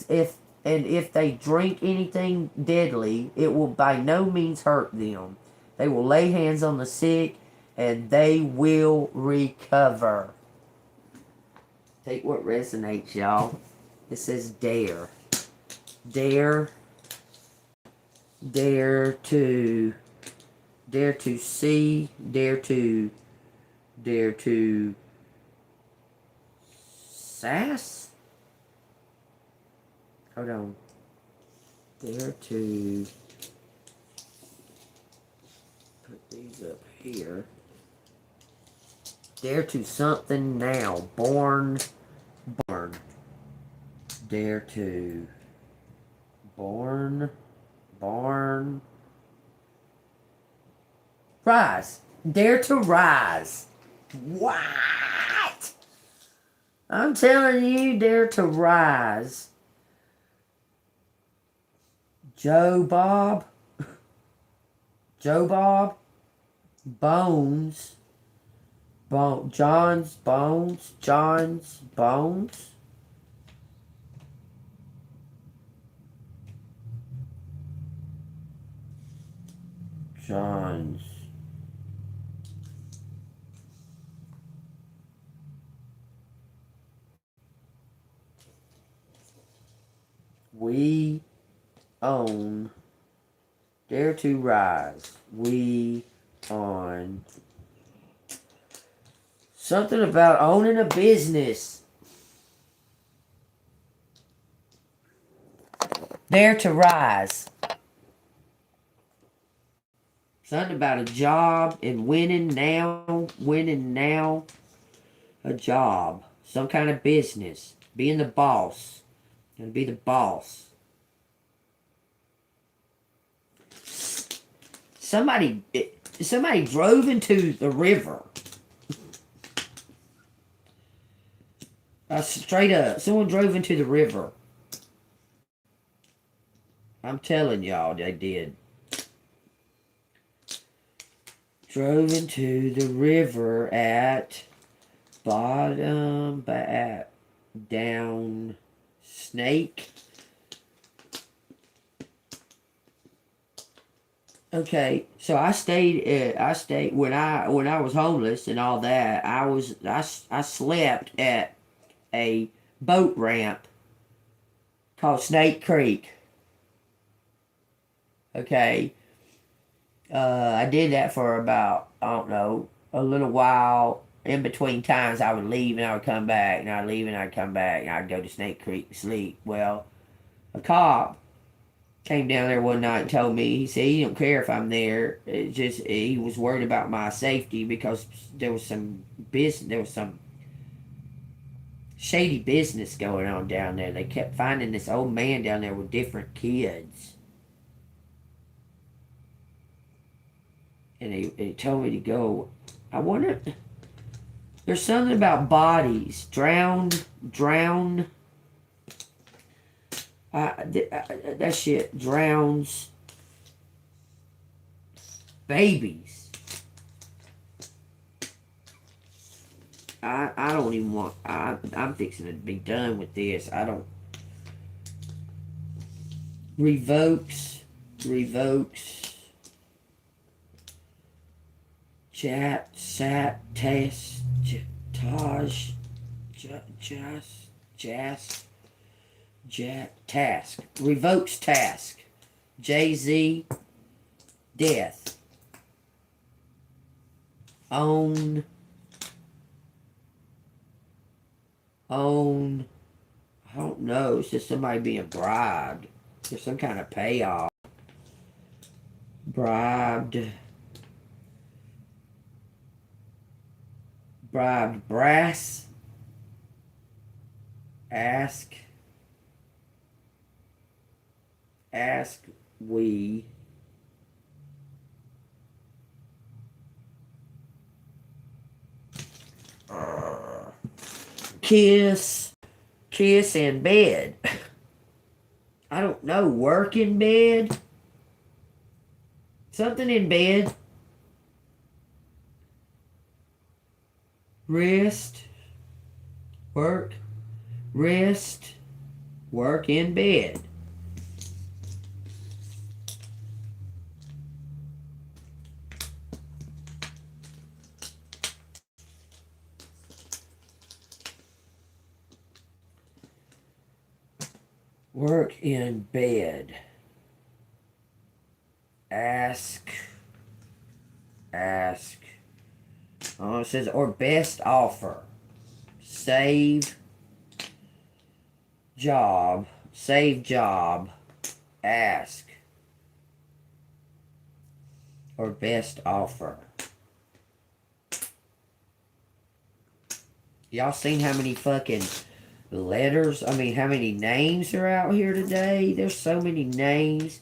if they drink anything deadly, it will by no means hurt them. They will lay hands on the sick, and they will recover. Take what resonates, y'all. It says dare. Dare to see, dare to sass. Hold on. Dare to put these up here. Dare to something now. Born. Dare to. Born. Rise. Dare to rise. What? I'm telling you, dare to rise. Joe Bob. Bones. John's Bones. Sons. We own. Dare to rise. We on. Something about owning a business. Dare to rise. Something about a job and winning now. Winning now. A job. Some kind of business. Being the boss. Gonna be the boss. Somebody drove into the river. Straight up. Someone drove into the river. I'm telling y'all, they did. Drove into the river at bottom, at down snake. Okay, so I stayed when I was homeless and all that. I slept at a boat ramp called Snake Creek. Okay. I did that for about, I don't know, a little while. In between times, I would leave and I would come back, and I'd leave and I'd come back, and I'd go to Snake Creek to sleep. Well, a cop came down there one night and told me, he said he don't care if I'm there. It just, he was worried about my safety because there was some shady business going on down there. They kept finding this old man down there with different kids. And he told me to go. I wonder, there's something about bodies. Drown. That shit drowns babies. I don't even want, I'm fixing to be done with this. I don't. Revokes. Task. Revokes task. Jay-Z. Death. Own. I don't know. It's just somebody being bribed. There's some kind of payoff. Bribed brass. Ask we. Kiss in bed. I don't know. Work in bed. Something in bed. Rest. Work. Rest. Work in bed. Work in bed. Ask. Oh, it says, or best offer. Save job. Ask. Or best offer. Y'all seen how many fucking letters, how many names are out here today? There's so many names.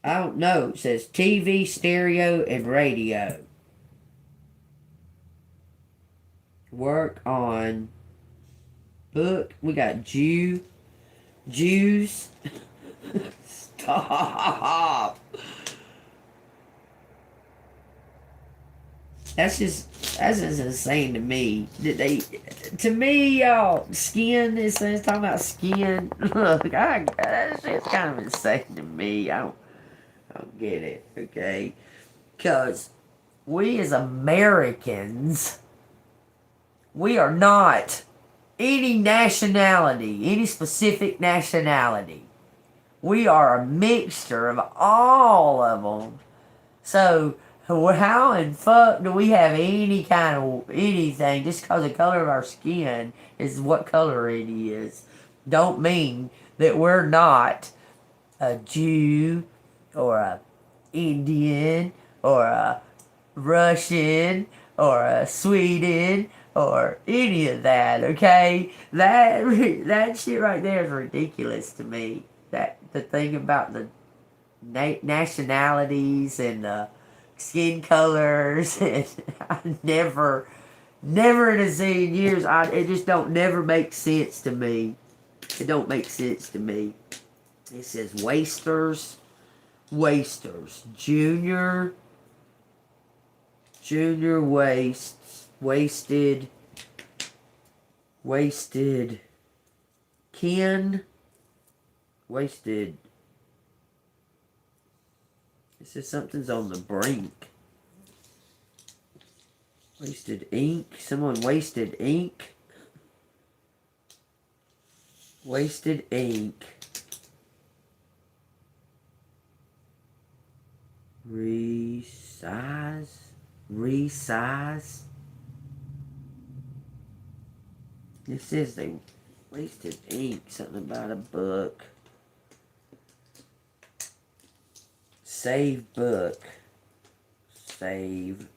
I don't know. It says TV, stereo, and radio. Work on book. We got Jews. Stop. That's just insane to me. To me, y'all, skin, it's talking about skin. Look, that's just kind of insane to me. I don't get it, okay? Because we as Americans, we are not any nationality, any specific nationality. We are a mixture of all of them. So, how in fuck do we have any kind of anything just because the color of our skin is what color it is? Don't mean that we're not a Jew or a Indian or a Russian or a Sweden or any of that, okay? That shit right there is ridiculous to me. That the thing about the nationalities and skin colors, and I never in a zillion years, it just don't never make sense to me. It don't make sense to me. It says wasters, junior wastes, wasted, kin, wasted. It says something's on the brink. Wasted ink. Someone wasted ink. Wasted ink. Resize. It says they wasted ink. Something about a book. Save book. Save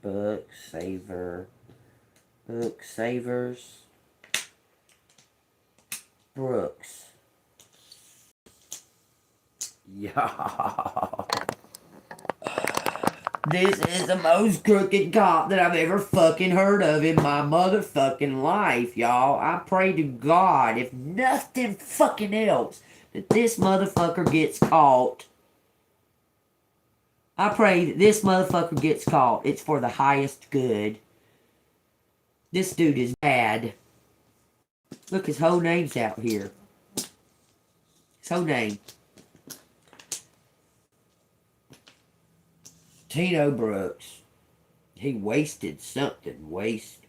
book. Saver. Book savers. Brooks. Y'all. This is the most crooked cop that I've ever fucking heard of in my motherfucking life, y'all. I pray to God, if nothing fucking else, that this motherfucker gets caught. I pray that this motherfucker gets caught. It's for the highest good. This dude is bad. Look, his whole name's out here. His whole name. Tino Brooks. He wasted something. Was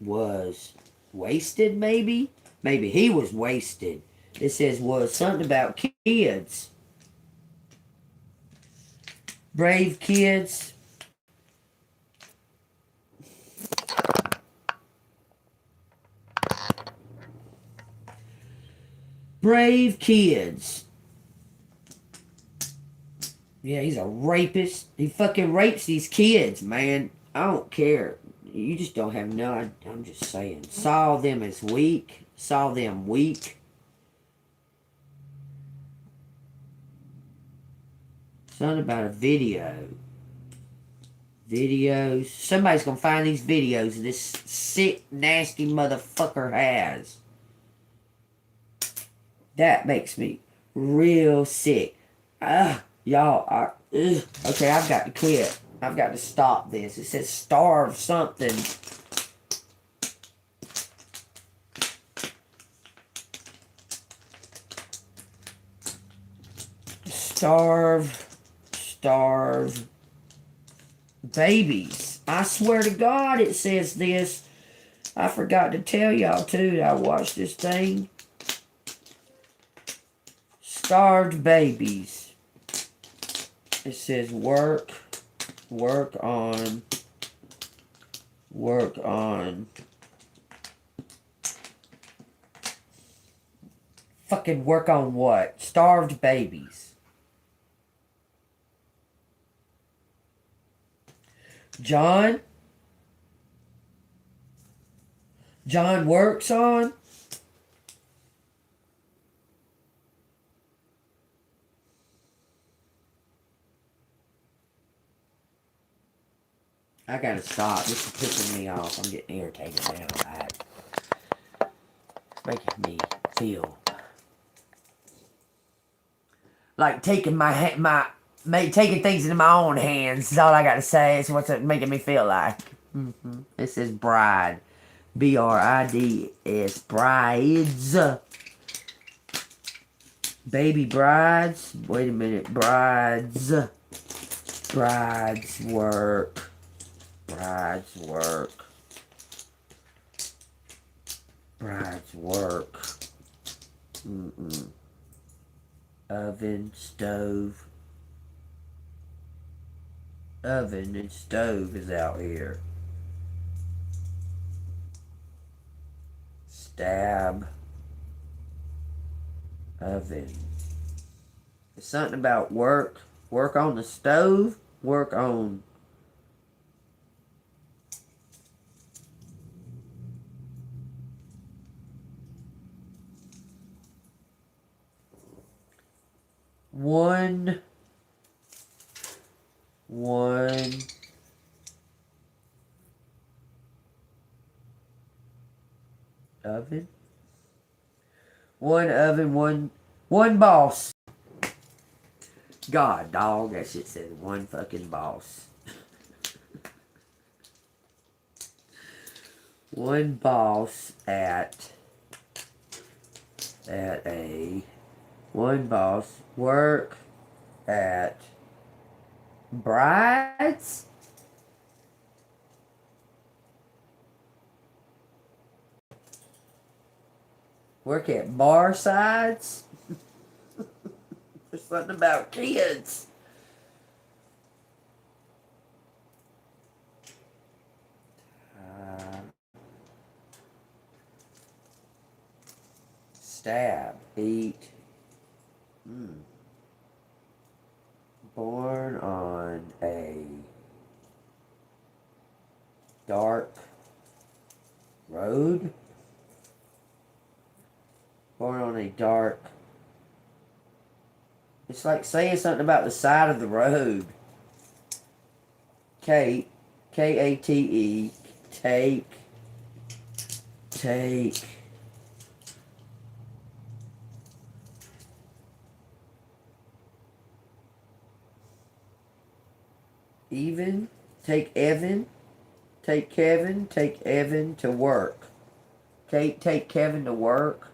wasted, maybe? Maybe he was wasted. It says was something about kids. Brave kids. Brave kids. Yeah, he's a rapist. He fucking rapes these kids, man. I don't care. You just don't have no... I'm just saying. Saw them as weak. Saw them weak. Something about a video. Videos. Somebody's gonna find these videos this sick, nasty motherfucker has. That makes me real sick. Y'all, okay, I've got to quit. I've got to stop this. It says starve something. Starve babies. I swear to God it says this. I forgot to tell y'all too that I watched this thing. Starved babies. It says work on. Fucking work on what? Starved babies. John works on. I gotta stop. This is pissing me off. I'm getting irritated now. It's making me feel like taking taking things into my own hands is all I gotta say. It's what's it making me feel like. This is bride. B-R-I-D-S. Brides. Baby brides. Wait a minute. Brides. Bride's work. Bride's work. Bride's work. Oven, stove. Oven and stove is out here. Stab. Oven. It's something about work. Work on the stove. Work on one oven. One oven, one boss. God, dog, that shit says one fucking boss. One boss at a one boss work at brides. Work at bar sides. There's something about kids. Stab. Eat. Born on a dark road. Born on a dark. It's like saying something about the side of the road. Kate. Kate. Take. Even. Take Evan. Take Kevin. Take Evan to work. Kate, take Kevin to work.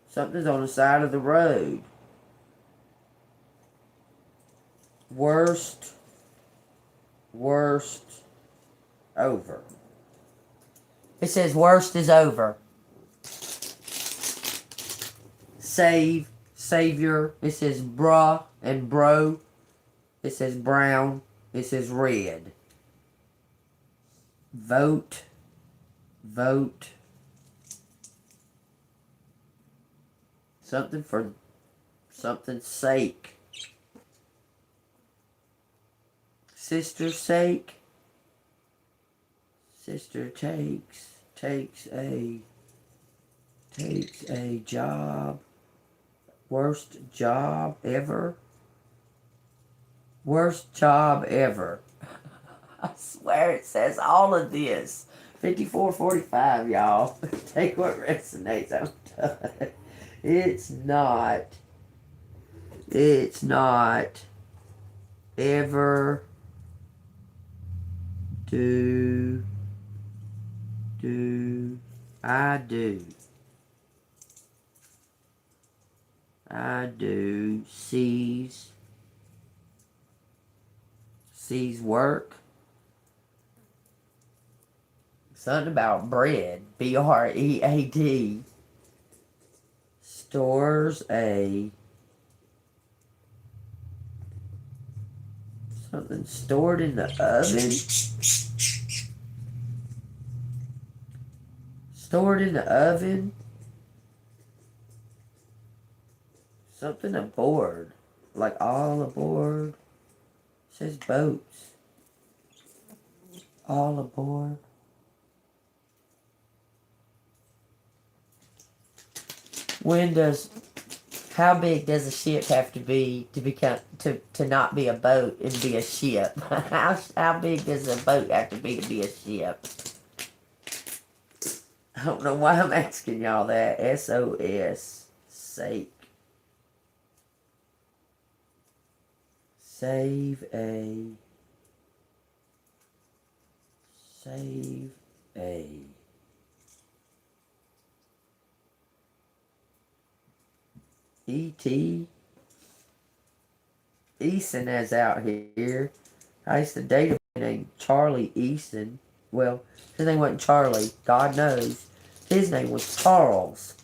Something's on the side of the road. Worst over. It says worst is over. Savior. It says bruh and bro. It says brown. It says red. Vote. Something for something's sake. Sister's sake. Sister takes a job. Worst job ever. Worst job ever. I swear it says all of this. 54:45, y'all. Take what resonates. I'm done. It's not ever do I do sees work. Something about bread. BREAD. Stores a something stored in the oven. Stored in the oven. Something aboard. Like all aboard. It says boats. All aboard. How big does a ship have to be to not be a boat and be a ship? How big does a boat have to be a ship? I don't know why I'm asking y'all that. SOS. Sake. Save a. E.T. Easton is out here. I used to date a man named Charlie Easton. Well, his name wasn't Charlie. God knows. His name was Charles.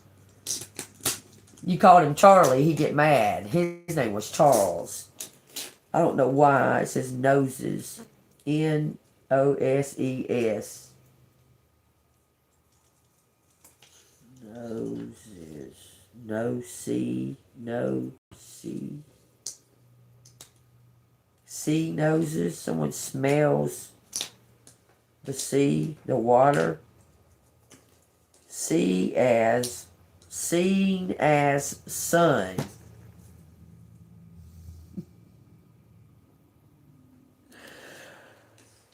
You called him Charlie, he'd get mad. His name was Charles. I don't know why. It says noses. Noses. Noses. No see. No see. See noses. Someone smells the sea, the water. See as, seen as sun.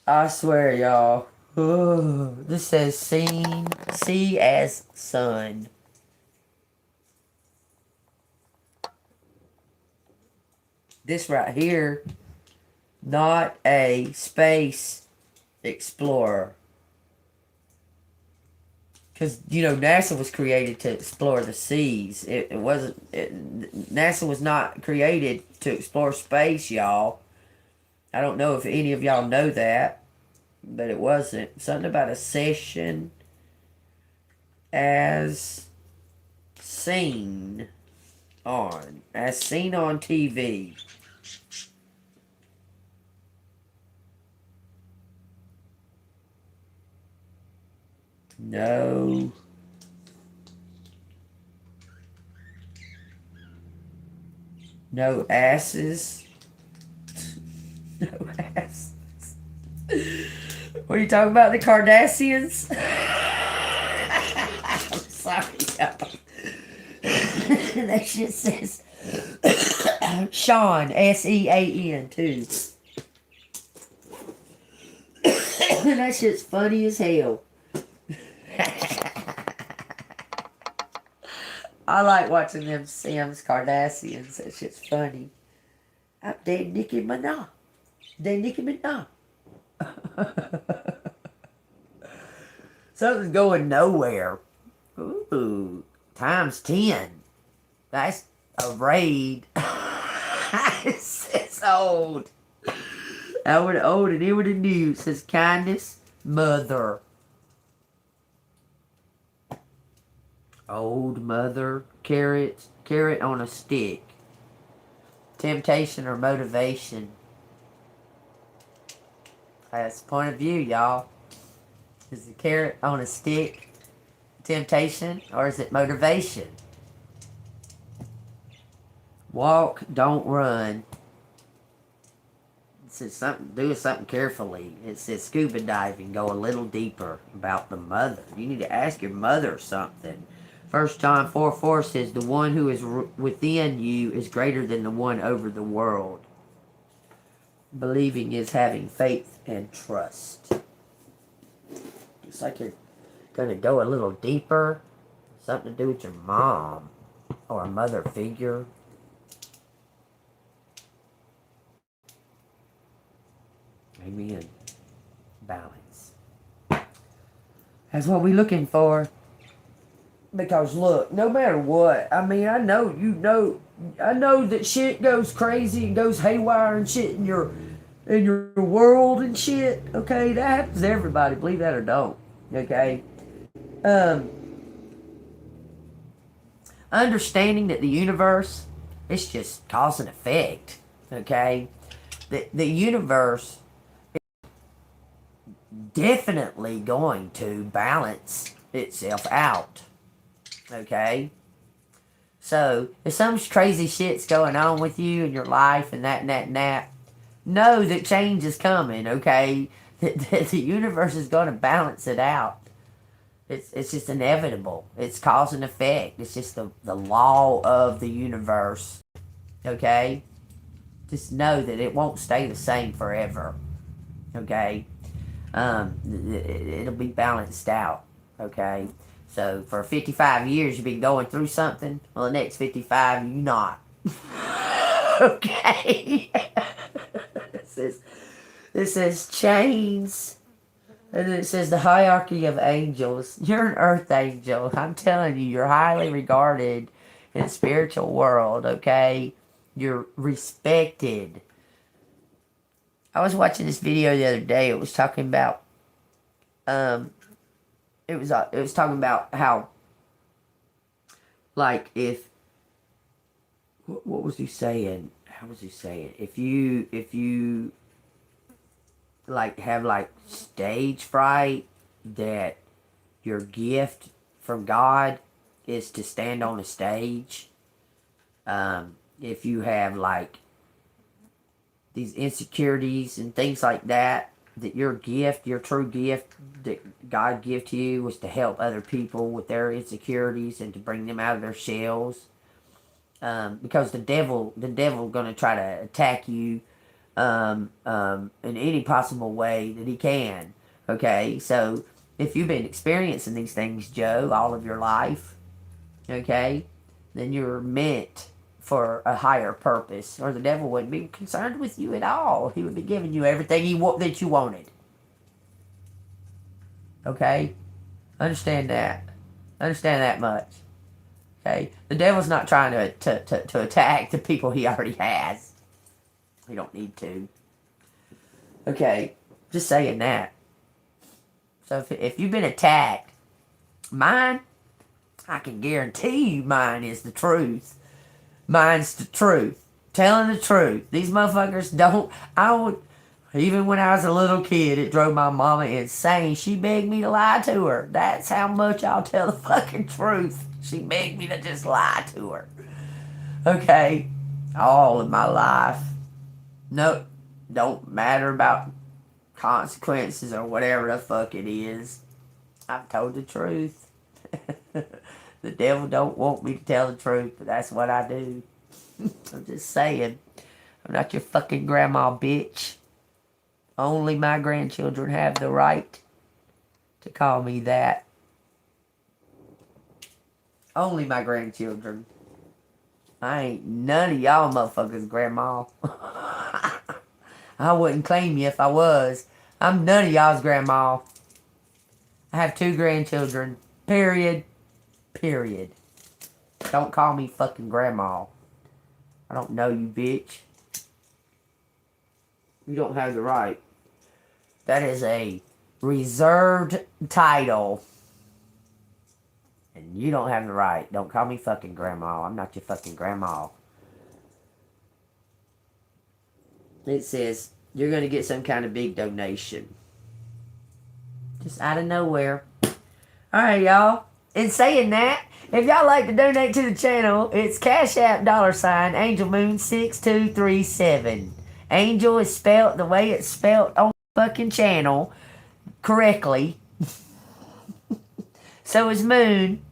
I swear, y'all. This says seen, see as sun. This right here, not a space explorer. Because, you know, NASA was created to explore the seas. NASA was not created to explore space, y'all. I don't know if any of y'all know that, but it wasn't. Something about a session as seen on TV. No. No asses. No asses. What are you talking about? The Kardashians? I'm sorry, y'all. That shit says Sean, S-E-A-N, too. That shit's funny as hell. I like watching them Sims Kardashians. That shit's funny. I'm dead Nicki Minaj. Dead Nicki Minaj. Something's going nowhere. Ooh, times 10. That's a raid. It's old. I would old and it would have new. It says kindness, mother. Old mother, carrot on a stick. Temptation or motivation. That's the point of view, y'all. Is the carrot on a stick temptation or is it motivation? Walk, don't run. It says do something carefully. It says scuba diving, go a little deeper about the mother. You need to ask your mother something. 1 John 4:4 says, the one who is within you is greater than the one over the world. Believing is having faith and trust. It's like you're going to go a little deeper. Something to do with your mom or a mother figure. Amen. Balance. That's what we're looking for. Because look, no matter what, I mean, I know that shit goes crazy and goes haywire and shit in your world and shit. Okay, that happens to everybody, believe that or don't. Okay, understanding that the universe is just cause and effect. Okay, the universe is definitely going to balance itself out. Okay, so if some crazy shit's going on with you in your life and that, know that change is coming. Okay, the universe is going to balance it out. It's just inevitable. It's cause and effect. It's just the law of the universe. Okay, just know that it won't stay the same forever. Okay, it'll be balanced out. Okay. So, for 55 years, you've been going through something. Well, the next 55, you're not. Okay? It says chains. And then it says the hierarchy of angels. You're an earth angel. I'm telling you, you're highly regarded in the spiritual world, okay? You're respected. I was watching this video the other day. It was talking about, it was talking about how, like, if, what was he saying? How was he saying? If you like have like stage fright, that your gift from God is to stand on a stage. If you have like these insecurities and things like that, that your gift, your true gift that God gave to you was to help other people with their insecurities and to bring them out of their shells. Because the devil gonna try to attack you in any possible way that he can. Okay, so if you've been experiencing these things, Joe, all of your life, okay, then you're meant for a higher purpose, or the devil wouldn't be concerned with you at all. He would be giving you everything that you wanted. Okay, understand that. Understand that much. Okay, the devil's not trying to attack the people he already has. He don't need to. Okay, just saying that. So if you've been attacked, mine, I can guarantee you mine is the truth. Mine's the truth. Telling the truth. These motherfuckers don't... Even when I was a little kid, it drove my mama insane. She begged me to lie to her. That's how much I'll tell the fucking truth. She begged me to just lie to her. Okay? All of my life. No, don't matter about consequences or whatever the fuck it is. I've told the truth. The devil don't want me to tell the truth, but that's what I do. I'm just saying. I'm not your fucking grandma, bitch. Only my grandchildren have the right to call me that. Only my grandchildren. I ain't none of y'all motherfuckers, grandma. I wouldn't claim you if I was. I'm none of y'all's grandma. I have 2 grandchildren. Period. Period. Don't call me fucking grandma. I don't know you, bitch. You don't have the right. That is a reserved title. And you don't have the right. Don't call me fucking grandma. I'm not your fucking grandma. It says you're going to get some kind of big donation. Just out of nowhere. Alright, y'all. In saying that, if y'all like to donate to the channel, it's Cash App $ ANGELMOON 6237. Angel is spelled the way it's spelled on the fucking channel correctly. So is Moon.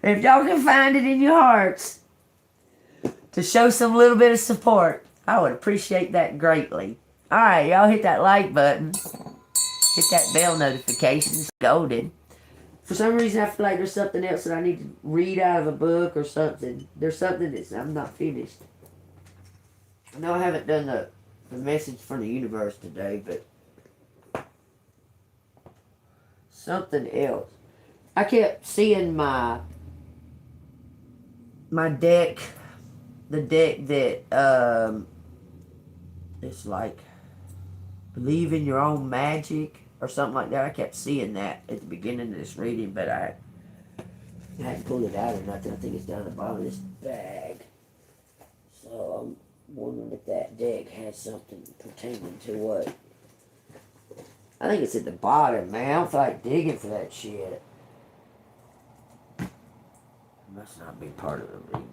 If y'all can find it in your hearts to show some little bit of support, I would appreciate that greatly. Alright, y'all hit that like button. Hit that bell notification. It's golden. For some reason, I feel like there's something else that I need to read out of a book or something. There's something that I'm not finished. I know I haven't done the message from the universe today, but something else. I kept seeing my deck, the deck that it's like believe in your own magic or something like that. I kept seeing that at the beginning of this reading, but I hadn't pulled it out or nothing. I think it's down the bottom of this bag. So I'm wondering if that deck has something pertaining to what. I think it's at the bottom, man. I don't feel like digging for that shit. It must not be part of the reading.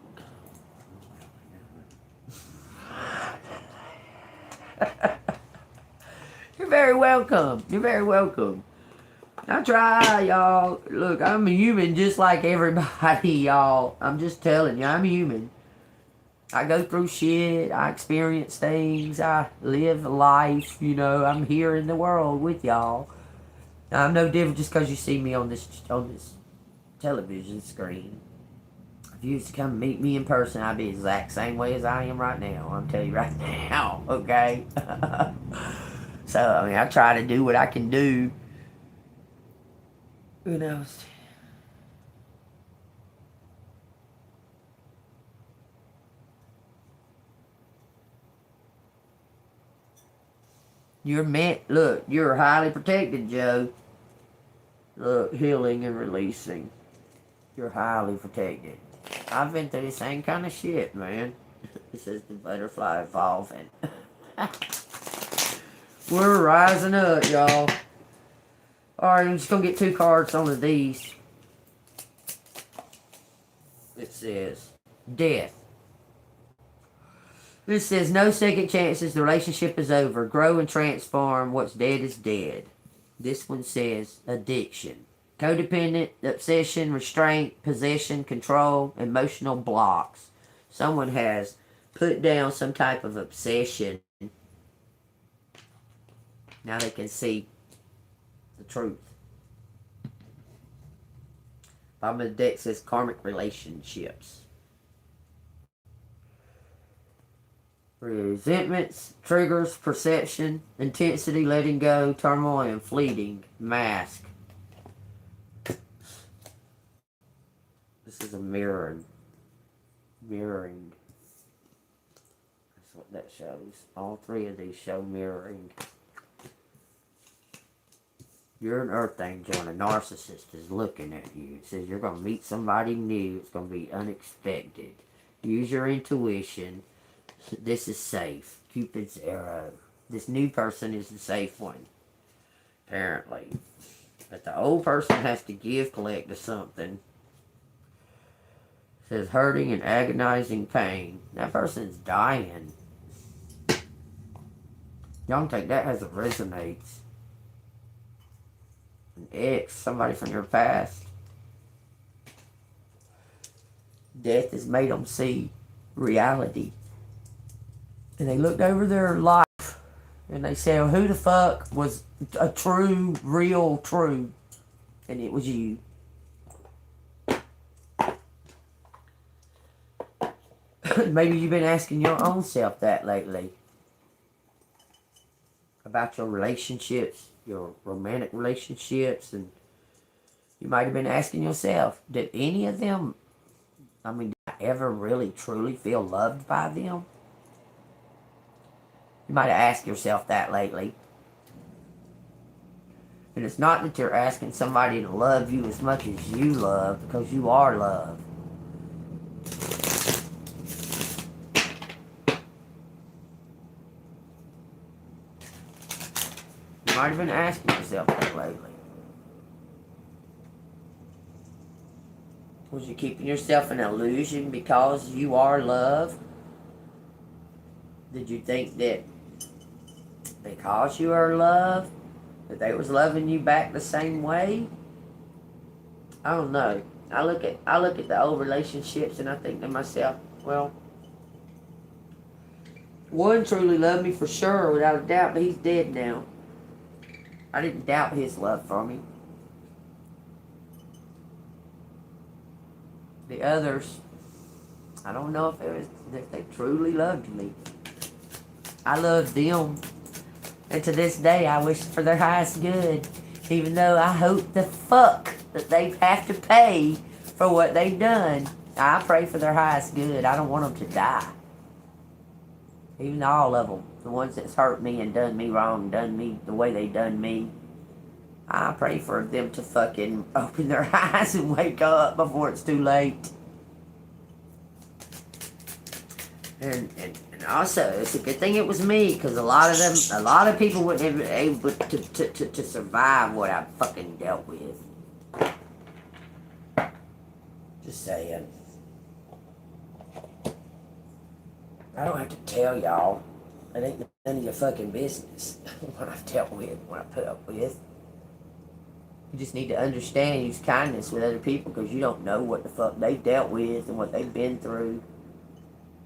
You're very welcome. You're very welcome. I try, y'all. Look, I'm a human just like everybody, y'all. I'm just telling you, I'm human. I go through shit. I experience things. I live life, you know. I'm here in the world with y'all. I'm no different just because you see me on this television screen. If you used to come meet me in person, I'd be the exact same way as I am right now. I'm telling you right now, okay? So, I mean, I try to do what I can do Who knows? You're meant, look, you're highly protected, Joe. Look, healing and releasing. You're highly protected. I've been through the same kind of shit, man. This is the butterfly evolving. We're rising up, y'all. Alright, I'm just going to get 2 cards on these. It says, death. This says, no second chances. The relationship is over. Grow and transform. What's dead is dead. This one says, addiction. Codependent, obsession, restraint, possession, control, emotional blocks. Someone has put down some type of obsession. Now they can see the truth. Bottom of the deck says karmic relationships. Resentments, triggers, perception, intensity, letting go, turmoil, and fleeting. Mask. This is a mirroring. Mirroring. That's what that shows. All 3 of these show mirroring. You're an earth angel and a narcissist is looking at you. It says you're going to meet somebody new. It's going to be unexpected. Use your intuition. This is safe. Cupid's arrow. This new person is the safe one. Apparently. But the old person has to give, collect, or something. It says hurting and agonizing pain. That person's dying. Y'all can take that as it resonates. An ex, somebody from your past. Death has made them see reality. And they looked over their life and they said, well, who the fuck was a true, real, true? And it was you. Maybe you've been asking your own self that lately. About your relationships, your romantic relationships. And you might have been asking yourself, did any of them, did I ever really, truly feel loved by them? You might have asked yourself that lately. And it's not that you're asking somebody to love you as much as you love, because you are loved. You might have been asking yourself that lately. Was you keeping yourself in an illusion because you are loved? Did you think that because you are loved, that they was loving you back the same way? I don't know. I look at the old relationships and I think to myself, well, one truly loved me for sure, without a doubt, but he's dead now. I didn't doubt his love for me. The others, I don't know if they truly loved me. I loved them. And to this day, I wish for their highest good. Even though I hope the fuck that they have to pay for what they've done. I pray for their highest good. I don't want them to die. Even all of them. The ones that's hurt me and done me wrong, done me the way they done me. I pray for them to fucking open their eyes and wake up before it's too late. And also, it's a good thing it was me, because a lot of people wouldn't have been able to survive what I fucking dealt with. Just saying. I don't have to tell y'all. It ain't none of your fucking business what I've dealt with, what I put up with. You just need to understand and use kindness with other people, because you don't know what the fuck they've dealt with and what they've been through.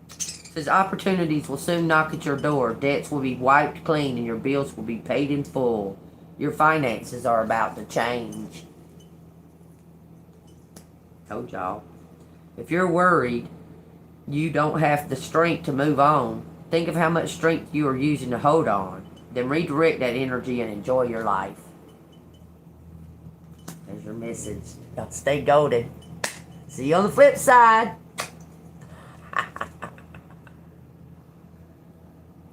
It says opportunities will soon knock at your door. Debts will be wiped clean and your bills will be paid in full. Your finances are about to change. Told y'all. If you're worried you don't have the strength to move on, think of how much strength you are using to hold on. Then redirect that energy and enjoy your life. There's your message. Y'all stay golden. See you on the flip side.